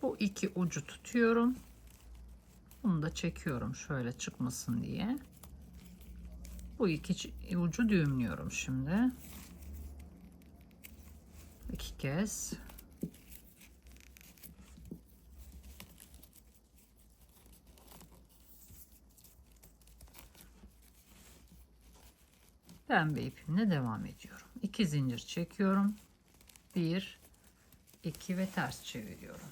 Bu iki ucu tutuyorum. Bunu da çekiyorum şöyle çıkmasın diye. Bu iki ucu düğümlüyorum şimdi. 2 kez. Pembe ipimle devam ediyorum. 2 zincir çekiyorum. 1, 2 ve ters çeviriyorum.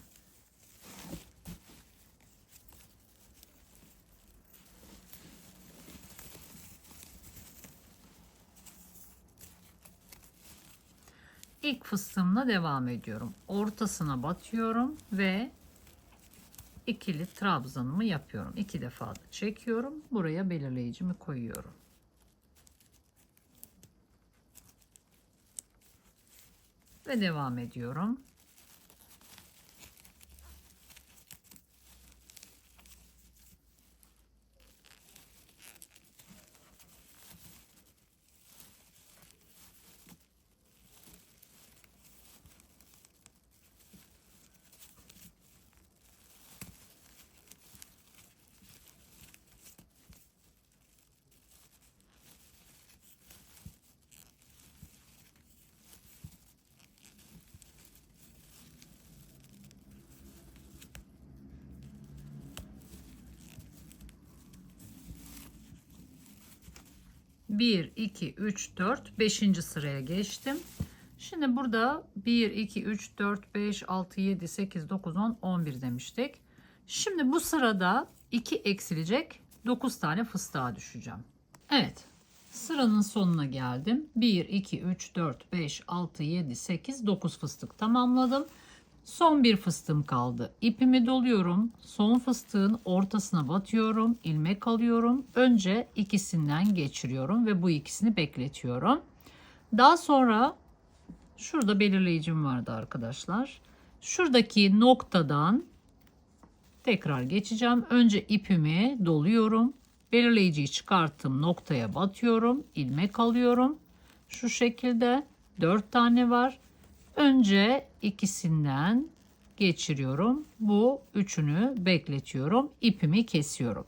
İlk fıstığımla devam ediyorum. Ortasına batıyorum ve ikili trabzanımı yapıyorum. 2 defa da çekiyorum. Buraya belirleyicimi koyuyorum. Ve devam ediyorum. Bir, 2, 3, 4, 5. sıraya geçtim. Şimdi burada 1, 2, 3, 4, 5, 6, 7, 8, 9, 10, 11 demiştik. Şimdi bu sırada 2 eksilecek 9 tane fıstığa düşeceğim. Evet, sıranın sonuna geldim. 1, 2, 3, 4, 5, 6, 7, 8, 9 fıstık tamamladım. Son bir fıstığım kaldı. İpimi doluyorum. Son fıstığın ortasına batıyorum. İlmek alıyorum. Önce ikisinden geçiriyorum ve bu ikisini bekletiyorum. Daha sonra şurada belirleyicim vardı arkadaşlar. Şuradaki noktadan tekrar geçeceğim. Önce ipimi doluyorum. Belirleyiciyi çıkarttım. Noktaya batıyorum. İlmek alıyorum. Şu şekilde 4 tane var. Önce ikisinden geçiriyorum. Bu üçünü bekletiyorum. İpimi kesiyorum.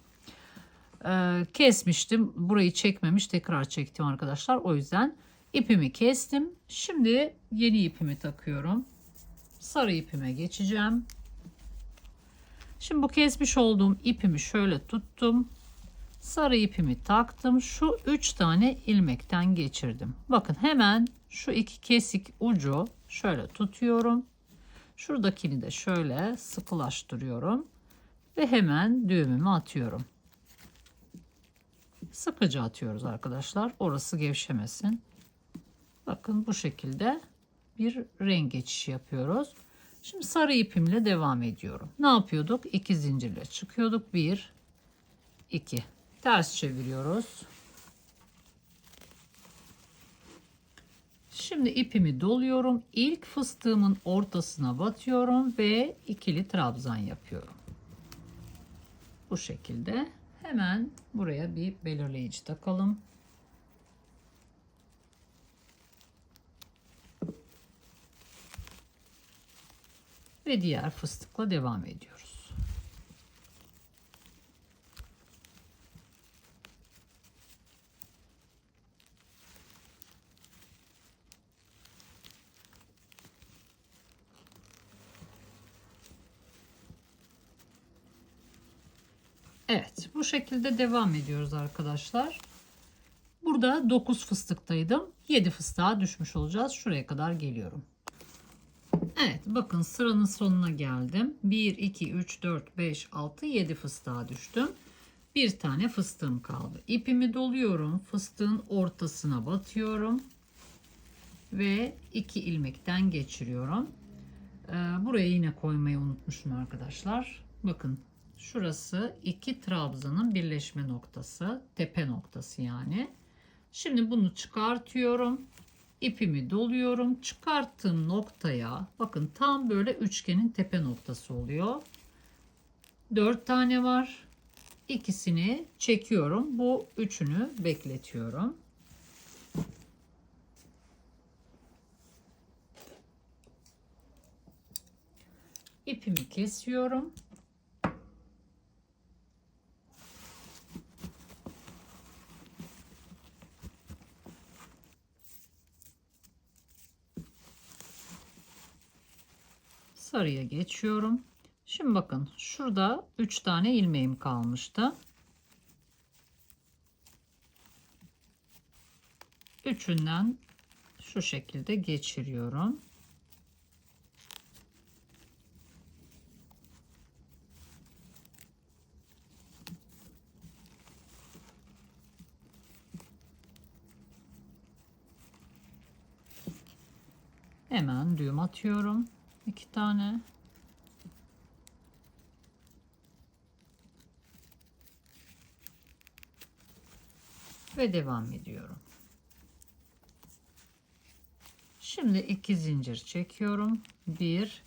Kesmiştim. Burayı çekmemiş. Tekrar çektim arkadaşlar. O yüzden ipimi kestim. Şimdi yeni ipimi takıyorum. Sarı ipime geçeceğim. Şimdi bu kesmiş olduğum ipimi şöyle tuttum. Sarı ipimi taktım. Şu 3 tane ilmekten geçirdim. Bakın hemen şu iki kesik ucu şöyle tutuyorum. Şuradakini de şöyle sıkılaştırıyorum. Ve hemen düğümümü atıyorum. Sıkıca atıyoruz arkadaşlar. Orası gevşemesin. Bakın bu şekilde bir renk geçişi yapıyoruz. Şimdi sarı ipimle devam ediyorum. Ne yapıyorduk? 2 zincirle çıkıyorduk. 1, 2. Ters çeviriyoruz. Şimdi ipimi doluyorum. İlk fıstığımın ortasına batıyorum ve ikili trabzan yapıyorum. Bu şekilde hemen buraya bir belirleyici takalım. Ve diğer fıstıkla devam ediyoruz. Evet, bu şekilde devam ediyoruz arkadaşlar. Burada 9 fıstıktaydım. 7 fıstığa düşmüş olacağız. Şuraya kadar geliyorum. Evet, bakın sıranın sonuna geldim. 1, 2, 3, 4, 5, 6, 7 fıstığa düştüm. Bir tane fıstığım kaldı. İpimi doluyorum. Fıstığın ortasına batıyorum. Ve 2 ilmekten geçiriyorum. Buraya yine koymayı unutmuşum arkadaşlar. Bakın şurası 2 trabzanın birleşme noktası. Tepe noktası yani. Şimdi bunu çıkartıyorum. İpimi doluyorum. Çıkarttığım noktaya bakın tam böyle üçgenin tepe noktası oluyor. 4 tane var. İkisini çekiyorum. Bu üçünü bekletiyorum. İpimi kesiyorum. Sarıya geçiyorum. Şimdi bakın şurada 3 tane ilmeğim kalmıştı. Üçünden şu şekilde geçiriyorum. Hemen düğüm atıyorum. 2 tane. Ve devam ediyorum. Şimdi 2 zincir çekiyorum. 1,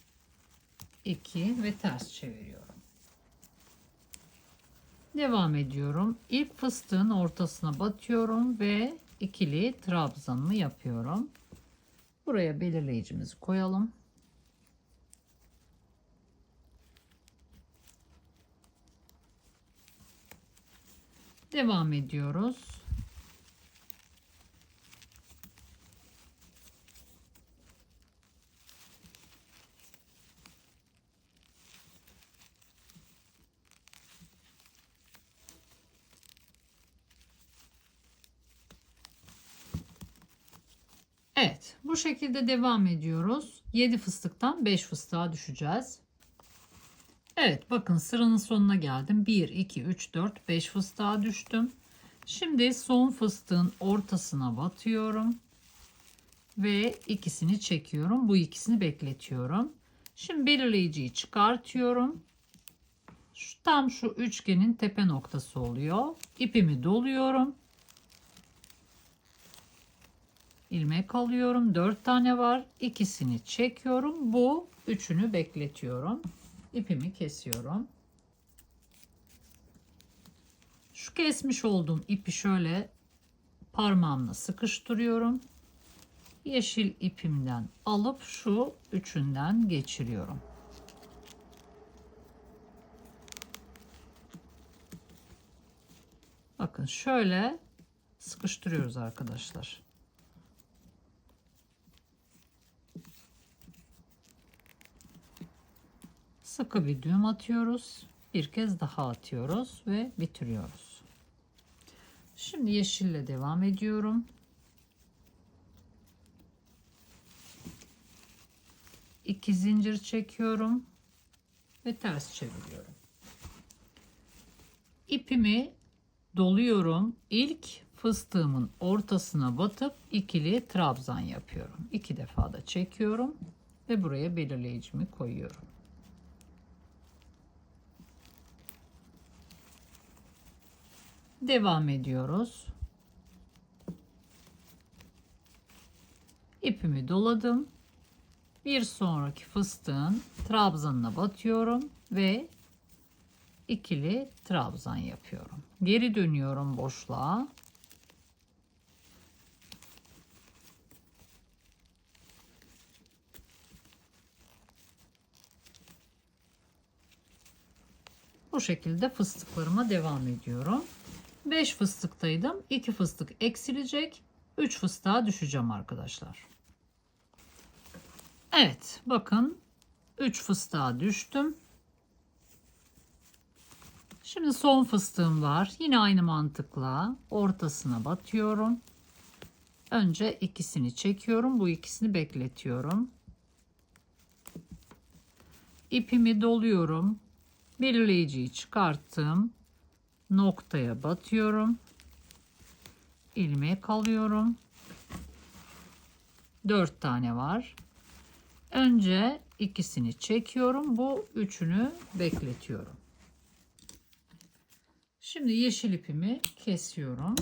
2 ve ters çeviriyorum. Devam ediyorum. İlk fıstığın ortasına batıyorum ve ikili trabzanımı yapıyorum. Buraya belirleyicimizi koyalım. Devam ediyoruz. Evet, bu şekilde devam ediyoruz. 7 fıstıktan 5 fıstığa düşeceğiz. Evet, bakın sıranın sonuna geldim. 1, 2, 3, 4, 5 fıstığa düştüm. Şimdi son fıstığın ortasına batıyorum. Ve ikisini çekiyorum. Bu ikisini bekletiyorum. Şimdi belirleyiciyi çıkartıyorum. Tam şu üçgenin tepe noktası oluyor. İpimi doluyorum. İlmek alıyorum. 4 tane var. İkisini çekiyorum. Bu üçünü bekletiyorum. İpimi kesiyorum. Şu kesmiş olduğum ipi şöyle parmağımla sıkıştırıyorum. Yeşil ipimden alıp şu üçünden geçiriyorum. Bakın şöyle sıkıştırıyoruz arkadaşlar. Sıkı bir düğüm atıyoruz. Bir kez daha atıyoruz ve bitiriyoruz. Şimdi yeşille devam ediyorum. İki zincir çekiyorum ve ters çeviriyorum. İpimi doluyorum. İlk fıstığımın ortasına batıp ikili trabzan yapıyorum. 2 defa da çekiyorum ve buraya belirleyicimi koyuyorum. Devam ediyoruz. İpimi doladım. Bir sonraki fıstığın trabzanına batıyorum ve ikili trabzan yapıyorum. Geri dönüyorum boşluğa. Bu şekilde fıstıklarıma devam ediyorum. 5 fıstıktaydım. 2 fıstık eksilecek. 3 fıstığa düşeceğim arkadaşlar. Evet, bakın 3 fıstığa düştüm. Şimdi son fıstığım var. Yine aynı mantıkla ortasına batıyorum. Önce ikisini çekiyorum. Bu ikisini bekletiyorum. İpimi doluyorum. Belirleyiciyi çıkarttım. Noktaya batıyorum. İlmek alıyorum. 4 tane var. Önce ikisini çekiyorum. Bu üçünü bekletiyorum. Şimdi yeşil ipimi kesiyorum.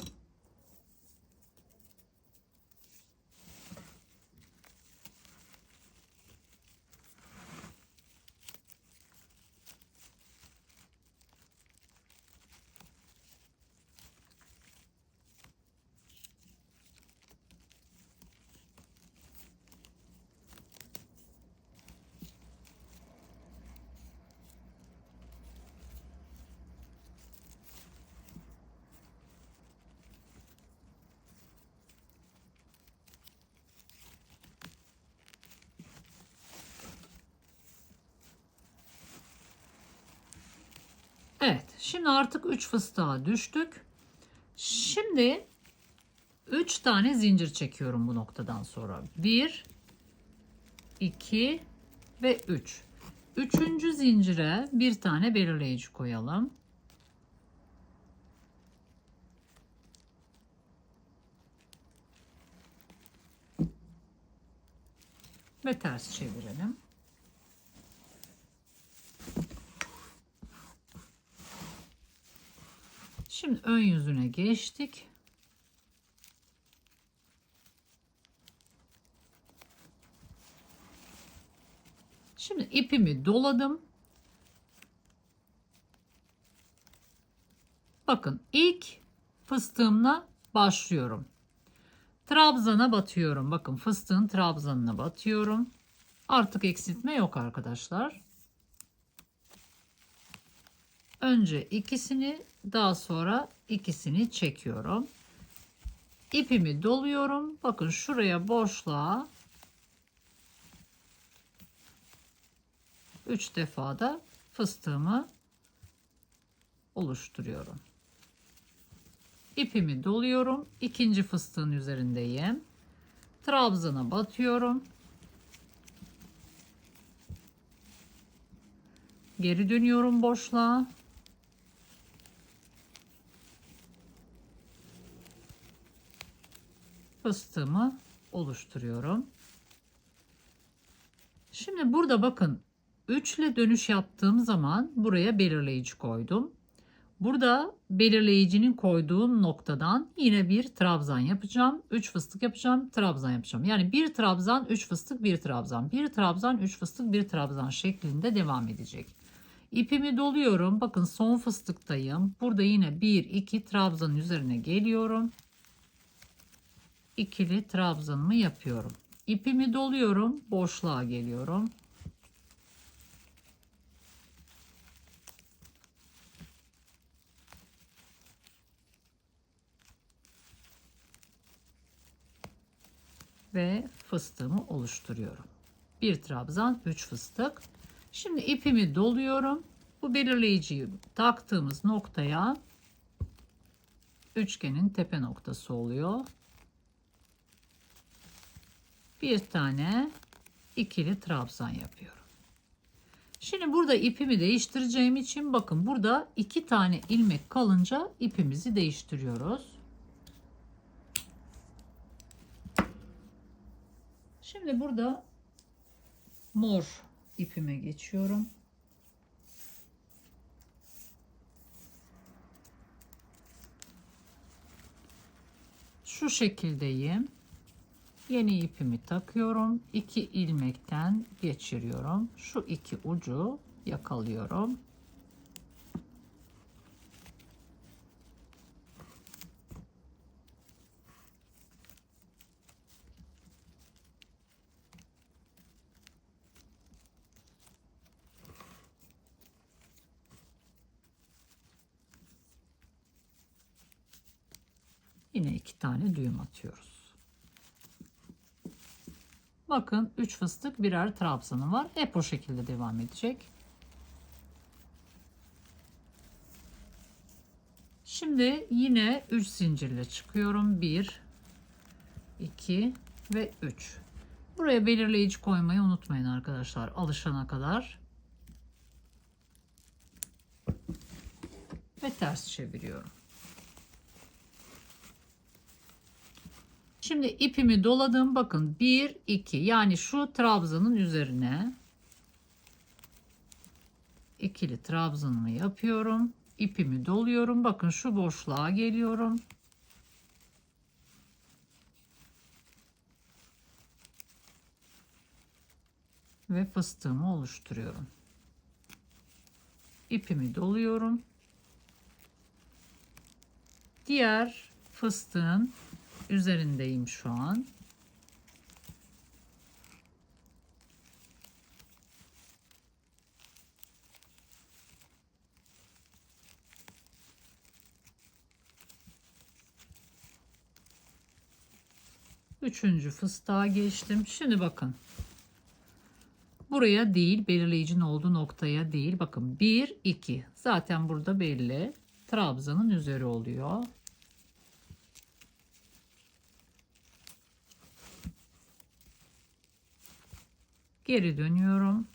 Şimdi artık 3 fıstığa düştük. Şimdi 3 tane zincir çekiyorum bu noktadan sonra. 1, 2 ve 3. Üçüncü zincire bir tane belirleyici koyalım. Ve ters çevirelim. Şimdi ön yüzüne geçtik. Şimdi ipimi doladım. Bakın ilk fıstığımla başlıyorum. Trabzana batıyorum. Bakın fıstığın trabzanına batıyorum. Artık eksiltme yok arkadaşlar. Önce ikisini, daha sonra ikisini çekiyorum. İpimi doluyorum. Bakın şuraya boşluğa 3 defa da fıstığımı oluşturuyorum. İpimi doluyorum. İkinci fıstığın üzerindeyim. Trabzana batıyorum. Geri dönüyorum boşluğa. Fıstığımı oluşturuyorum. Şimdi burada bakın 3 ile dönüş yaptığım zaman buraya belirleyici koydum. Burada belirleyicinin koyduğum noktadan yine bir trabzan yapacağım. 3 fıstık yapacağım, trabzan yapacağım. Yani bir trabzan, 3 fıstık, bir trabzan. Bir trabzan, 3 fıstık, bir trabzan şeklinde devam edecek. İpimi doluyorum. Bakın son fıstıktayım. Burada yine 1 2 trabzanın üzerine geliyorum. İkili trabzanımı yapıyorum. İpimi doluyorum. Boşluğa geliyorum. Ve fıstığımı oluşturuyorum. Bir trabzan, 3 fıstık. Şimdi ipimi doluyorum. Bu belirleyiciyi taktığımız noktaya üçgenin tepe noktası oluyor. Bir tane ikili trabzan yapıyorum. Şimdi burada ipimi değiştireceğim için bakın burada 2 tane ilmek kalınca ipimizi değiştiriyoruz. Şimdi burada mor ipime geçiyorum. Şu şekildeyim. Yeni ipimi takıyorum. 2 ilmekten geçiriyorum. Şu iki ucu yakalıyorum. Yine 2 tane düğüm atıyoruz. Bakın 3 fıstık birer trabzanı var. Hep o şekilde devam edecek. Şimdi yine 3 zincirle çıkıyorum. 1 2 ve 3. Buraya belirleyici koymayı unutmayın arkadaşlar, alışana kadar. Ve ters çeviriyorum. Şimdi ipimi doladım. Bakın 1 2, yani şu trabzanın üzerine ikili trabzanımı yapıyorum. İpimi doluyorum. Bakın şu boşluğa geliyorum. Ve fıstığımı oluşturuyorum. İpimi doluyorum. Diğer fıstığın üzerindeyim şu an. Üçüncü fıstığa geçtim. Şimdi bakın. Buraya değil, belirleyicinin olduğu noktaya değil. Bakın 1, 2. Zaten burada belli. Trabzanın üzeri oluyor. Geri dönüyorum.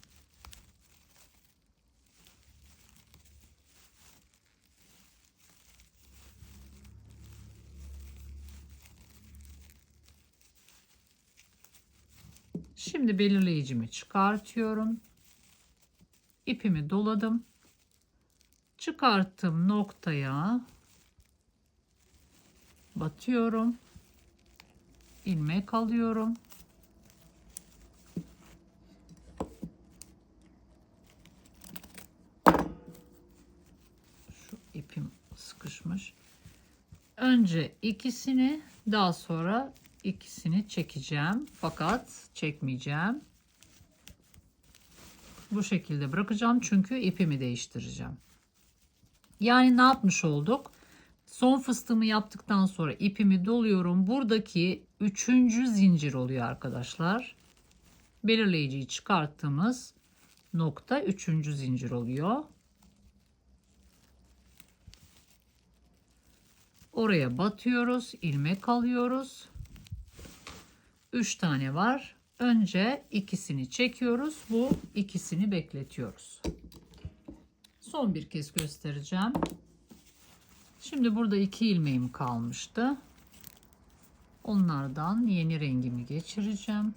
Şimdi belirleyicimi çıkartıyorum. İpimi doladım. Çıkarttığım noktaya batıyorum. İlmek alıyorum. Şu ipim sıkışmış. Önce ikisini, daha sonra ikisini çekeceğim. Fakat çekmeyeceğim. Bu şekilde bırakacağım çünkü ipimi değiştireceğim. Yani ne yapmış olduk? Son fıstığımı yaptıktan sonra ipimi doluyorum. Buradaki 3. zincir oluyor arkadaşlar. Belirleyiciyi çıkarttığımız nokta 3. zincir oluyor. Oraya batıyoruz, ilmek alıyoruz. 3 tane var. Önce ikisini çekiyoruz. Bu ikisini bekletiyoruz. Son bir kez göstereceğim. Şimdi burada 2 ilmeğim kalmıştı. Onlardan yeni rengimi geçireceğim.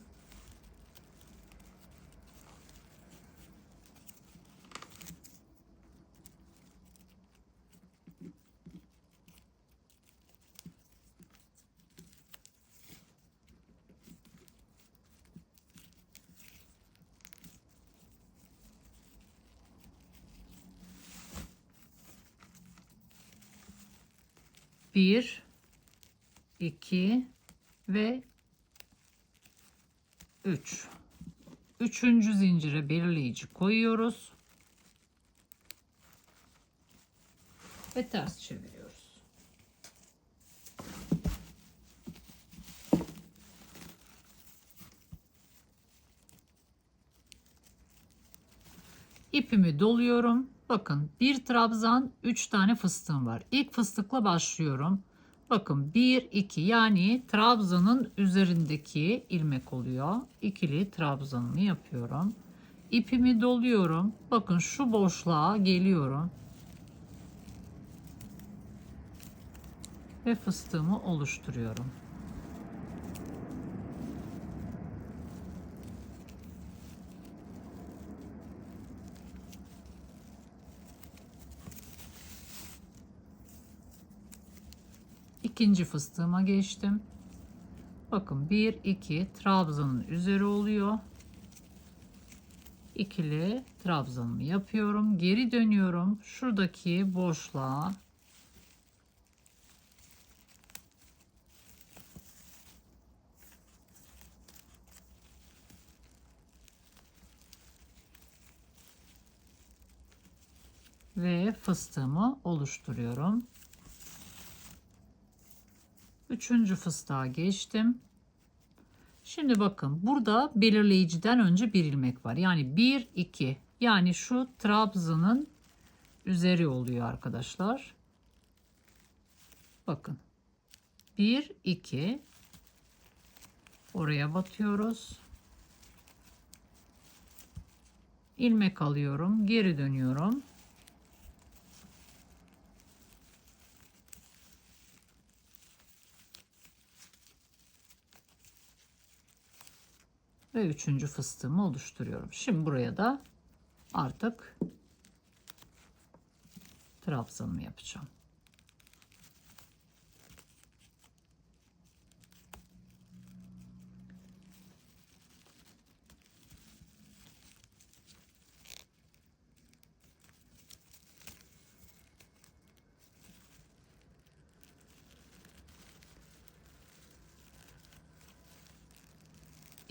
Bir, 2 ve 3. Üçüncü zincire belirleyici koyuyoruz ve ters çeviriyoruz. İpimi doluyorum. Bakın bir trabzan 3 tane fıstığım var. İlk fıstıkla başlıyorum. Bakın 1 2 yani trabzanın üzerindeki ilmek oluyor. İkili trabzanımı yapıyorum. İpimi doluyorum. Bakın şu boşluğa geliyorum. Ve fıstığımı oluşturuyorum. İkinci fıstığıma geçtim. Bakın 1 2 trabzanın üzeri oluyor. İkili trabzanımı yapıyorum. Geri dönüyorum. Şuradaki boşluğa ve fıstığımı oluşturuyorum. Üçüncü fıstığa geçtim. Şimdi bakın burada belirleyiciden önce bir ilmek var. Yani 1 2 yani şu trabzanın üzeri oluyor arkadaşlar. Bakın 1 2 oraya batıyoruz. İlmek alıyorum, geri dönüyorum. Ve üçüncü fıstığımı oluşturuyorum. Şimdi buraya da artık trabzanımı yapacağım.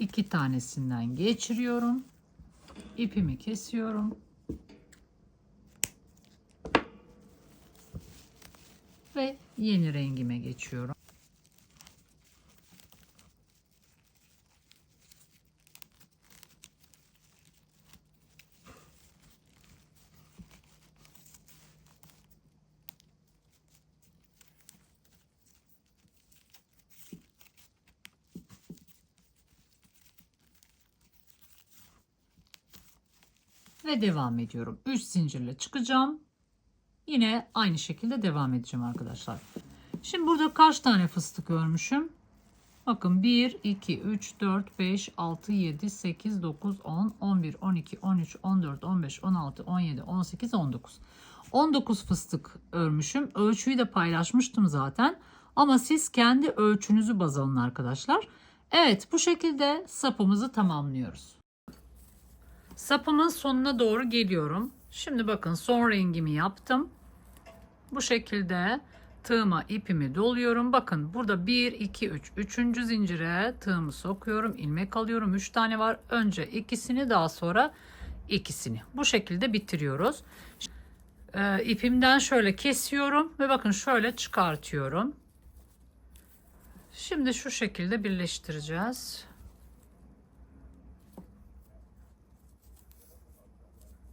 İki tanesinden geçiriyorum. İpimi kesiyorum. Ve yeni rengime geçiyorum. ve devam ediyorum. 3 zincirle çıkacağım. Yine aynı şekilde devam edeceğim arkadaşlar. Şimdi burada kaç tane fıstık örmüşüm? Bakın 1, 2, 3, 4, 5, 6, 7, 8, 9, 10, 11, 12, 13, 14, 15, 16, 17, 18, 19. 19 fıstık örmüşüm. Ölçüyü de paylaşmıştım zaten. Ama siz kendi ölçünüzü baz alın arkadaşlar. Evet, bu şekilde sapımızı tamamlıyoruz. Sapımın sonuna doğru geliyorum. Şimdi bakın son rengimi yaptım. Bu şekilde tığıma ipimi doluyorum. Bakın burada 1, 2, 3. Üçüncü zincire tığımı sokuyorum. İlmek alıyorum. 3 tane var. Önce ikisini, daha sonra ikisini. Bu şekilde bitiriyoruz. İpimden şöyle kesiyorum ve bakın şöyle çıkartıyorum. Şimdi şu şekilde birleştireceğiz.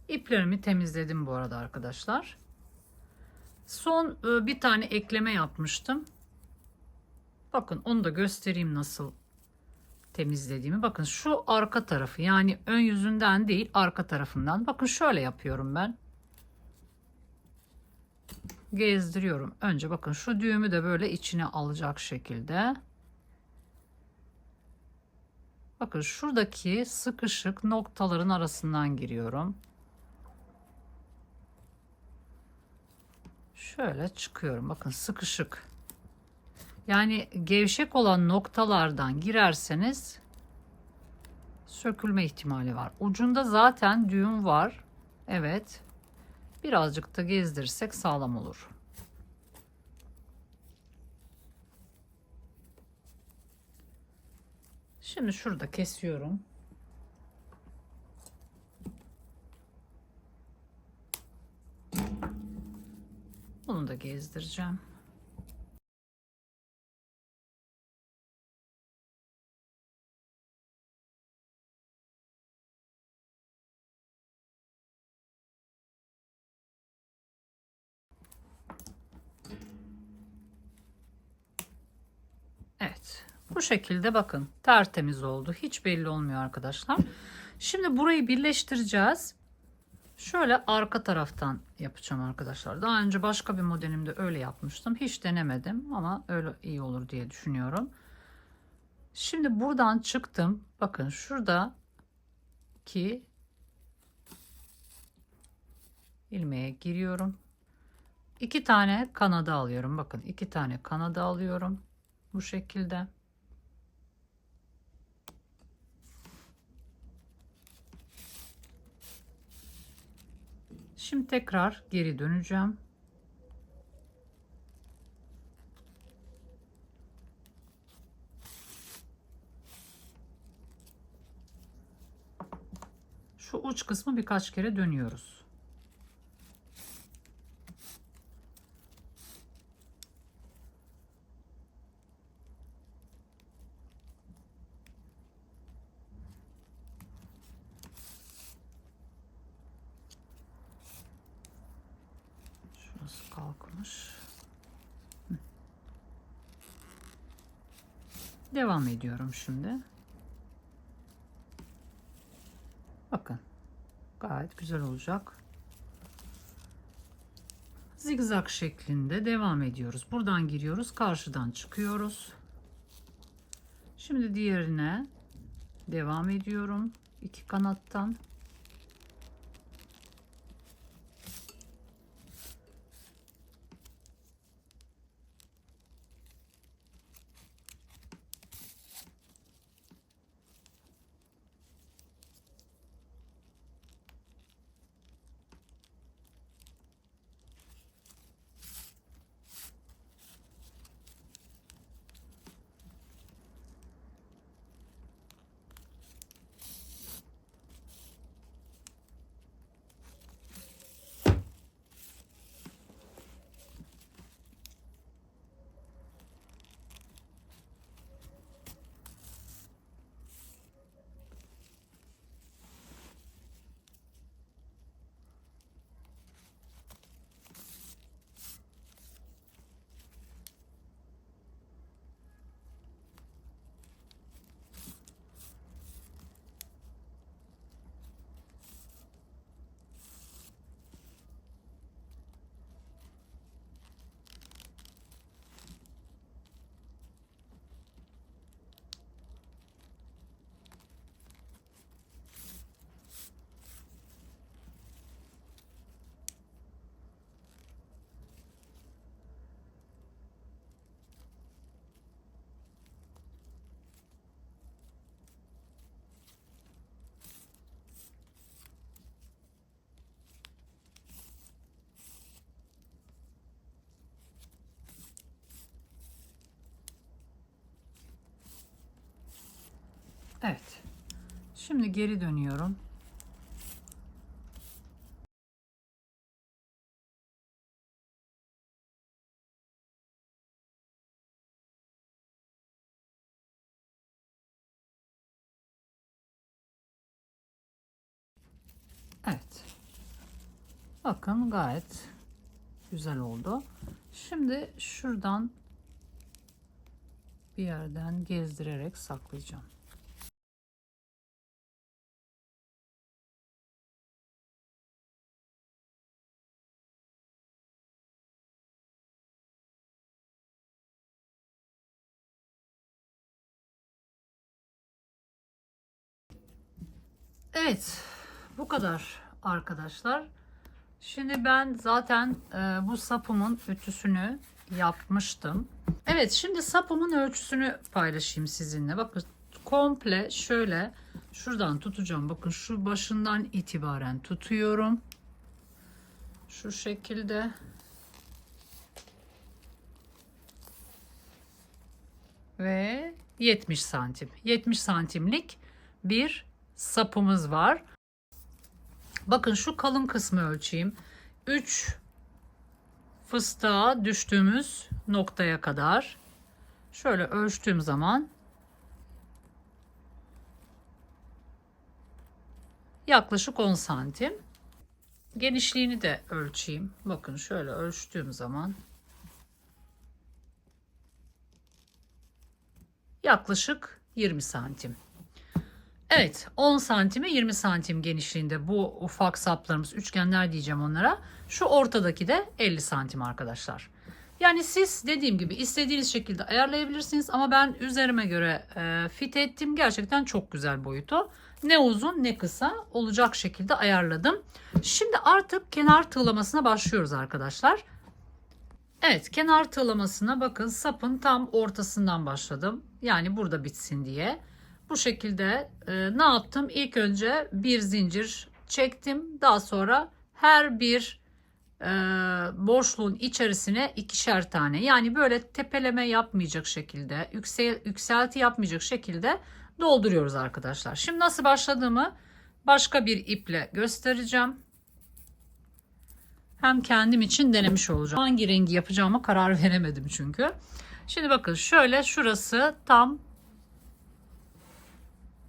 İplerimi temizledim bu arada arkadaşlar. Son bir tane ekleme yapmıştım. Bakın onu da göstereyim nasıl temizlediğimi. Bakın şu arka tarafı, yani ön yüzünden değil arka tarafından. Bakın şöyle yapıyorum ben. Gezdiriyorum. Önce bakın şu düğümü de böyle içine alacak şekilde. Bakın şuradaki sıkışık noktaların arasından giriyorum. Şöyle çıkıyorum. Bakın sıkışık. Yani gevşek olan noktalardan girerseniz sökülme ihtimali var. Ucunda zaten düğüm var. Evet. Birazcık da gezdirirsek sağlam olur. Şimdi şurada kesiyorum. Bunu da gezdireceğim. Evet. Bu şekilde bakın tertemiz oldu. Hiç belli olmuyor arkadaşlar. Şimdi burayı birleştireceğiz. Şöyle arka taraftan yapacağım arkadaşlar. Daha önce başka bir modelimde öyle yapmıştım. Hiç denemedim ama öyle iyi olur diye düşünüyorum. Şimdi buradan çıktım. Bakın şuradaki ilmeğe giriyorum. 2 tane kanada alıyorum. Bakın 2 tane kanada alıyorum. Bu şekilde. Şimdi tekrar geri döneceğim. Şu uç kısmı birkaç kere dönüyoruz. Şurası kalkmış. Devam ediyorum şimdi. Bakın. Gayet güzel olacak. Zigzag şeklinde devam ediyoruz. Buradan giriyoruz. Karşıdan çıkıyoruz. Şimdi diğerine devam ediyorum. 2 kanattan. Evet. Şimdi geri dönüyorum. Evet. Bakın gayet güzel oldu. Şimdi şuradan bir yerden gezdirerek saklayacağım. Evet, bu kadar arkadaşlar. Şimdi ben zaten bu sapımın ütüsünü yapmıştım. Evet, şimdi sapımın ölçüsünü paylaşayım sizinle. Bakın komple şöyle şuradan tutacağım. Bakın şu başından itibaren tutuyorum. Şu şekilde. Ve 70 santim. 70 santimlik bir sapımız var. Bakın şu kalın kısmı ölçeyim. 3 fıstığa düştüğümüz noktaya kadar şöyle ölçtüğüm zaman yaklaşık 10 santim. Genişliğini de ölçeyim. Bakın şöyle ölçtüğüm zaman yaklaşık 20 santim. Evet, 10 santime 20 santim genişliğinde bu ufak saplarımız, üçgenler diyeceğim onlara. Şu ortadaki de 50 santim arkadaşlar. Yani siz dediğim gibi istediğiniz şekilde ayarlayabilirsiniz ama ben üzerime göre fit ettim. Gerçekten çok güzel boyutu. Ne uzun ne kısa olacak şekilde ayarladım. Şimdi artık kenar tığlamasına başlıyoruz arkadaşlar. Evet, kenar tığlamasına bakın sapın tam ortasından başladım. Yani burada bitsin diye. Bu şekilde ne yaptım? İlk önce bir zincir çektim. Daha sonra her bir boşluğun içerisine ikişer tane. Yani böyle tepeleme yapmayacak şekilde, yükselti yapmayacak şekilde dolduruyoruz arkadaşlar. Şimdi nasıl başladığımı başka bir iple göstereceğim. Hem kendim için denemiş olacağım. Hangi rengi yapacağıma karar veremedim çünkü. Şimdi bakın şöyle şurası tam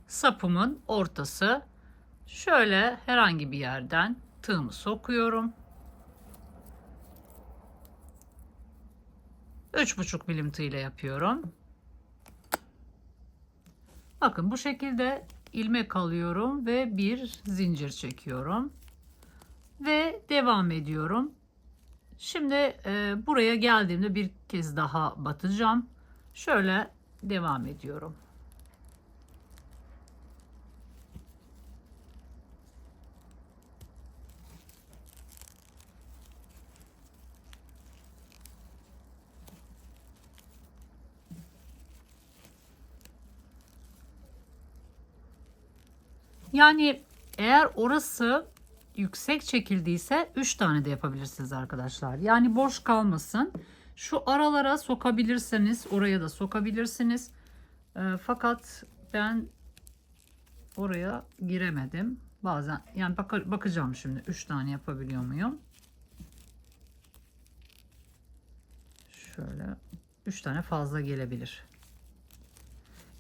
sapımın ortası. Şöyle herhangi bir yerden tığımı sokuyorum. 3,5 milim tığ ile yapıyorum. Bakın bu şekilde ilmek alıyorum ve bir zincir çekiyorum. Ve devam ediyorum. Şimdi buraya geldiğimde bir kez daha batacağım. Şöyle devam ediyorum. Yani eğer orası yüksek çekildiyse 3 tane de yapabilirsiniz arkadaşlar. Yani boş kalmasın. Şu aralara sokabilirseniz oraya da sokabilirsiniz. Fakat ben oraya giremedim. Bazen yani bakacağım şimdi 3 tane yapabiliyor muyum? Şöyle 3 tane fazla gelebilir.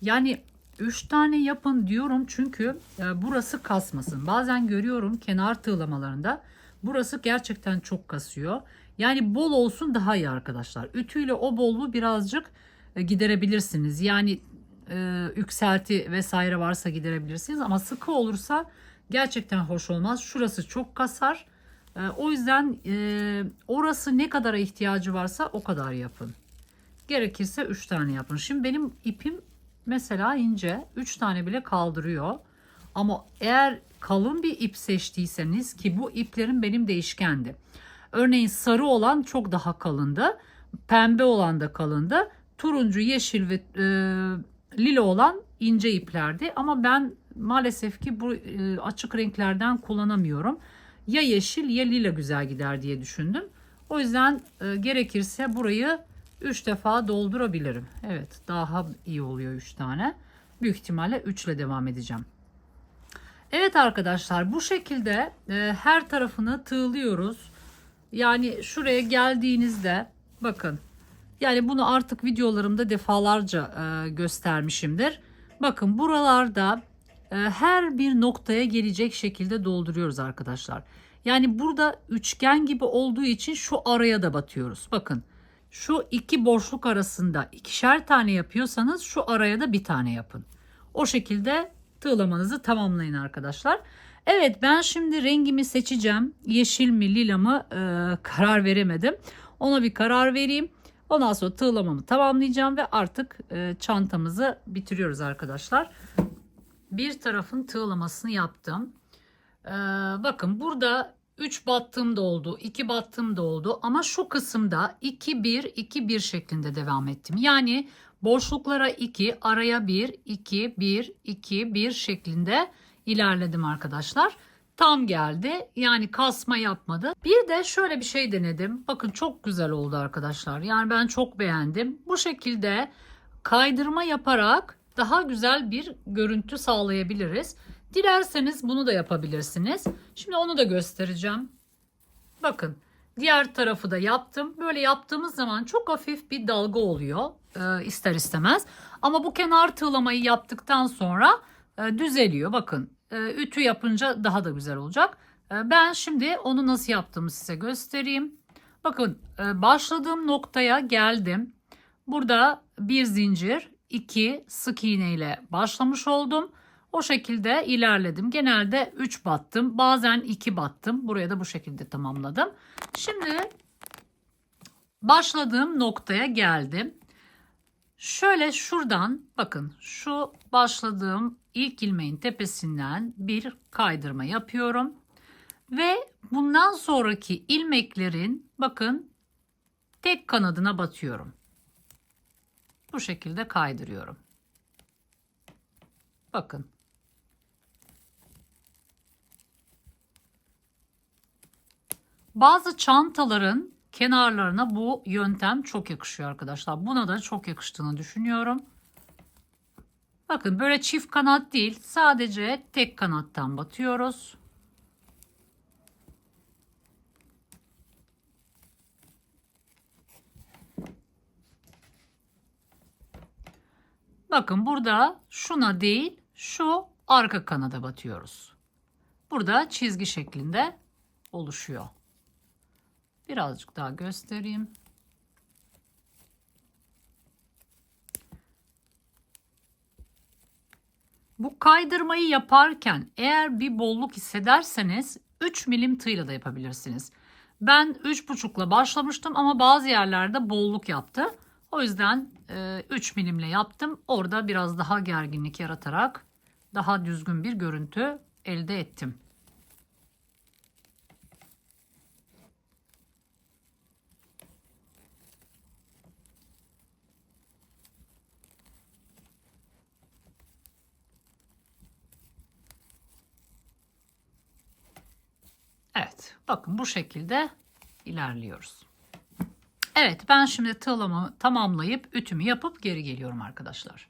Yani 3 tane yapın diyorum çünkü burası kasmasın. Bazen görüyorum kenar tığlamalarında burası gerçekten çok kasıyor. Yani bol olsun daha iyi arkadaşlar. Ütüyle o bolluğu birazcık giderebilirsiniz. Yani yükselti vesaire varsa giderebilirsiniz ama sıkı olursa gerçekten hoş olmaz. Şurası çok kasar. O yüzden orası ne kadara ihtiyacı varsa o kadar yapın. Gerekirse 3 tane yapın. Şimdi benim ipim mesela ince, 3 tane bile kaldırıyor. Ama eğer kalın bir ip seçtiyseniz, ki bu iplerin benim değişkendi. Örneğin sarı olan çok daha kalındı. Pembe olan da kalındı. Turuncu, yeşil ve lila olan ince iplerdi. Ama ben maalesef ki bu açık renklerden kullanamıyorum. Ya yeşil ya lila güzel gider diye düşündüm. O yüzden gerekirse burayı 3 defa doldurabilirim. Evet, daha iyi oluyor 3 tane. Büyük ihtimalle 3 ile devam edeceğim. Evet arkadaşlar, bu şekilde her tarafını tığlıyoruz. Yani şuraya geldiğinizde bakın. Yani bunu artık videolarımda defalarca göstermişimdir. Bakın buralarda her bir noktaya gelecek şekilde dolduruyoruz arkadaşlar. Yani burada üçgen gibi olduğu için şu araya da batıyoruz. Bakın şu iki boşluk arasında ikişer tane yapıyorsanız şu araya da bir tane yapın. O şekilde tığlamanızı tamamlayın arkadaşlar. Evet, ben şimdi rengimi seçeceğim. Yeşil mi lila mı karar veremedim. Ona bir karar vereyim. Ondan sonra tığlamamı tamamlayacağım ve artık çantamızı bitiriyoruz arkadaşlar. Bir tarafın tığlamasını yaptım. Bakın burada 3 battığım da oldu, 2 battığım da oldu ama şu kısımda 2-1-2-1 şeklinde devam ettim. Yani boşluklara 2, araya 1, 2, 1, 2, 1 şeklinde ilerledim arkadaşlar. Tam geldi. Yani kasma yapmadı. Bir de şöyle bir şey denedim. Bakın çok güzel oldu arkadaşlar. Yani ben çok beğendim. Bu şekilde kaydırma yaparak daha güzel bir görüntü sağlayabiliriz. Dilerseniz bunu da yapabilirsiniz. Şimdi onu da göstereceğim. Bakın diğer tarafı da yaptım. Böyle yaptığımız zaman çok hafif bir dalga oluyor ister istemez. Ama bu kenar tığlamayı yaptıktan sonra düzeliyor. Bakın ütü yapınca daha da güzel olacak. Ben şimdi onu nasıl yaptığımı size göstereyim. Bakın başladığım noktaya geldim. Burada bir zincir, 2 sık iğne ile başlamış oldum. O şekilde ilerledim. Genelde 3 battım. Bazen 2 battım. Buraya da bu şekilde tamamladım. Şimdi başladığım noktaya geldim. Şöyle şuradan bakın şu başladığım ilk ilmeğin tepesinden bir kaydırma yapıyorum. Ve bundan sonraki ilmeklerin bakın tek kanadına batıyorum. Bu şekilde kaydırıyorum. Bakın. Bazı çantaların kenarlarına bu yöntem çok yakışıyor arkadaşlar. Buna da çok yakıştığını düşünüyorum. Bakın böyle çift kanat değil, sadece tek kanattan batıyoruz. Bakın burada şuna değil, şu arka kanada batıyoruz. Burada çizgi şeklinde oluşuyor. Birazcık daha göstereyim. Bu kaydırmayı yaparken eğer bir bolluk hissederseniz 3 milim tığla da yapabilirsiniz. Ben 3,5'la başlamıştım ama bazı yerlerde bolluk yaptı. O yüzden 3 milimle yaptım. Orada biraz daha gerginlik yaratarak daha düzgün bir görüntü elde ettim. Evet, bakın bu şekilde ilerliyoruz. Evet, ben şimdi tığlamamı tamamlayıp ütümü yapıp geri geliyorum arkadaşlar.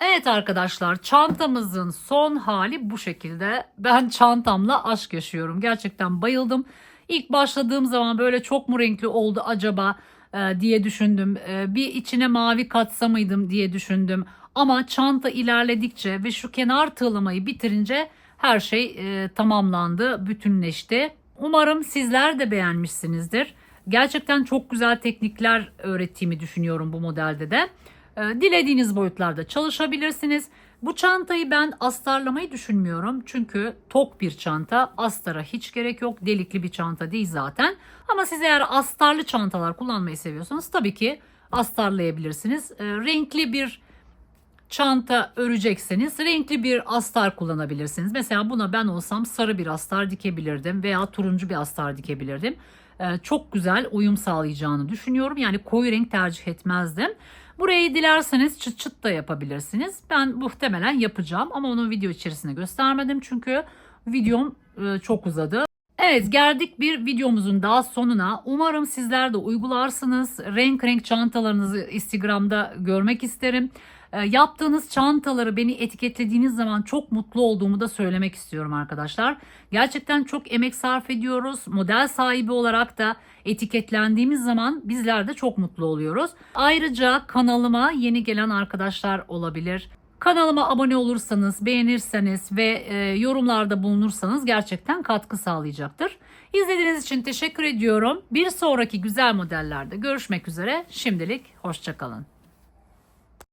Evet arkadaşlar, çantamızın son hali bu şekilde. Ben çantamla aşk yaşıyorum. Gerçekten bayıldım. İlk başladığım zaman böyle çok mu renkli oldu acaba diye düşündüm. Bir içine mavi katsa mıydım diye düşündüm. Ama çanta ilerledikçe ve şu kenar tığlamayı bitirince her şey tamamlandı, bütünleşti. Umarım sizler de beğenmişsinizdir. Gerçekten çok güzel teknikler öğrettiğimi düşünüyorum bu modelde de. Dilediğiniz boyutlarda çalışabilirsiniz. Bu çantayı ben astarlamayı düşünmüyorum. Çünkü tok bir çanta. Astara hiç gerek yok. Delikli bir çanta değil zaten. Ama siz eğer astarlı çantalar kullanmayı seviyorsanız tabii ki astarlayabilirsiniz. Renkli bir çanta örecekseniz renkli bir astar kullanabilirsiniz. Mesela buna ben olsam sarı bir astar dikebilirdim veya turuncu bir astar dikebilirdim. Çok güzel uyum sağlayacağını düşünüyorum. Yani koyu renk tercih etmezdim. Burayı dilerseniz çıt çıt da yapabilirsiniz. Ben muhtemelen yapacağım ama onu video içerisinde göstermedim çünkü videom çok uzadı. Evet, geldik bir videomuzun daha sonuna. Umarım sizler de uygularsınız. Renk renk çantalarınızı Instagram'da görmek isterim. Yaptığınız çantaları beni etiketlediğiniz zaman çok mutlu olduğumu da söylemek istiyorum arkadaşlar. Gerçekten çok emek sarf ediyoruz. Model sahibi olarak da etiketlendiğimiz zaman bizler de çok mutlu oluyoruz. Ayrıca kanalıma yeni gelen arkadaşlar olabilir. Kanalıma abone olursanız, beğenirseniz ve yorumlarda bulunursanız gerçekten katkı sağlayacaktır. İzlediğiniz için teşekkür ediyorum. Bir sonraki güzel modellerde görüşmek üzere. Şimdilik hoşça kalın.